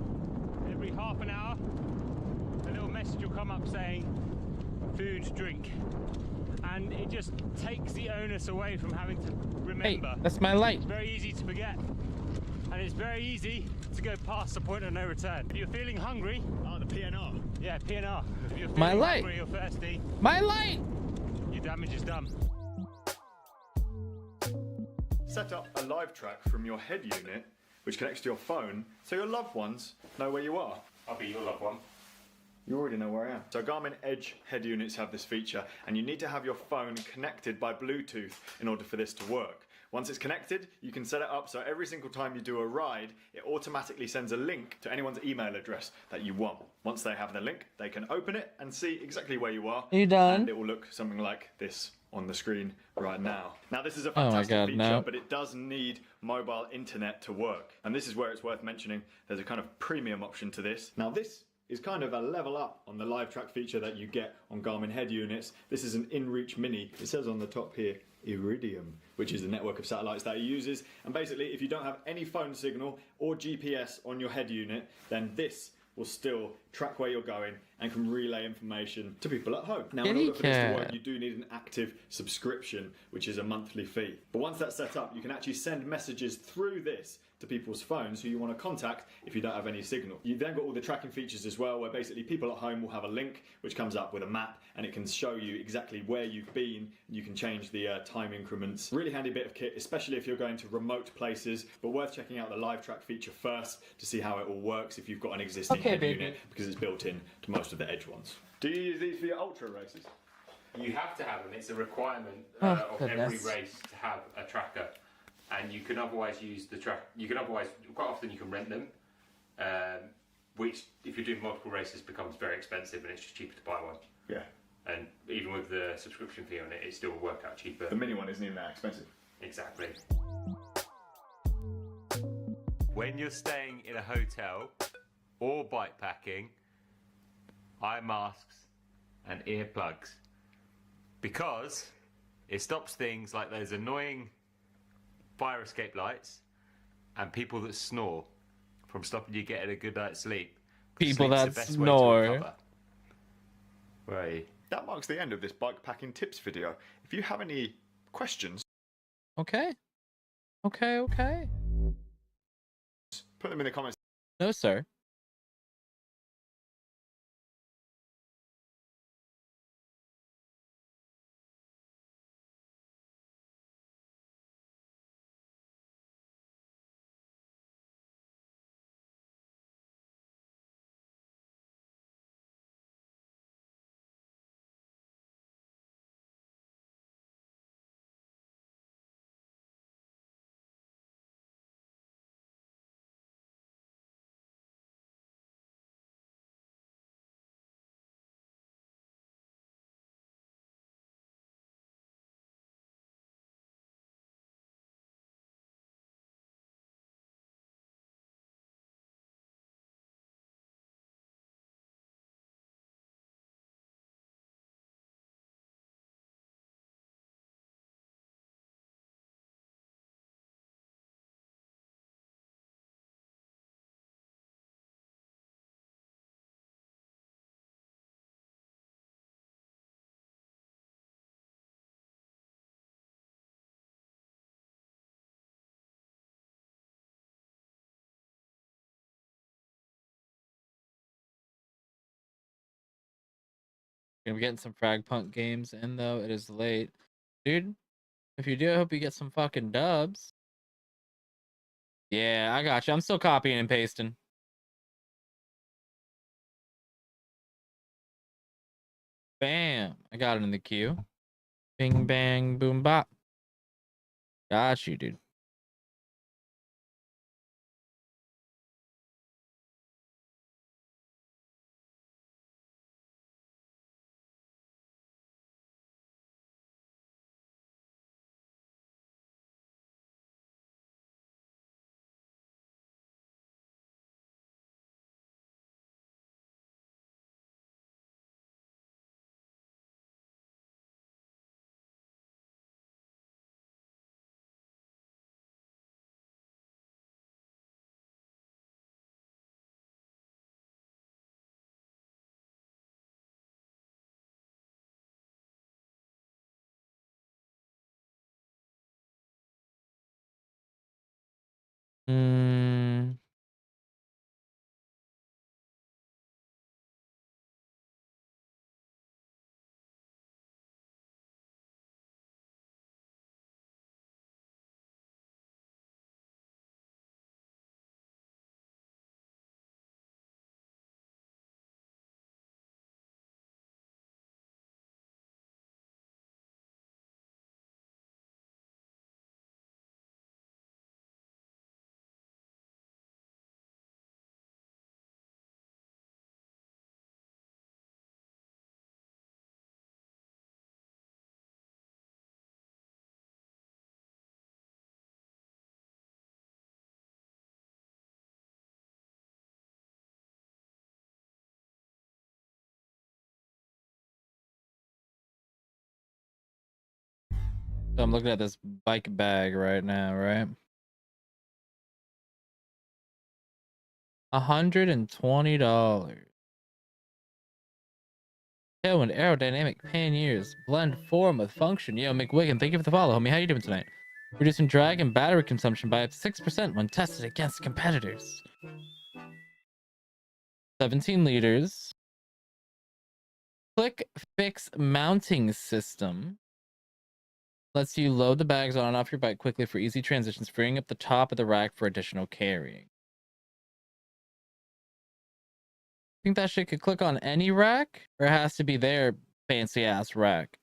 every half an hour, a little message will come up saying food, drink. And it just takes the onus away from having to remember. Hey, that's my light. It's very easy to forget. And it's very easy to go past the point of no return. If you're feeling hungry, Oh, the PNR. yeah, PNR. If you're feeling My light. hungry or thirsty, My light! your damage is done. Set up a live track from your head unit, which connects to your phone, so your loved ones know where you are. I'll be your loved one. You already know where I am. So Garmin Edge head units have this feature, and you need to have your phone connected by Bluetooth in order for this to work. Once it's connected, you can set it up so every single time you do a ride, it automatically sends a link to anyone's email address that you want. Once they have the link, they can open it and see exactly where you are. Are you done? And it will look something like this on the screen right now. Now this is a Oh my fantastic God, feature, no. but it does need mobile internet to work. And this is where it's worth mentioning there's a kind of premium option to this. Now this is kind of a level up on the live track feature that you get on Garmin head units. This is an InReach Mini. It says on the top here, Iridium, which is the network of satellites that it uses. And basically, if you don't have any phone signal or GPS on your head unit, then this will still track where you're going and can relay information to people at home. Now, in order for this to work, you do need an active subscription, which is a monthly fee. But once that's set up, you can actually send messages through this to people's phones who you want to contact if you don't have any signal. You've then got all the tracking features as well, where basically people at home will have a link which comes up with a map and it can show you exactly where you've been. You can change the time increments. Really handy bit of kit, especially if you're going to remote places, but worth checking out the live track feature first to see how it all works if you've got an existing head unit, because it's built in to most of the Edge ones. Do you use these for your ultra races? You have to have them. It's a requirement Oh, of every goodness. race to have a tracker, and you can otherwise use the track. You can otherwise, quite often, you can rent them, which, if you're doing multiple races, becomes very expensive, and it's just cheaper to buy one. Yeah. And even with the subscription fee on it, it still will work out cheaper. The mini one isn't even that expensive. Exactly. When you're staying in a hotel or bikepacking, eye masks and earplugs, because it stops things like those annoying fire escape lights and people that snore from stopping you getting a good night's sleep. People Sleep's that the best way to snore. recover. Where are you? That marks the end of this bikepacking tips video. If you have any questions, Okay. Okay. put them in the comments. No, sir. Gonna be getting some Frag Punk games in though. It is late. Dude, if you do, I hope you get some fucking dubs. Yeah, I got you. I'm still copying and pasting. Bam. I got it in the queue. Bing, bang, boom, bop. Got you, dude. Hmm. So I'm looking at this bike bag right now, right? $120. Tailwind aerodynamic panniers blend form with function. Yo, McWiggin, thank you for the follow, homie. How you doing tonight? Reducing drag and battery consumption by up to 6% when tested against competitors. 17 liters. Click fix mounting system. Lets you load the bags on and off your bike quickly for easy transitions, freeing up the top of the rack for additional carrying. Think that shit could click on any rack, or it has to be their fancy ass rack?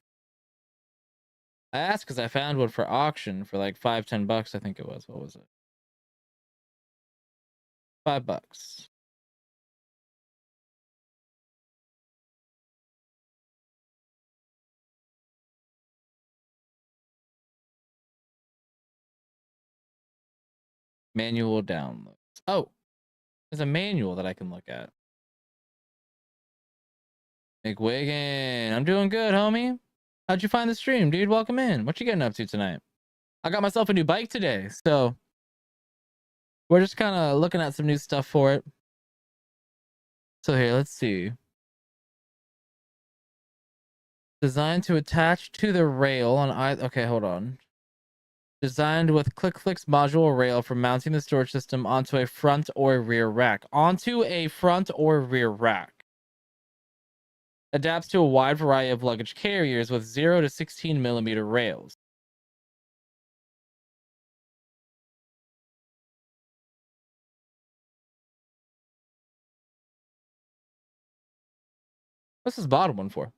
I asked because I found one for auction for like $5-10, I think it was. What was it? $5. Manual downloads. Oh, there's a manual that I can look at. McWiggin, I'm doing good, homie. How'd you find the stream, dude? Welcome in. What you getting up to tonight? I got myself a new bike today, so we're just kind of looking at some new stuff for it. So here, let's see. Designed to attach to the rail on either. Okay, hold on. Designed with ClickFlix module rail for mounting the storage system onto a front or rear rack. Onto a front or rear rack. Adapts to a wide variety of luggage carriers with 0 to 16 millimeter rails. What's this bottom one for?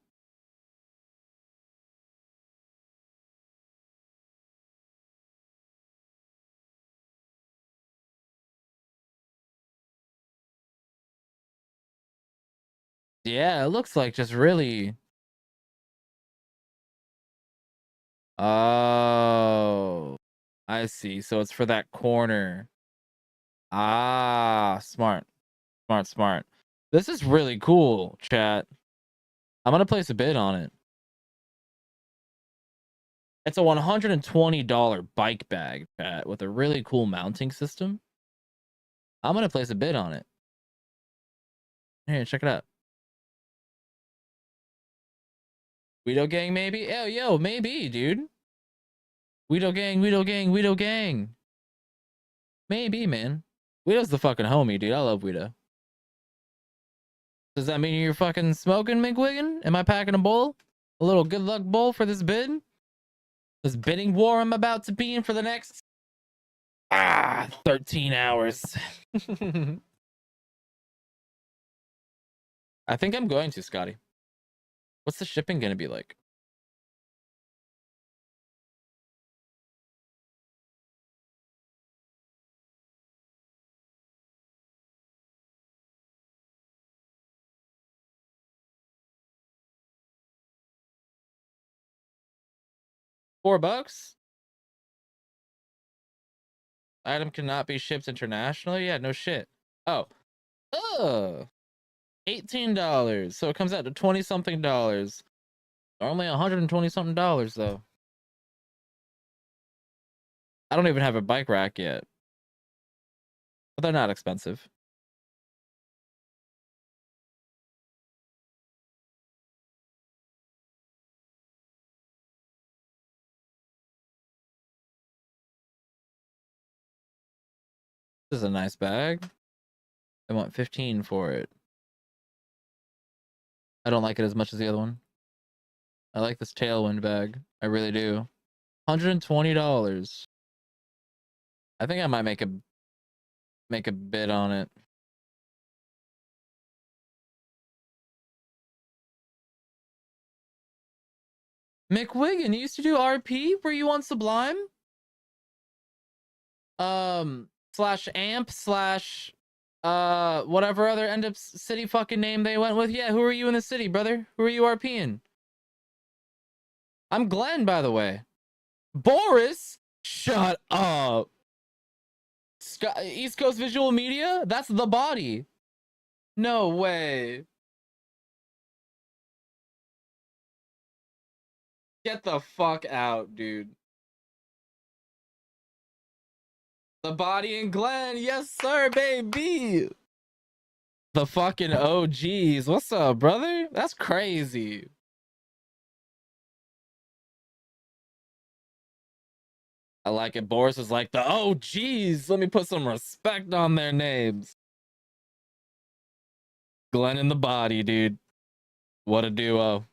Yeah, it looks like just really. Oh, I see. So it's for that corner. Ah, smart. Smart, smart. This is really cool, chat. I'm going to place a bid on it. It's a $120 bike bag, chat, with a really cool mounting system. I'm going to place a bid on it. Here, check it out. Weedo Gang, maybe? Oh, yo, maybe, dude. Weedo Gang, Weedo Gang, Weedo Gang. Maybe, man. Weedo's the fucking homie, dude. I love Weedo. Does that mean you're fucking smoking, McWiggin? Am I packing a bowl? A little good luck bowl for this bid? This bidding war I'm about to be in for the next 13 hours. I think I'm going to, Scotty. What's the shipping gonna be like? $4? Item cannot be shipped internationally? Yeah, no shit. Oh. Ugh. $18. So it comes out to 20 something dollars. Normally 120 something dollars though. I don't even have a bike rack yet. But they're not expensive. This is a nice bag. I want 15 for it. I don't like it as much as the other one. I like this Tailwind bag. I really do. $120. I think I might make a bid on it. McWiggin, you used to do RP? Were you on Sublime? Slash amp slash whatever other end up city fucking name they went with. Yeah, who are you in the city, brother? Who are you RPing? I'm Glenn, by the way. Boris? Shut up. East Coast Visual Media? That's the body. No way. Get the fuck out, dude. The body and Glenn. Yes, sir, baby. The fucking OGs. What's up, brother? That's crazy. I like it. Boris is like the OGs. Let me put some respect on their names. Glenn and the body, dude. What a duo.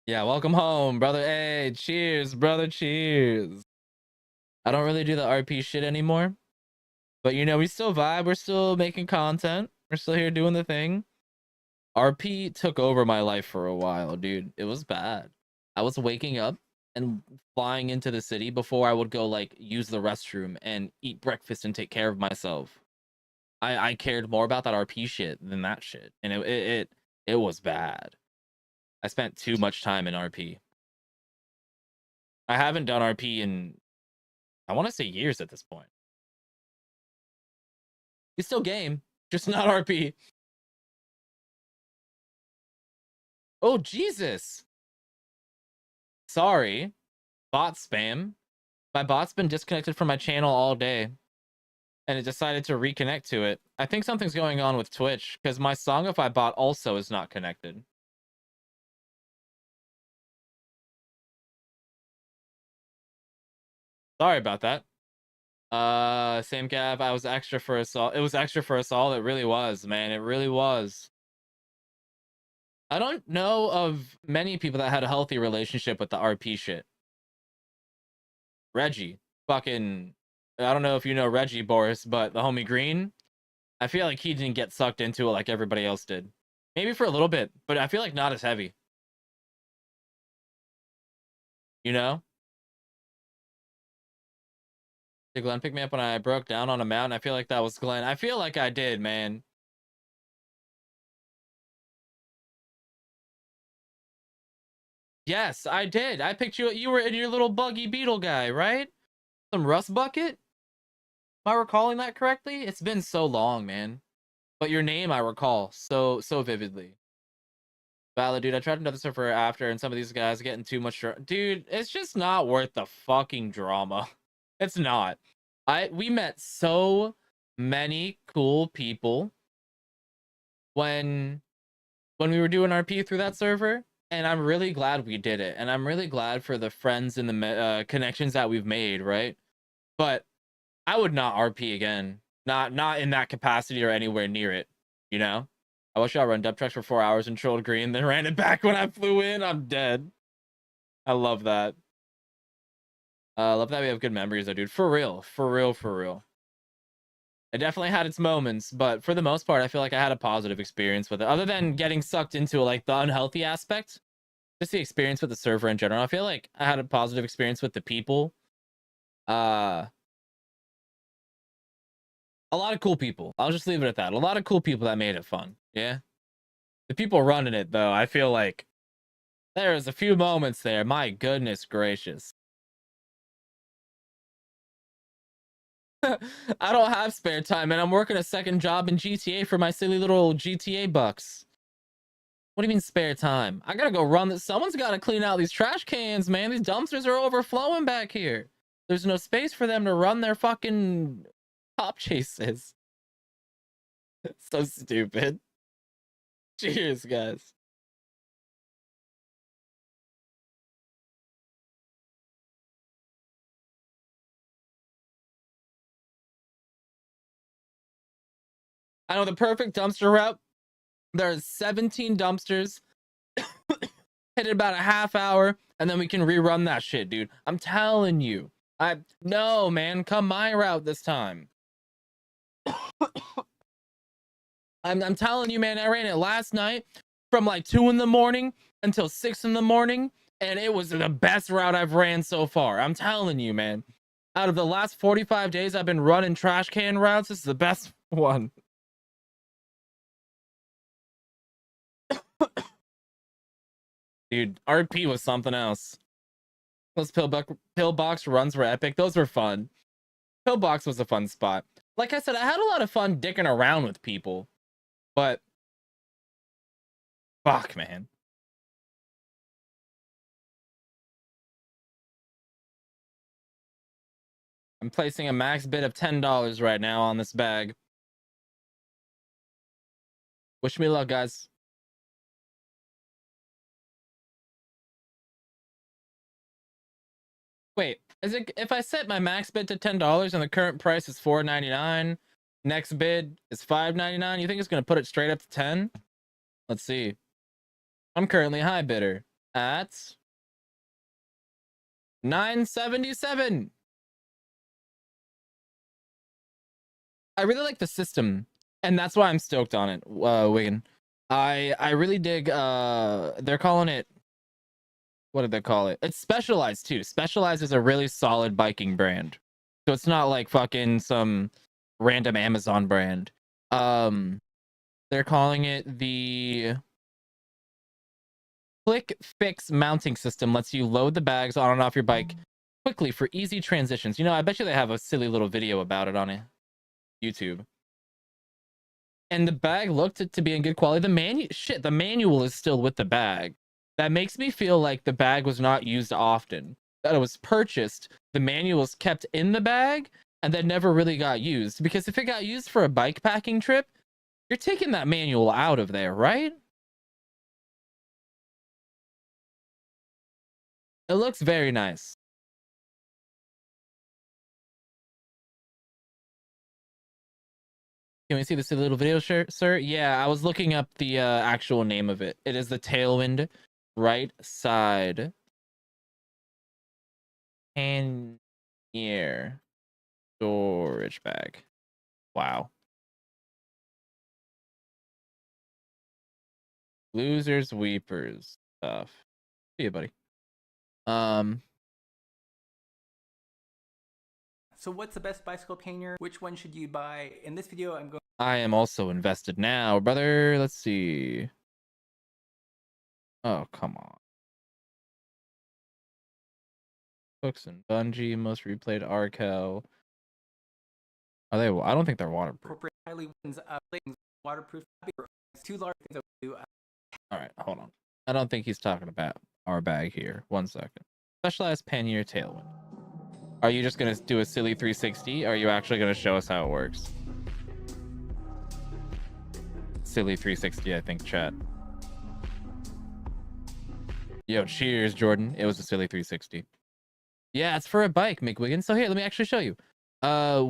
Yeah, welcome home, brother. Hey, cheers, brother. Cheers. I don't really do the RP shit anymore. But, you know, we still vibe. We're still making content. We're still here doing the thing. RP took over my life for a while, dude. It was bad. I was waking up and flying into the city before I would go, like, use the restroom and eat breakfast and take care of myself. I cared more about that RP shit than that shit. And it was bad. I spent too much time in RP. I haven't done RP in, I want to say years at this point. You still game, just not RP. Oh, Jesus. Sorry. Bot spam. My bot's been disconnected from my channel all day. And it decided to reconnect to it. I think something's going on with Twitch, because my Songify bot also is not connected. Sorry about that. Same Gav, I was extra for assault. It was extra for assault. It really was, man. It really was. I don't know of many people that had a healthy relationship with the RP shit. Reggie. Fucking, I don't know if you know Reggie, Boris, but the homie Green, I feel like he didn't get sucked into it like everybody else did. Maybe for a little bit, but I feel like not as heavy. You know? Did Glenn pick me up when I broke down on a mountain? I feel like that was Glenn. I feel like I did, man. Yes, I did. I picked you. You were in your little buggy beetle guy, right? Some rust bucket? Am I recalling that correctly? It's been so long, man. But your name I recall so vividly. Valid, dude. I tried another server after, and some of these guys are getting too much. Dude, it's just not worth the fucking drama. It's not. We met so many cool people when we were doing RP through that server, and I'm really glad we did it, and I'm really glad for the friends and the connections that we've made, right? But I would not RP again, not in that capacity or anywhere near it, you know. I wish I run dump trucks for 4 hours and trolled green, then ran it back when I flew in. I'm dead. I love that. Love that we have good memories though, dude. For real. For real, for real. It definitely had its moments, but for the most part, I feel like I had a positive experience with it. Other than getting sucked into like the unhealthy aspect, just the experience with the server in general. I feel like I had a positive experience with the people. A lot of cool people. I'll just leave it at that. A lot of cool people that made it fun. Yeah. The people running it though, I feel like there's a few moments there. My goodness gracious. I don't have spare time, and I'm working a second job in GTA for my silly little GTA bucks. What do you mean spare time? I gotta go run this. Someone's gotta clean out these trash cans, man. These dumpsters are overflowing back here. There's no space for them to run their fucking cop chases. So stupid. Cheers, guys. I know the perfect dumpster route. There's 17 dumpsters. Hit it about a half hour, and then we can rerun that shit, dude. I'm telling you. No, man. Come my route this time. I'm telling you, man. I ran it last night from like 2 in the morning until 6 in the morning, and it was the best route I've ran so far. I'm telling you, man. Out of the last 45 days I've been running trash can routes, this is the best one. Dude, RP was something else. Those pillbox runs were epic. Those were fun. Pillbox was a fun spot. Like I said, I had a lot of fun dicking around with people, but fuck, man. I'm placing a max bid of $10 right now on this bag. Wish me luck, guys. Wait, is it if I set my max bid to $10 and the current price is $4.99, next bid is $5.99, you think it's gonna put it straight up to 10? Let's see. I'm currently high bidder at $9.77. I really like the system, and that's why I'm stoked on it, Wigan. I really dig. They're calling it. What did they call it? It's Specialized too. Specialized is a really solid biking brand, so it's not like fucking some random Amazon brand. They're calling it the Click Fix mounting system. Lets you load the bags on and off your bike quickly for easy transitions. You know, I bet you they have a silly little video about it on it. YouTube. And the bag looked to be in good quality. The manual is still with the bag. That makes me feel like the bag was not used often. That it was purchased, the manual was kept in the bag, and then never really got used. Because if it got used for a bike packing trip, you're taking that manual out of there, right? It looks very nice. Can we see this little video, sir? Yeah, I was looking up the actual name of it. It is the Tailwind right side pannier storage bag. Wow. Losers, weepers stuff. See you, buddy. So what's the best bicycle pannier? Which one should you buy? In this video, I'm going. I am also invested now, brother. Let's see. Oh, come on. Hooks and Bungee, most replayed Arkel. Are they? I don't think they're waterproof. Highly waterproof. It's too large. All right, hold on. I don't think he's talking about our bag here. 1 second. Specialized pannier Tailwind. Are you just gonna do a silly 360? Or are you actually gonna show us how it works? Silly 360, I think, chat. Yo, cheers, Jordan. It was a silly 360. Yeah, it's for a bike, McWiggin. So here, let me actually show you.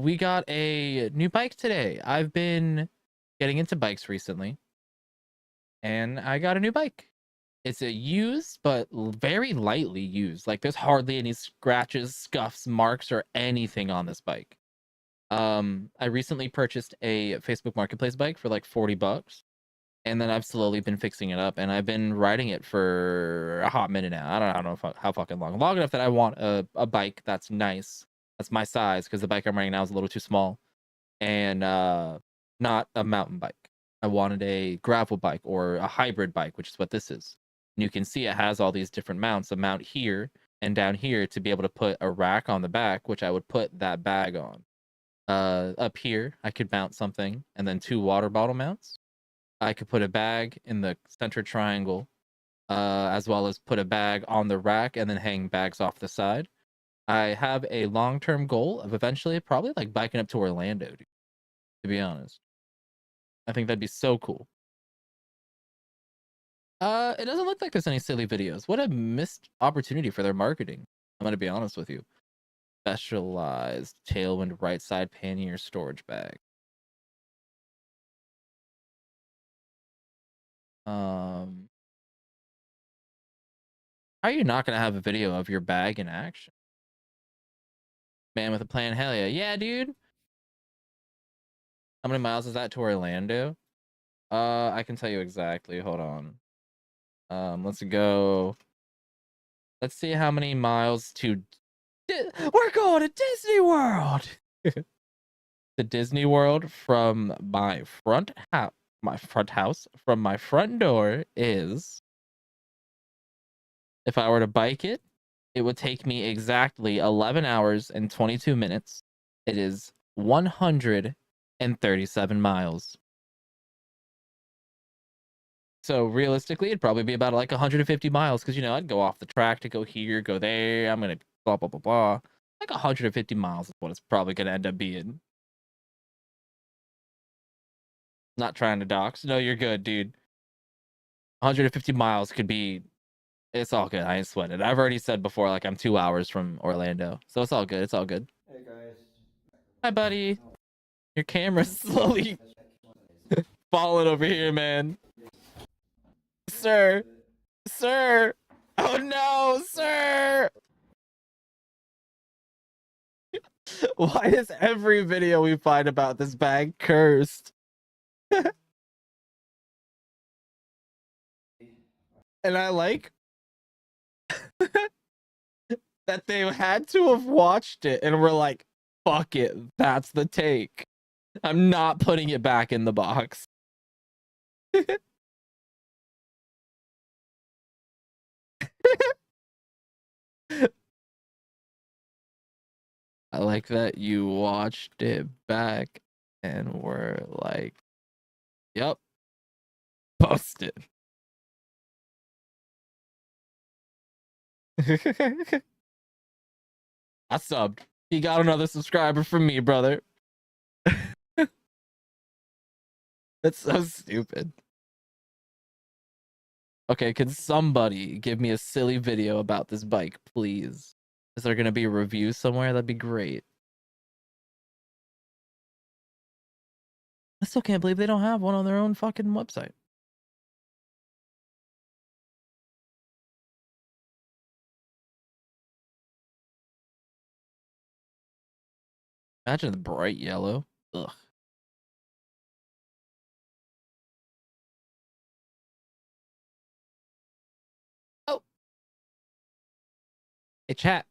We got a new bike today. I've been getting into bikes recently. and I got a new bike. It's a used, but very lightly used. Like there's hardly any scratches, scuffs, marks, or anything on this bike. I recently purchased a Facebook Marketplace bike for like $40, and then I've slowly been fixing it up, and I've been riding it for a hot minute now. I don't know how fucking long enough that I want a bike that's nice, that's my size, because the bike I'm riding now is a little too small, and not a mountain bike. I wanted a gravel bike or a hybrid bike, which is what this is. And you can see it has all these different mounts, a mount here and down here to be able to put a rack on the back, which I would put that bag on. Up here, I could mount something, and then 2 water bottle mounts. I could put a bag in the center triangle, as well as put a bag on the rack and then hang bags off the side. I have a long-term goal of eventually probably like biking up to Orlando, dude, to be honest. I think that'd be so cool. It doesn't look like there's any silly videos. What a missed opportunity for their marketing. I'm gonna be honest with you. Specialized tailwind right side pannier storage bag. How are you not gonna have a video of your bag in action? Man with a plan, hell yeah. Yeah, dude. How many miles is that to Orlando? I can tell you exactly. Hold on. Let's go. Let's see how many miles to we're going to Disney World. The Disney World from my front house from my front door is, if I were to bike it, it would take me exactly 11 hours and 22 minutes. It is 137 miles. So realistically, it'd probably be about like 150 miles because, you know, I'd go off the track to go here, go there. I'm going to blah, blah, blah, blah. Like 150 miles is what it's probably going to end up being. Not trying to dox. No, you're good, dude. 150 miles could be, it's all good. I ain't sweating. I've already said before, like I'm 2 hours from Orlando. So it's all good. It's all good. Hey guys. Hi, buddy. Your camera's slowly falling over here, man. Sir. Sir. Oh no, sir. Why is every video we find about this bag cursed? And I like that they had to have watched it and were like, fuck it, that's the take. I'm not putting it back in the box. I like that you watched it back and were like, yep, post it. I subbed. You got another subscriber from me, brother. That's so stupid. Okay, can somebody give me a silly video about this bike, please? Is there gonna be a review somewhere? That'd be great. I still can't believe they don't have one on their own fucking website. Imagine the bright yellow. Ugh. Oh. Hey, chat.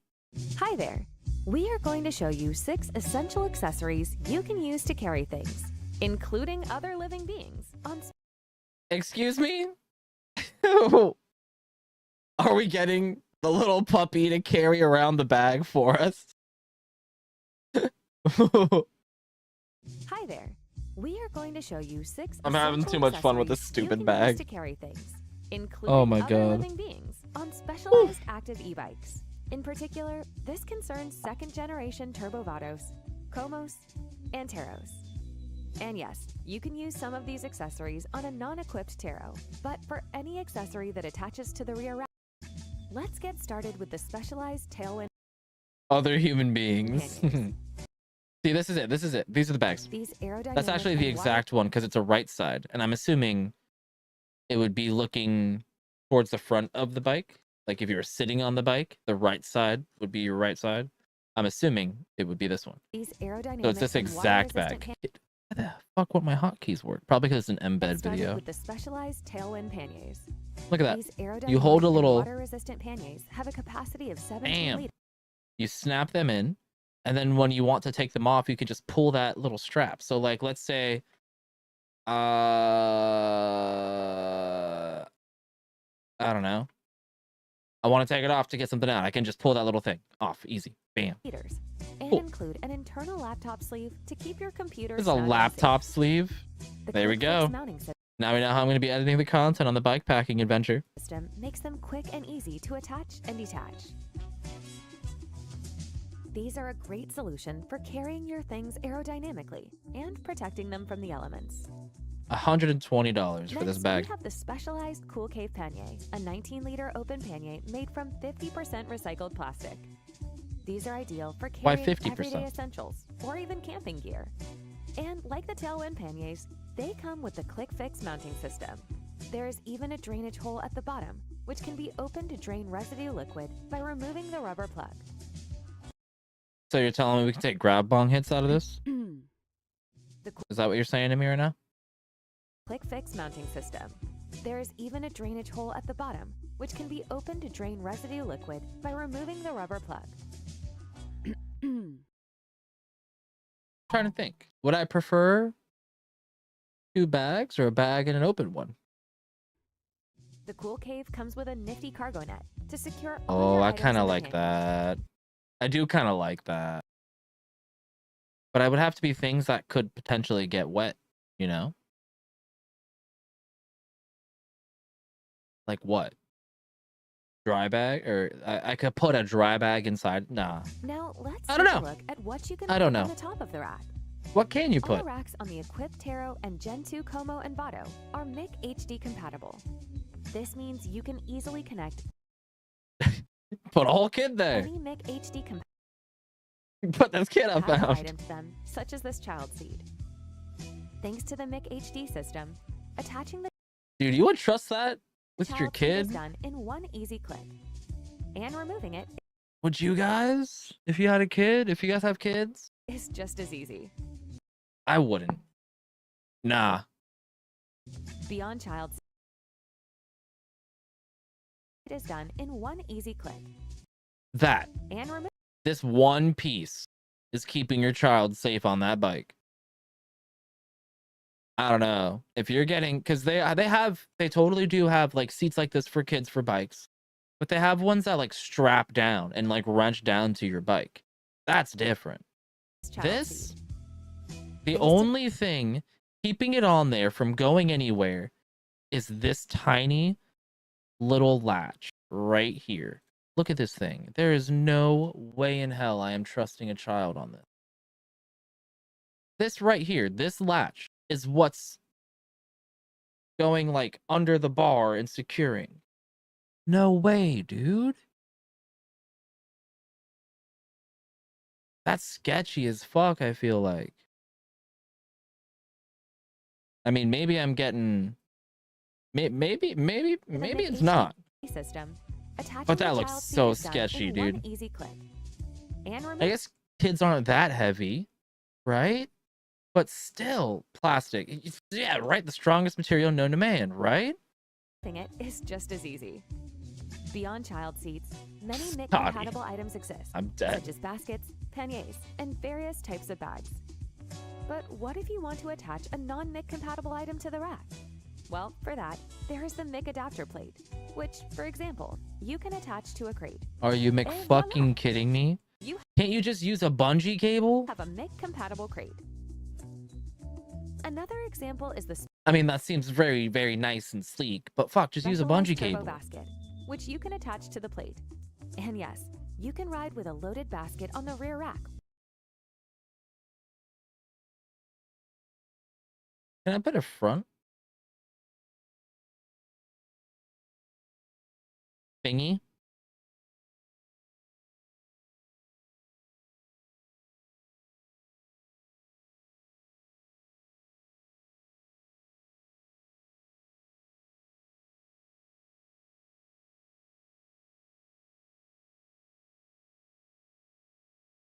Hi there. We are going to show you 6 essential accessories you can use to carry things, including other living beings. Excuse me? Are we getting the little puppy to carry around the bag for us? Hi there. We are going to show you 6 I'm having too much fun with this stupid bag. to carry things, including Oh my other god. living beings on specialized active e-bikes. In particular, this concerns second-generation Turbovados, Comos, and Taros. And yes, you can use some of these accessories on a non-equipped Taro, but for any accessory that attaches to the rear rack, let's get started with the specialized tailwind. Other human beings. See, this is it. This is it. These are the bags. These aerodynamic That's actually the and exact one because it's a right side, and I'm assuming it would be looking towards the front of the bike. Like if you were sitting on the bike, the right side would be your right side. I'm assuming it would be this one. These aerodynamic So it's this and exact water-resistant bag. Why the fuck would my hotkeys work? Probably because it's an embed started video. with the specialized tailwind panniers. Look at that. These aerodynamic You hold a and little, water-resistant panniers have a capacity of 17 bam. liters. You snap them in, and then when you want to take them off, you can just pull that little strap. So like, let's say, I don't know. I want to take it off to get something out. I can just pull that little thing off. Easy. Bam. And Cool. include an internal laptop sleeve to keep your computer There's a snug and laptop safe. sleeve. The There we quick go. fix mounting Now we know how I'm going to be editing the content on the bike packing adventure. system makes them quick and easy to attach and detach. These are a great solution for carrying your things aerodynamically and protecting them from the elements. $120 for this Next, bag. we have the specialized Cool Cave Pannier, a 19-liter open pannier made from 50% recycled plastic. These are ideal for Why carrying 50%? everyday essentials or even camping gear. And like the tailwind panniers, they come with the Quick Fix mounting system. There is even a drainage hole at the bottom, which can be opened to drain residue liquid by removing the rubber plug. So you're telling me we can take grab bong hits out of this? Is that what you're saying to me right now? Quick Fix mounting system. There is even a drainage hole at the bottom, which can be opened to drain residue liquid by removing the rubber plug. Trying to think. Would I prefer 2 bags or a bag and an open one? The Cool Cave comes with a nifty cargo net to secure all Oh, your I items kind of in the like hangar. that. I do kind of like that. But I would have to be things that could potentially get wet, you know? Like what? Dry bag? Or I could put a dry bag inside? Nah. Now let's I don't take a know. look at what you can I don't put on know. the top of the rack. What can you All put? racks on the Equip Taro and Gen 2 Como and Vado are MIC HD compatible. This means you can easily connect Put a whole kid there. any MIC HD compatible Put this kid I found. item to them, such as this child seat. Thanks to the MIC HD system, attaching the Dude, you would trust that with your child seat is kid? done in one easy click. And removing it Would you guys? If you had a kid? If you guys have kids? is just as easy. I wouldn't. Nah. Beyond child seat, it is done in one easy click. That. And remove This one piece is keeping your child safe on that bike. I don't know. If you're getting, because they totally do have like seats like this for kids for bikes. But they have ones that like strap down and like wrench down to your bike. That's different. child This, seat. the Thanks to- only thing keeping it on there from going anywhere is this tiny little latch right here. Look at this thing. There is no way in hell I am trusting a child on this. This right here, this latch is what's going like under the bar and securing. No way, dude. That's sketchy as fuck, I feel like. I mean, maybe I'm getting maybe it's not. System. Attaching But that the looks child seat so is done sketchy, in dude. One easy click. And remove I guess kids aren't that heavy, right? But still, plastic. Yeah, right. The strongest material known to man, right? it is just as easy. Beyond child seats, many MIC Sorry. compatible items exist, I'm dead. such as baskets, panniers, and various types of bags. But what if you want to attach a non-MIC compatible item to the rack? Well, for that, there is the MIC adapter plate, which, for example, you can attach to a crate. Are you And McFucking kidding me? You Can't you just use a bungee cable? have a MIC compatible crate. Another example is the I mean, that seems very, very nice and sleek, but fuck, just use a specialized bungee turbo cable. basket, which you can attach to the plate. And yes, you can ride with a loaded basket on the rear rack. Can I put a front thingy?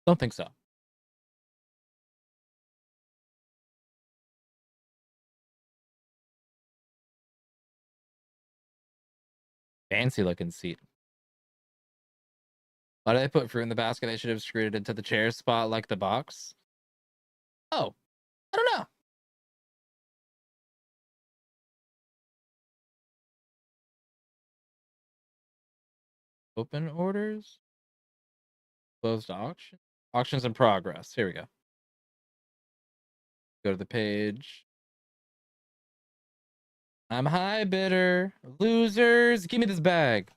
Don't think so. Fancy looking seat. Why did they put fruit in the basket? They should have screwed it into the chair spot like the box. Oh, I don't know. Open orders. Closed auction. Auctions in progress. Here we go. Go to the page. I'm high bidder. Losers. Give me this bag.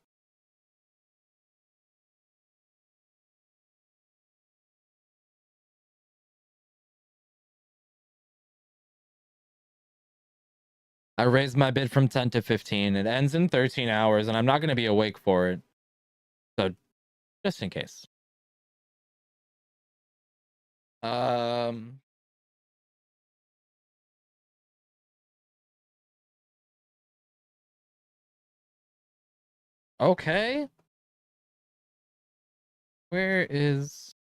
I raised my bid from 10 to 15. It ends in 13 hours, and I'm not going to be awake for it. So, just in case. Okay. Where is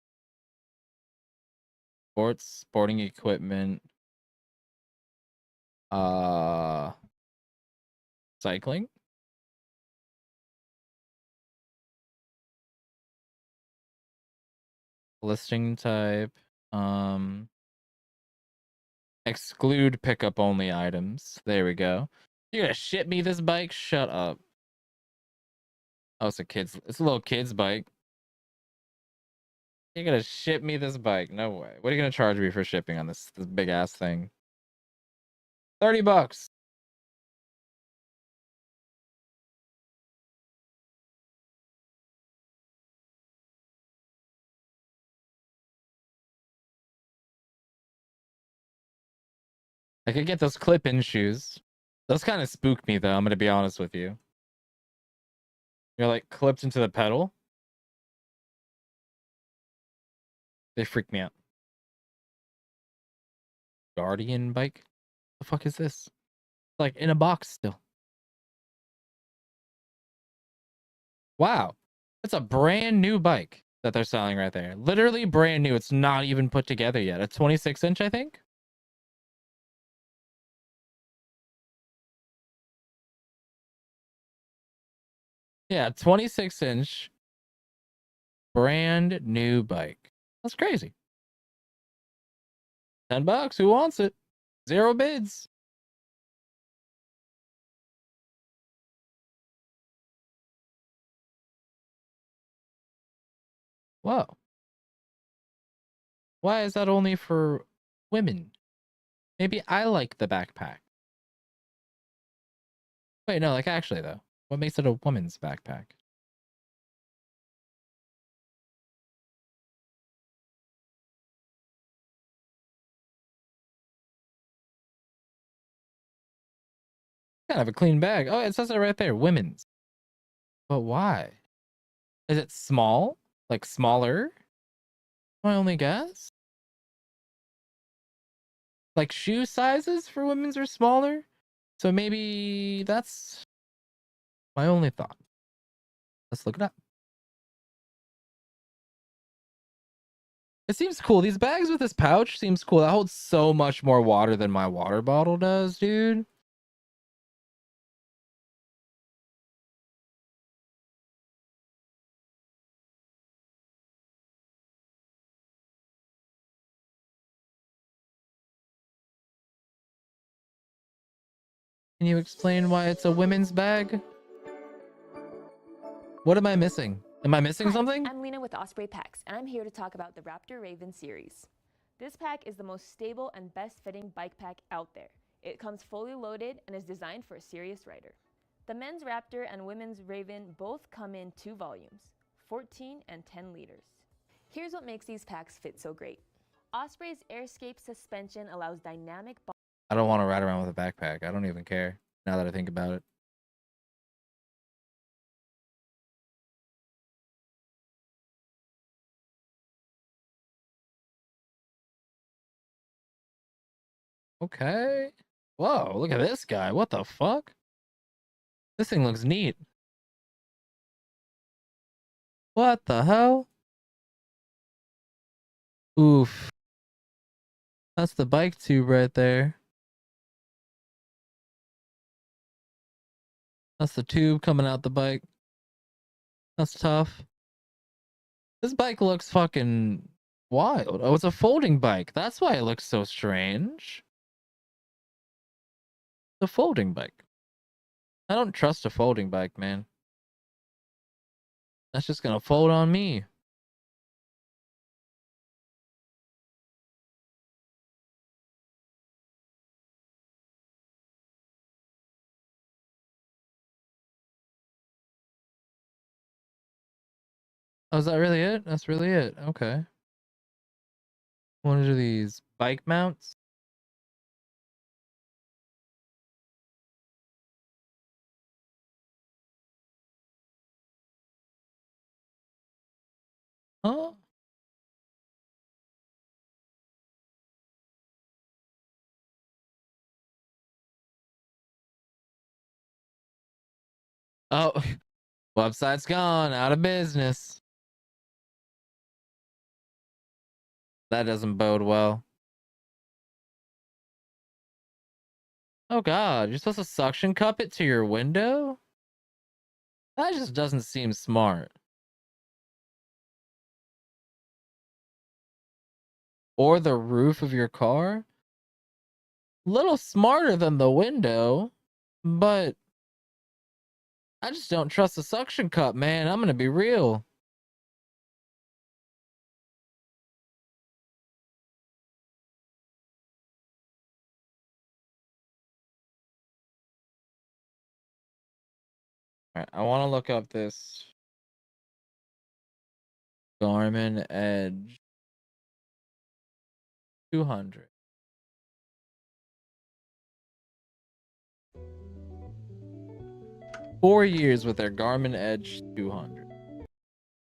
sporting equipment? Cycling? Listing type. Exclude pickup only items. There we go. You're gonna ship me this bike? Shut up. Oh, it's a little kid's bike. You're gonna ship me this bike? No way. What are you gonna charge me for shipping on this big ass thing? $30. I could get those clip-in shoes. Those kind of spook me though, I'm gonna be honest with you. You're like clipped into the pedal. They freak me out. Guardian bike? The fuck is this? Like in a box still. Wow. That's a brand new bike that they're selling right there. Literally brand new. It's not even put together yet. A 26-inch, I think. Yeah, 26-inch brand new bike. That's crazy. $10. Who wants it? 0 bids. Whoa. Why is that only for women? Maybe I like the backpack. Wait, no, like actually though. What makes it a woman's backpack? Kind of a clean bag. Oh, it says it right there. Women's. But why? Is it small? Like smaller? My only guess? Like shoe sizes for women's are smaller? So maybe that's my only thought. Let's look it up. It seems cool. These bags with this pouch seems cool. That holds so much more water than my water bottle does, dude. Can you explain why it's a women's bag? What am I missing? Am I missing something? I'm Lena with Osprey Packs, and I'm here to talk about the Raptor Raven series. This pack is the most stable and best fitting bike pack out there. It comes fully loaded and is designed for a serious rider. The men's Raptor and women's Raven both come in 2 volumes, 14 and 10 liters. Here's what makes these packs fit so great. Osprey's Airscape suspension allows dynamic I don't want to ride around with a backpack. I don't even care now that I think about it. Okay. Whoa, look at this guy. What the fuck? This thing looks neat. What the hell? Oof. That's the bike tube right there. That's the tube coming out the bike. That's tough. This bike looks fucking wild. Oh, it's a folding bike. That's why it looks so strange. The folding bike. I don't trust a folding bike, man. That's just gonna fold on me. Oh, is that really it? That's really it. Okay. What are these? Bike mounts? Huh? Oh, website's gone. Out of business. That doesn't bode well. Oh god, you're supposed to suction cup it to your window? That just doesn't seem smart. Or the roof of your car? Little smarter than the window, but I just don't trust the suction cup, man. I'm gonna be real. Alright, I want to look up this Garmin Edge 200. Four years with their Garmin Edge 200.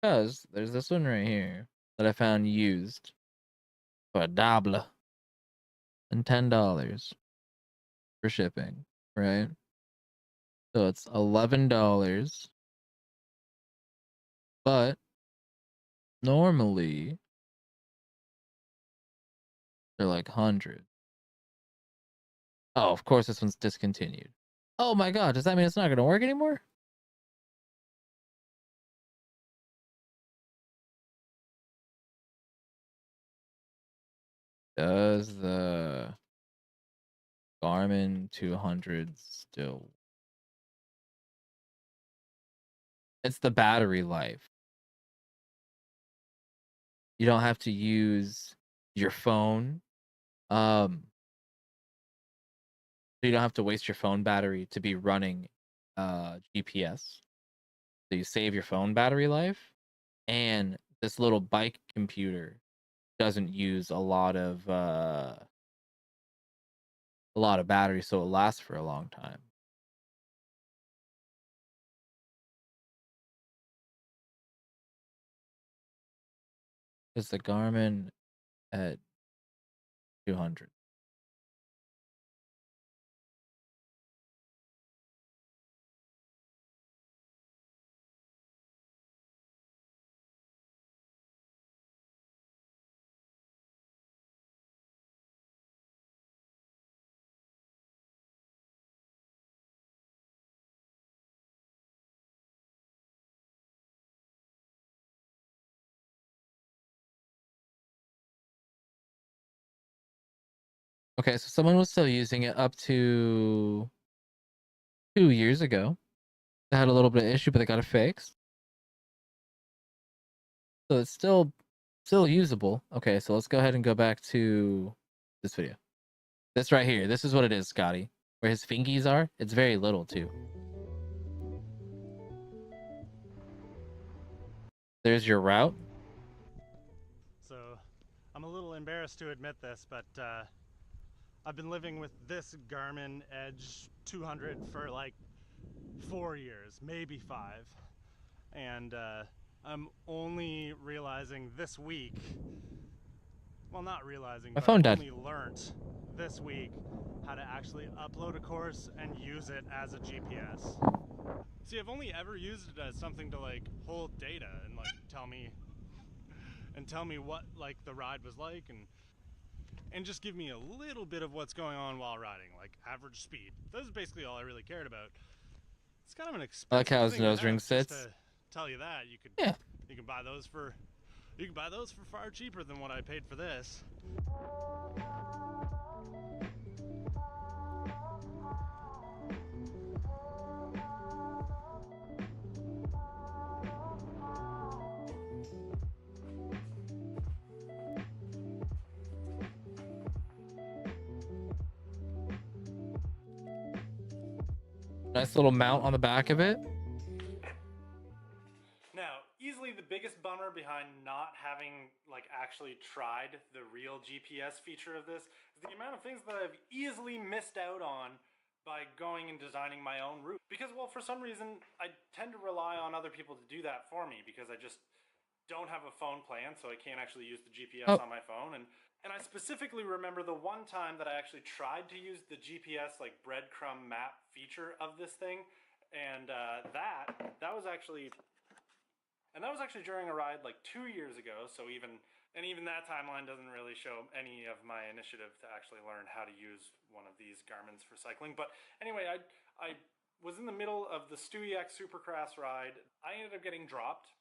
Because there's this one right here that I found used for $1 and $10 for shipping, right? So it's $11, but normally they're like 100. Oh, of course this one's discontinued. Oh my god, does that mean it's not gonna work anymore? Does the Garmin 200 still? It's the battery life. You don't have to use your phone. So you don't have to waste your phone battery to be running GPS. So you save your phone battery life, and this little bike computer doesn't use a lot of battery, so it lasts for a long time. It's the Garmin at 200. Okay, so someone was still using it up to 2 years ago. They had a little bit of issue, but they got it fixed. So it's still usable. Okay, so let's go ahead and go back to this video. This right here. This is what it is, Scotty. Where his fingies are, it's very little too. There's your route. So I'm a little embarrassed to admit this, but I've been living with this Garmin Edge 200 for like 4 years, maybe 5. And I'm only realizing this week, well, not realizing, My but phone I've died. only learnt this week how to actually upload a course and use it as a GPS. See, I've only ever used it as something to like hold data and like tell me and tell me what like the ride was like, and just give me a little bit of what's going on while riding, like average speed. This is basically all I really cared about. It's kind of an expensive I like how his thing to nose ring have, just sits. to tell you that you could, Yeah. you can buy those for far cheaper than what I paid for this. Nice little mount on the back of it. Now, easily the biggest bummer behind not having like actually tried the real GPS feature of this is the amount of things that I've easily missed out on by going and designing my own route. Because, well, for some reason, I tend to rely on other people to do that for me because I just don't have a phone plan, so I can't actually use the GPS on my phone. And I specifically remember the one time that I actually tried to use the GPS like breadcrumb map feature of this thing, and that was actually during a ride like 2 years ago. So even that timeline doesn't really show any of my initiative to actually learn how to use one of these Garmin's for cycling. But anyway, I was in the middle of the Stewie X Supercross ride. I ended up getting dropped,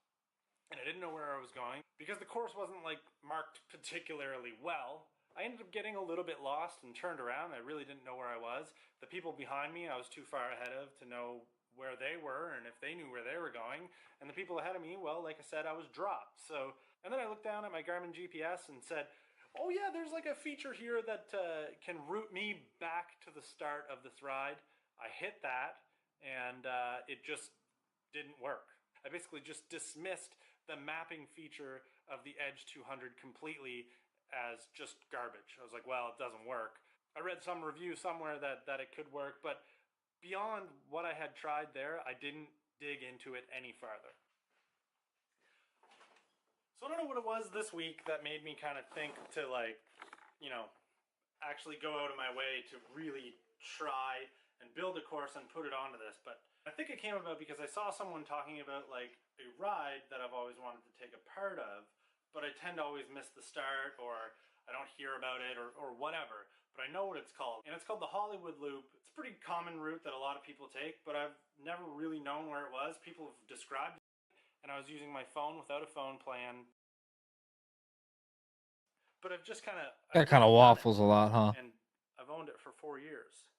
and I didn't know where I was going because the course wasn't like marked particularly well. I ended up getting a little bit lost and turned around. I really didn't know where I was. The people behind me, I was too far ahead of to know where they were and if they knew where they were going. And the people ahead of me, well, like I said, I was dropped. So, and then I looked down at my Garmin GPS and said, oh yeah, there's like a feature here that can route me back to the start of this ride. I hit that, and it just didn't work. I basically just dismissed the mapping feature of the Edge 200 completely as just garbage. I was like, well, it doesn't work. I read some review somewhere that it could work, but beyond what I had tried there, I didn't dig into it any farther. So I don't know what it was this week that made me kind of think to like, you know, actually go out of my way to really try and build a course and put it onto this. But I think it came about because I saw someone talking about like a ride that I've always wanted to take a part of, but I tend to always miss the start, or I don't hear about it, or whatever. But I know what it's called, and it's called the Hollywood Loop. It's a pretty common route that a lot of people take, but I've never really known where it was. People have described it, and I was using my phone without a phone plan. But I've just kind of... That kind of waffles a lot, huh? And I've owned it for 4 years.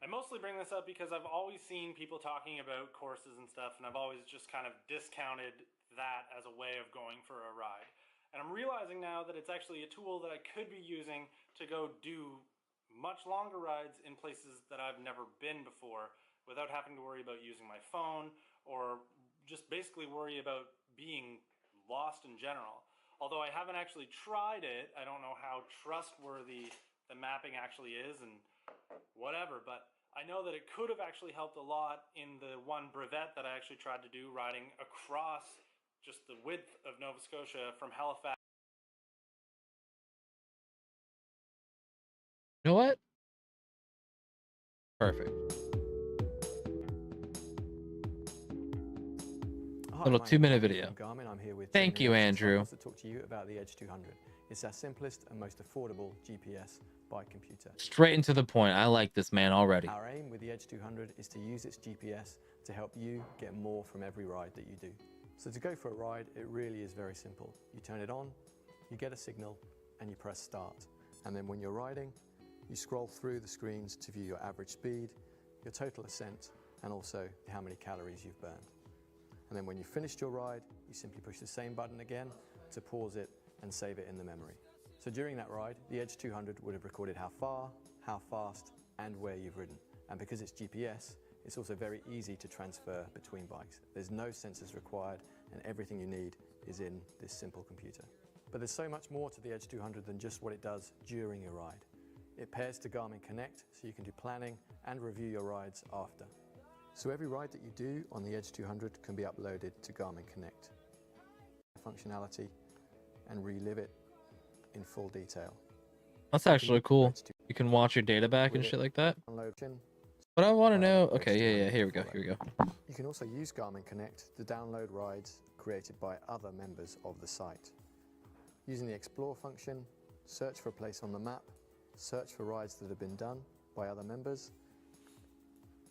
I mostly bring this up because I've always seen people talking about courses and stuff, and I've always just kind of discounted that as a way of going for a ride. And I'm realizing now that it's actually a tool that I could be using to go do much longer rides in places that I've never been before without having to worry about using my phone or just basically worry about being lost in general. Although I haven't actually tried it, I don't know how trustworthy the mapping actually is and whatever, but I know that it could have actually helped a lot in the one brevet that I actually tried to do, riding across just the width of Nova Scotia from Halifax. You know what? Perfect. Hi, Little my name's 2-minute Andrew video. from Garmin. I'm here with Thank you, Andrew. to talk to you about the Edge 200. It's our simplest and most affordable GPS bike computer. Straight into the point. I like this man already. Our aim with the Edge 200 is to use its GPS to help you get more from every ride that you do. So to go for a ride, it really is very simple. You turn it on, you get a signal, and you press start. And then when you're riding, you scroll through the screens to view your average speed, your total ascent, and also how many calories you've burned. And then when you've finished your ride, you simply push the same button again to pause it and save it in the memory. So during that ride, the Edge 200 would have recorded how far, how fast, and where you've ridden. And because it's GPS, it's also very easy to transfer between bikes. There's no sensors required, and everything you need is in this simple computer. But there's so much more to the Edge 200 than just what it does during your ride. It pairs to Garmin Connect, so you can do planning and review your rides after. So every ride that you do on the Edge 200 can be uploaded to Garmin Connect. Functionality and relive it in full detail. That's actually cool. You can watch your data back and shit like that. But I want to know... Okay, yeah, here we go. You can also use Garmin Connect to download rides created by other members of the site. Using the Explore function, search for a place on the map, search for rides that have been done by other members,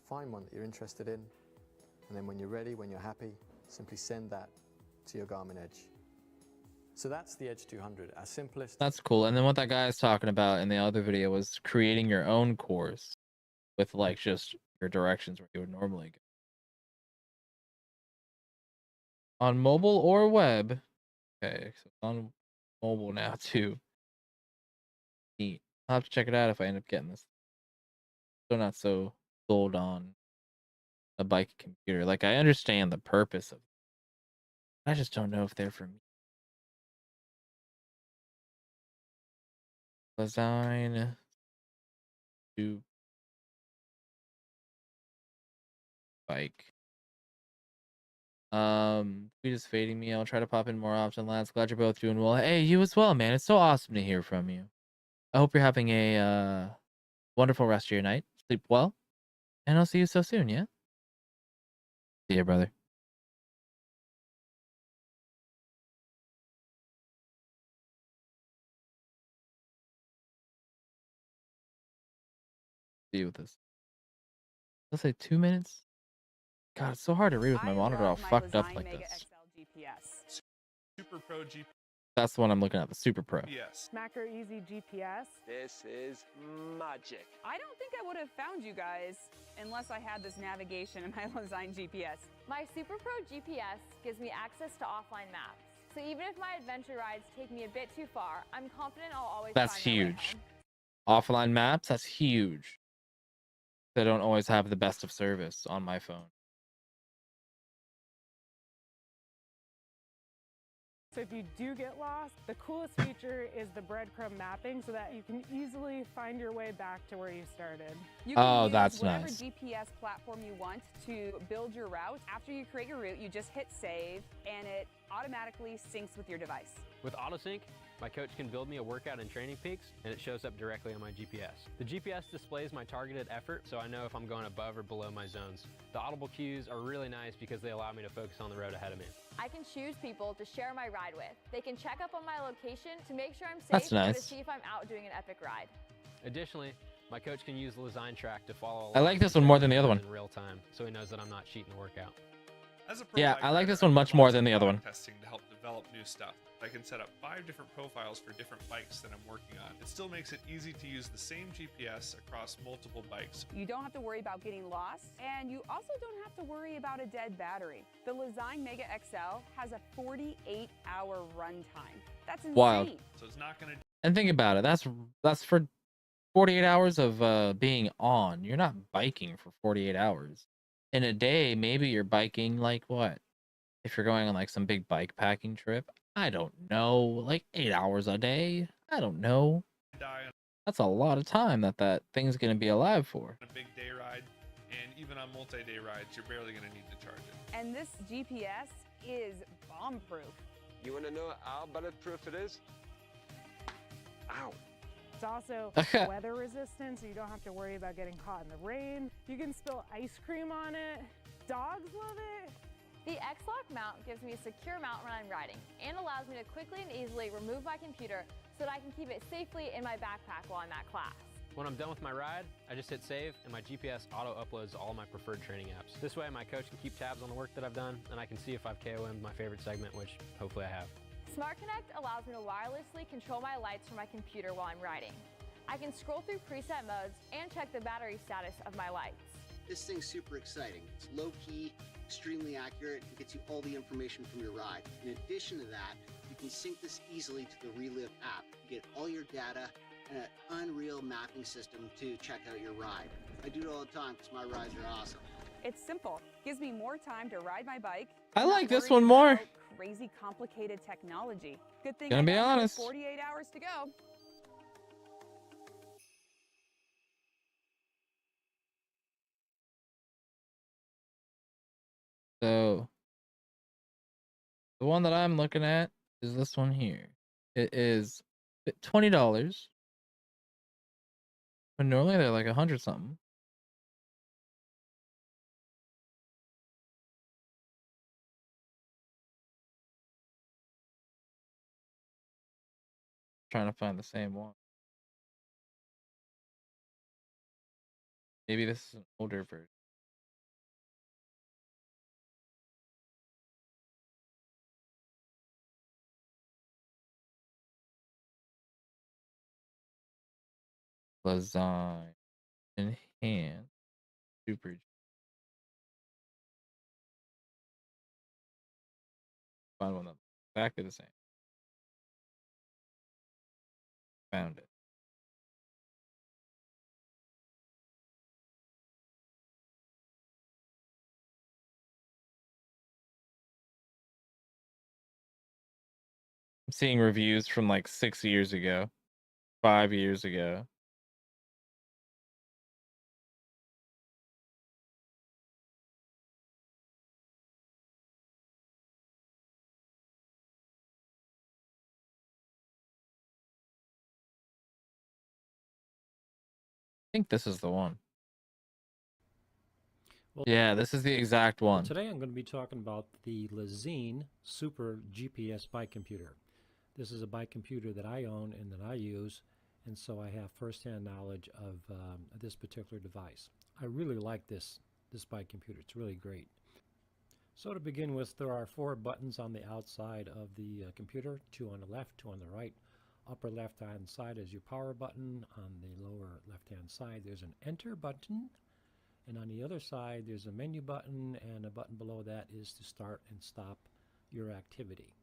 find one that you're interested in, and then when you're ready, when you're happy, simply send that to your Garmin Edge. So that's the Edge 200, our simplest. That's cool. And then what that guy is talking about in the other video was creating your own course with like just your directions where you would normally go. On mobile or web. Okay, so on mobile now too. Neat. I'll have to check it out if I end up getting this. Still not so sold on a bike computer. Like I understand the purpose of it. I just don't know if they're for me. Design to bike. Tweet is fading me. I'll try to pop in more often, lads. Glad you're both doing well. Hey, you as well, man. It's so awesome to hear from you. I hope you're having a wonderful rest of your night. Sleep well, and I'll see you so soon. Yeah. See ya, brother. See you with this. Let's say 2 minutes. God, it's so hard to read with my monitor all fucked up like this. Super Pro GPS. That's the one I'm looking at, the Super Pro. Smacker Easy GPS. This is magic. I don't think I would have found you guys unless I had this navigation in my Design GPS. My Super Pro GPS gives me access to offline maps. So even if my adventure rides take me a bit too far, I'm confident I'll always That's find my way huge. home. Offline maps, that's huge. They don't always have the best of service on my phone. So if you do get lost, the coolest feature is the breadcrumb mapping so that you can easily find your way back to where you started. You can use that's whatever nice. GPS platform you want to build your route. After you create your route, you just hit save and it automatically syncs with your device. With AutoSync, my coach can build me a workout and training peaks, and it shows up directly on my GPS. The GPS displays my targeted effort, so I know if I'm going above or below my zones. The audible cues are really nice because they allow me to focus on the road ahead of me. I can choose people to share my ride with. They can check up on my location to make sure I'm safe That's or to nice. see if I'm out doing an epic ride. Additionally, my coach can use the Design Track to follow I like this one more than the other one. in real time, so he knows that I'm not cheating the workout. As a pro Yeah, biker, I like this I one do much more lots than of the other one. Testing to help develop new stuff. I can set up 5 different profiles for different bikes that I'm working on. It still makes it easy to use the same GPS across multiple bikes. You don't have to worry about getting lost, and you also don't have to worry about a dead battery. The Design Mega XL has a 48-hour runtime. That's insane. Wild. So it's not going to And think about it. That's for 48 hours of being on. You're not biking for 48 hours. In a day, maybe you're biking like what? If you're going on like some big bike packing trip, I don't know, like 8 hours a day. I don't know. die on That's a lot of time that thing's gonna be alive for. a big day ride, and even on multi-day rides, you're barely going to need to charge it. And this GPS is bomb-proof. You want to know how bulletproof it is? Ow. It's also weather resistant, so you don't have to worry about getting caught in the rain. You can spill ice cream on it. Dogs love it. The X-Lock mount gives me a secure mount when I'm riding and allows me to quickly and easily remove my computer so that I can keep it safely in my backpack while I'm at class. When I'm done with my ride, I just hit save and my GPS auto-uploads all my preferred training apps. This way my coach can keep tabs on the work that I've done, and I can see if I've KOM'd my favorite segment, which hopefully I have. Smart Connect allows me to wirelessly control my lights from my computer while I'm riding. I can scroll through preset modes and check the battery status of my lights. This thing's super exciting. It's low-key, extremely accurate, and gets you all the information from your ride. In addition to that, you can sync this easily to the Relive app. You get all your data and an unreal mapping system to check out your ride. I do it all the time because my rides are awesome. It's simple. Gives me more time to ride my bike. I not like this worry one more. about Crazy complicated technology. Good thing Gonna I be got another honest. 48 hours to go. So the one that I'm looking at is this one here. It is $20. But normally they're like 100 something. Trying to find the same one. Maybe this is an older version. Design enhance super. Find one that's exactly the same. Found it. I'm seeing reviews from like 6 years ago, 5 years ago. I think this is the one. Well, yeah, this is the exact one. Today I'm going to be talking about the Lezine Super GPS bike computer. This is a bike computer that I own and that I use, and so I have firsthand knowledge of this particular device. I really like this bike computer. It's really great. So to begin with, there are 4 buttons on the outside of the computer, 2 on the left, 2 on the right. Upper left-hand side is your power button. On the lower left-hand side, there's an enter button. And on the other side, there's a menu button, and a button below that is to start and stop your activity.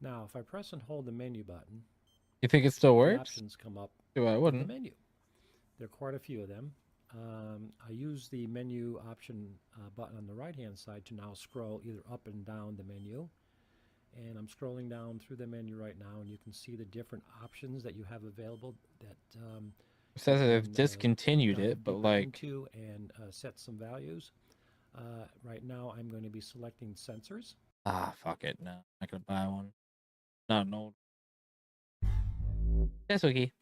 Now, if I press and hold the menu button, You think it still the works? options come up I in wouldn't. the menu. There are quite a few of them. I use the menu option button on the right-hand side to now scroll either up and down the menu. And I'm scrolling down through the menu right now, and you can see the different options that you have available that It says that they've discontinued it, but like into and set some values. Right now, I'm going to be selecting sensors. fuck it, no, I'm not gonna buy one. Not an old. Yes, Wiki.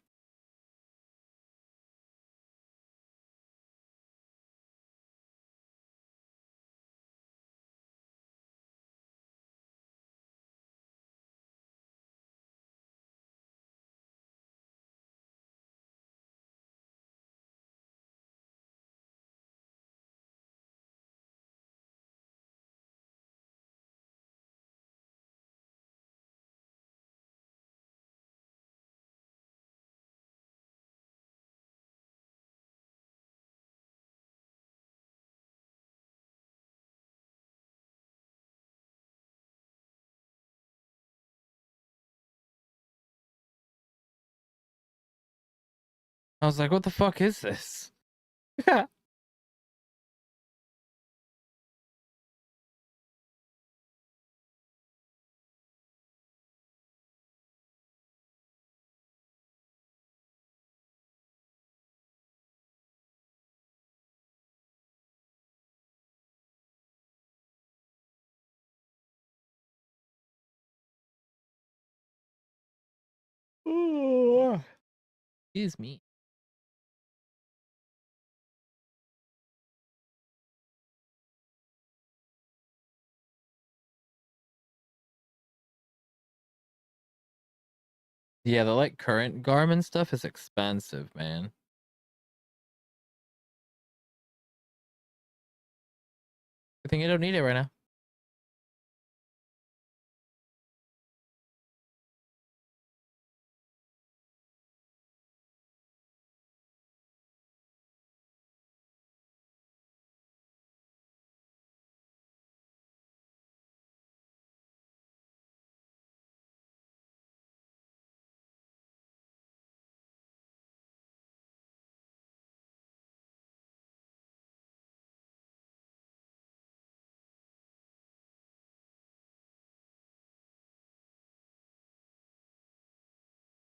I was like, what the fuck is this? Excuse me. Yeah, the like current Garmin stuff is expensive, man. I think I don't need it right now.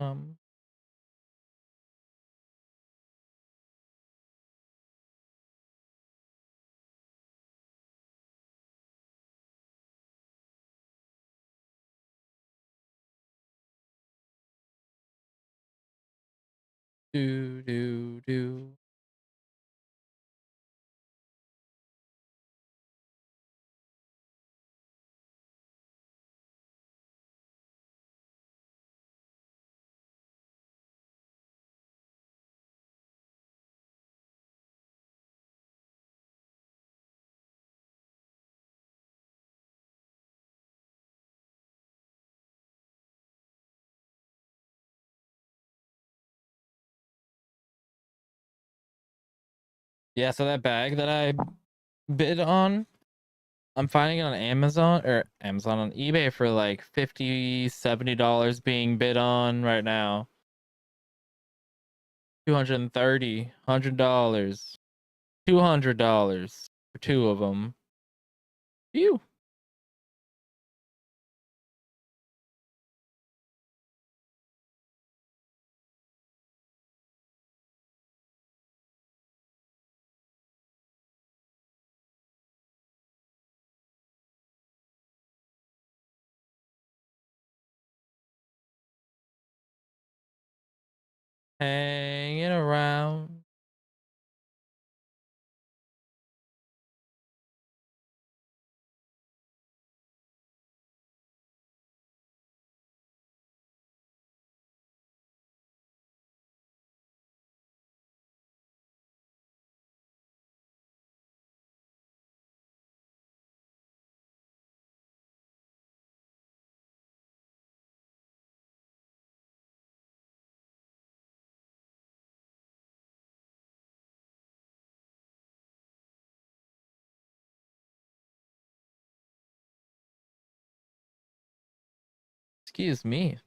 Um. Do. Yeah, so that bag that I bid on, I'm finding it on Amazon on eBay for like $50, $70 being bid on right now. $230, $100, $200 for 2 of them. Phew. Hanging around. Excuse me.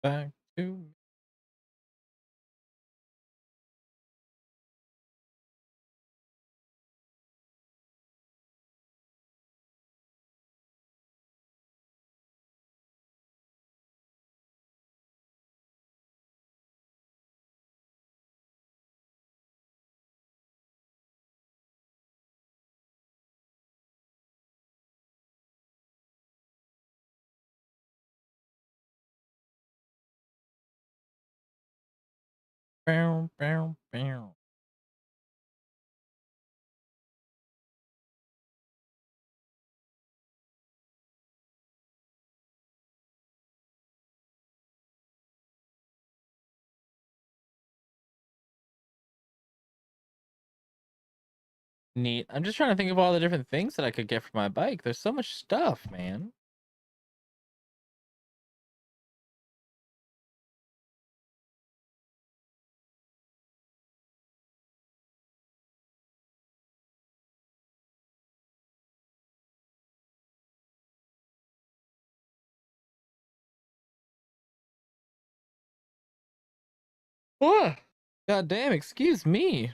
Back to bow, bow, bow. Neat. I'm just trying to think of all the different things that I could get for my bike. There's so much stuff, man. What? God damn, excuse me.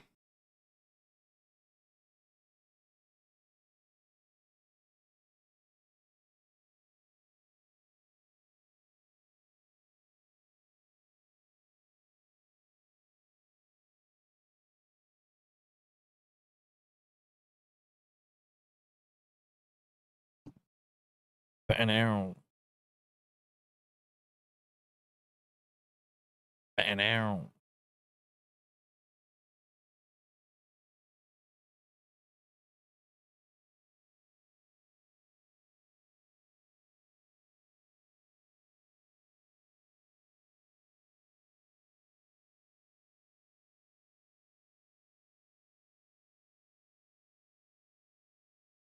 Banana. Banana.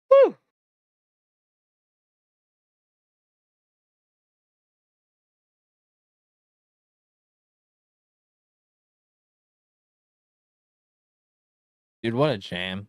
Woo! Dude, what a jam.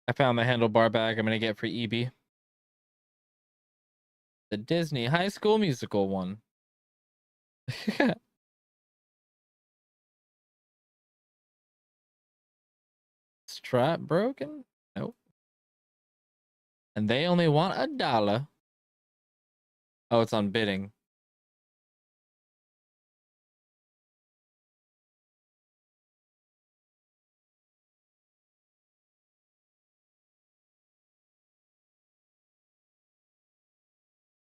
I found the handlebar bag I'm gonna get for EB. The Disney High School Musical one. Strap broken? Nope. And they only want $1. Oh, it's on bidding.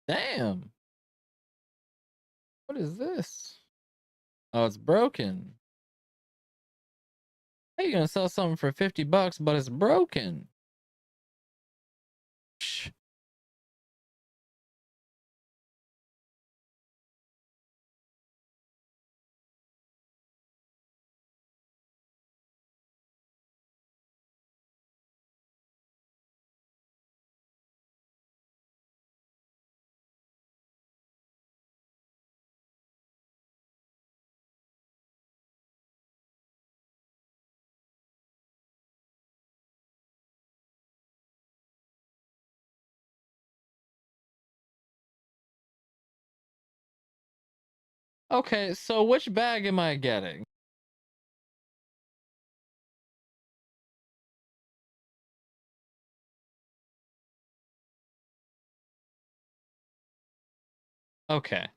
Damn. What is this? Oh, it's broken. How you gonna sell something for $50, but it's broken? Shh. Okay, so which bag am I getting? Okay.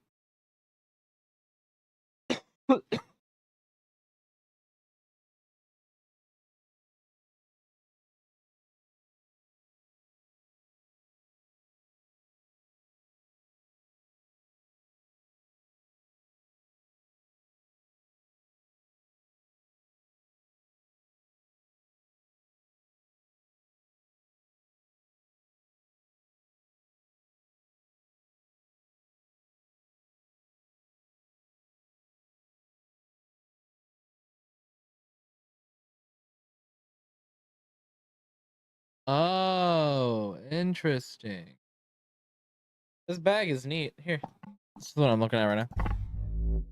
Oh, interesting. This bag is neat. Here. This is what I'm looking at right now.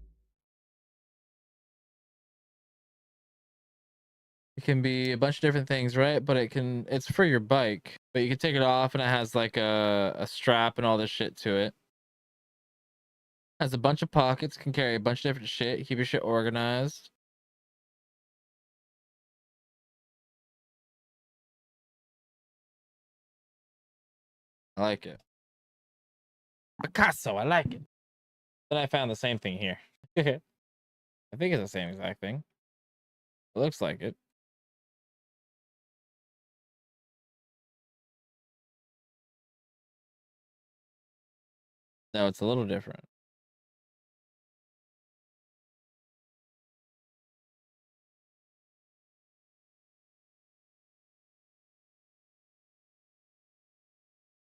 It can be a bunch of different things, right? But it's for your bike. But you can take it off and it has like a strap and all this shit to it. Has a bunch of pockets, can carry a bunch of different shit, keep your shit organized. I like it. Picasso, I like it. Then I found the same thing here. I think it's the same exact thing. It looks like it. No, it's a little different.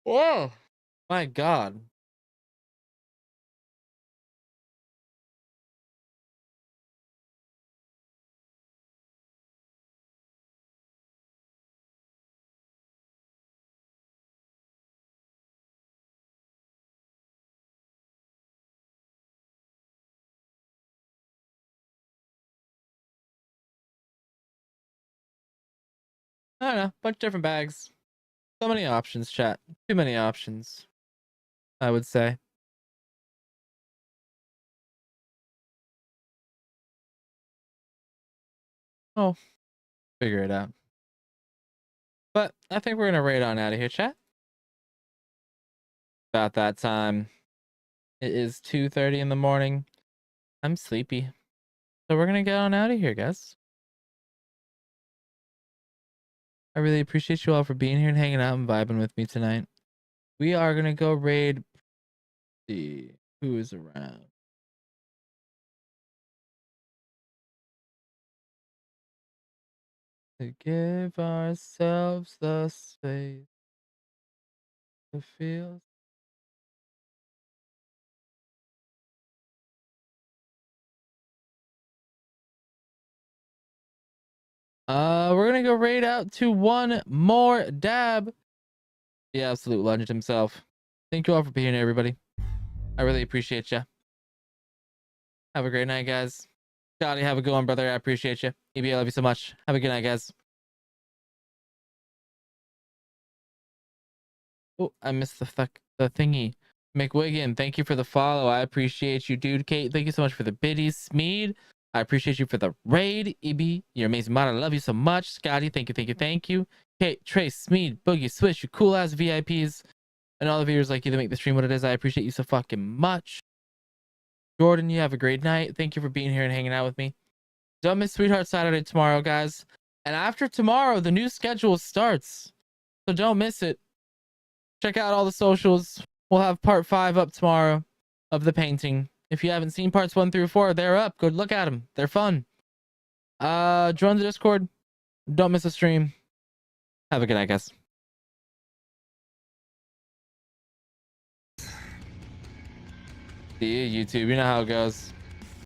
Whoa! My God. I don't know. Bunch of different bags. So many options, chat. Too many options, I would say. Oh, figure it out. But I think we're gonna raid on out of here, chat. About that time. It is 2:30 in the morning. I'm sleepy. So we're gonna get on out of here, guys. I really appreciate you all for being here and hanging out and vibing with me tonight. We are gonna go raid. See who is around. To give ourselves the space to feel. We're gonna go raid out to one more dab. The absolute legend himself. Thank you all for being here, everybody. I really appreciate you. Have a great night, guys. Scotty, have a good one, brother. I appreciate you. EB, I love you so much. Have a good night, guys. Oh, I missed the thingy. McWiggin, thank you for the follow. I appreciate you, dude. Kate, thank you so much for the biddies. Smeed, I appreciate you for the raid. EB, you're amazing mod. I love you so much. Scotty, thank you. Kate, Trace, Smeed, Boogie, Swish, you cool ass VIPs, and all the viewers like you to make the stream what it is. I appreciate you so fucking much. Jordan, you have a great night. Thank you for being here and hanging out with me. Don't miss Sweetheart Saturday tomorrow, guys. And after tomorrow, the new schedule starts. So don't miss it. Check out all the socials. We'll have part 5 up tomorrow of the painting. If you haven't seen parts 1 through 4, they're up. Go look at them. They're fun. Join the Discord. Don't miss a stream. Have a good night, guys. See you, YouTube. You know how it goes.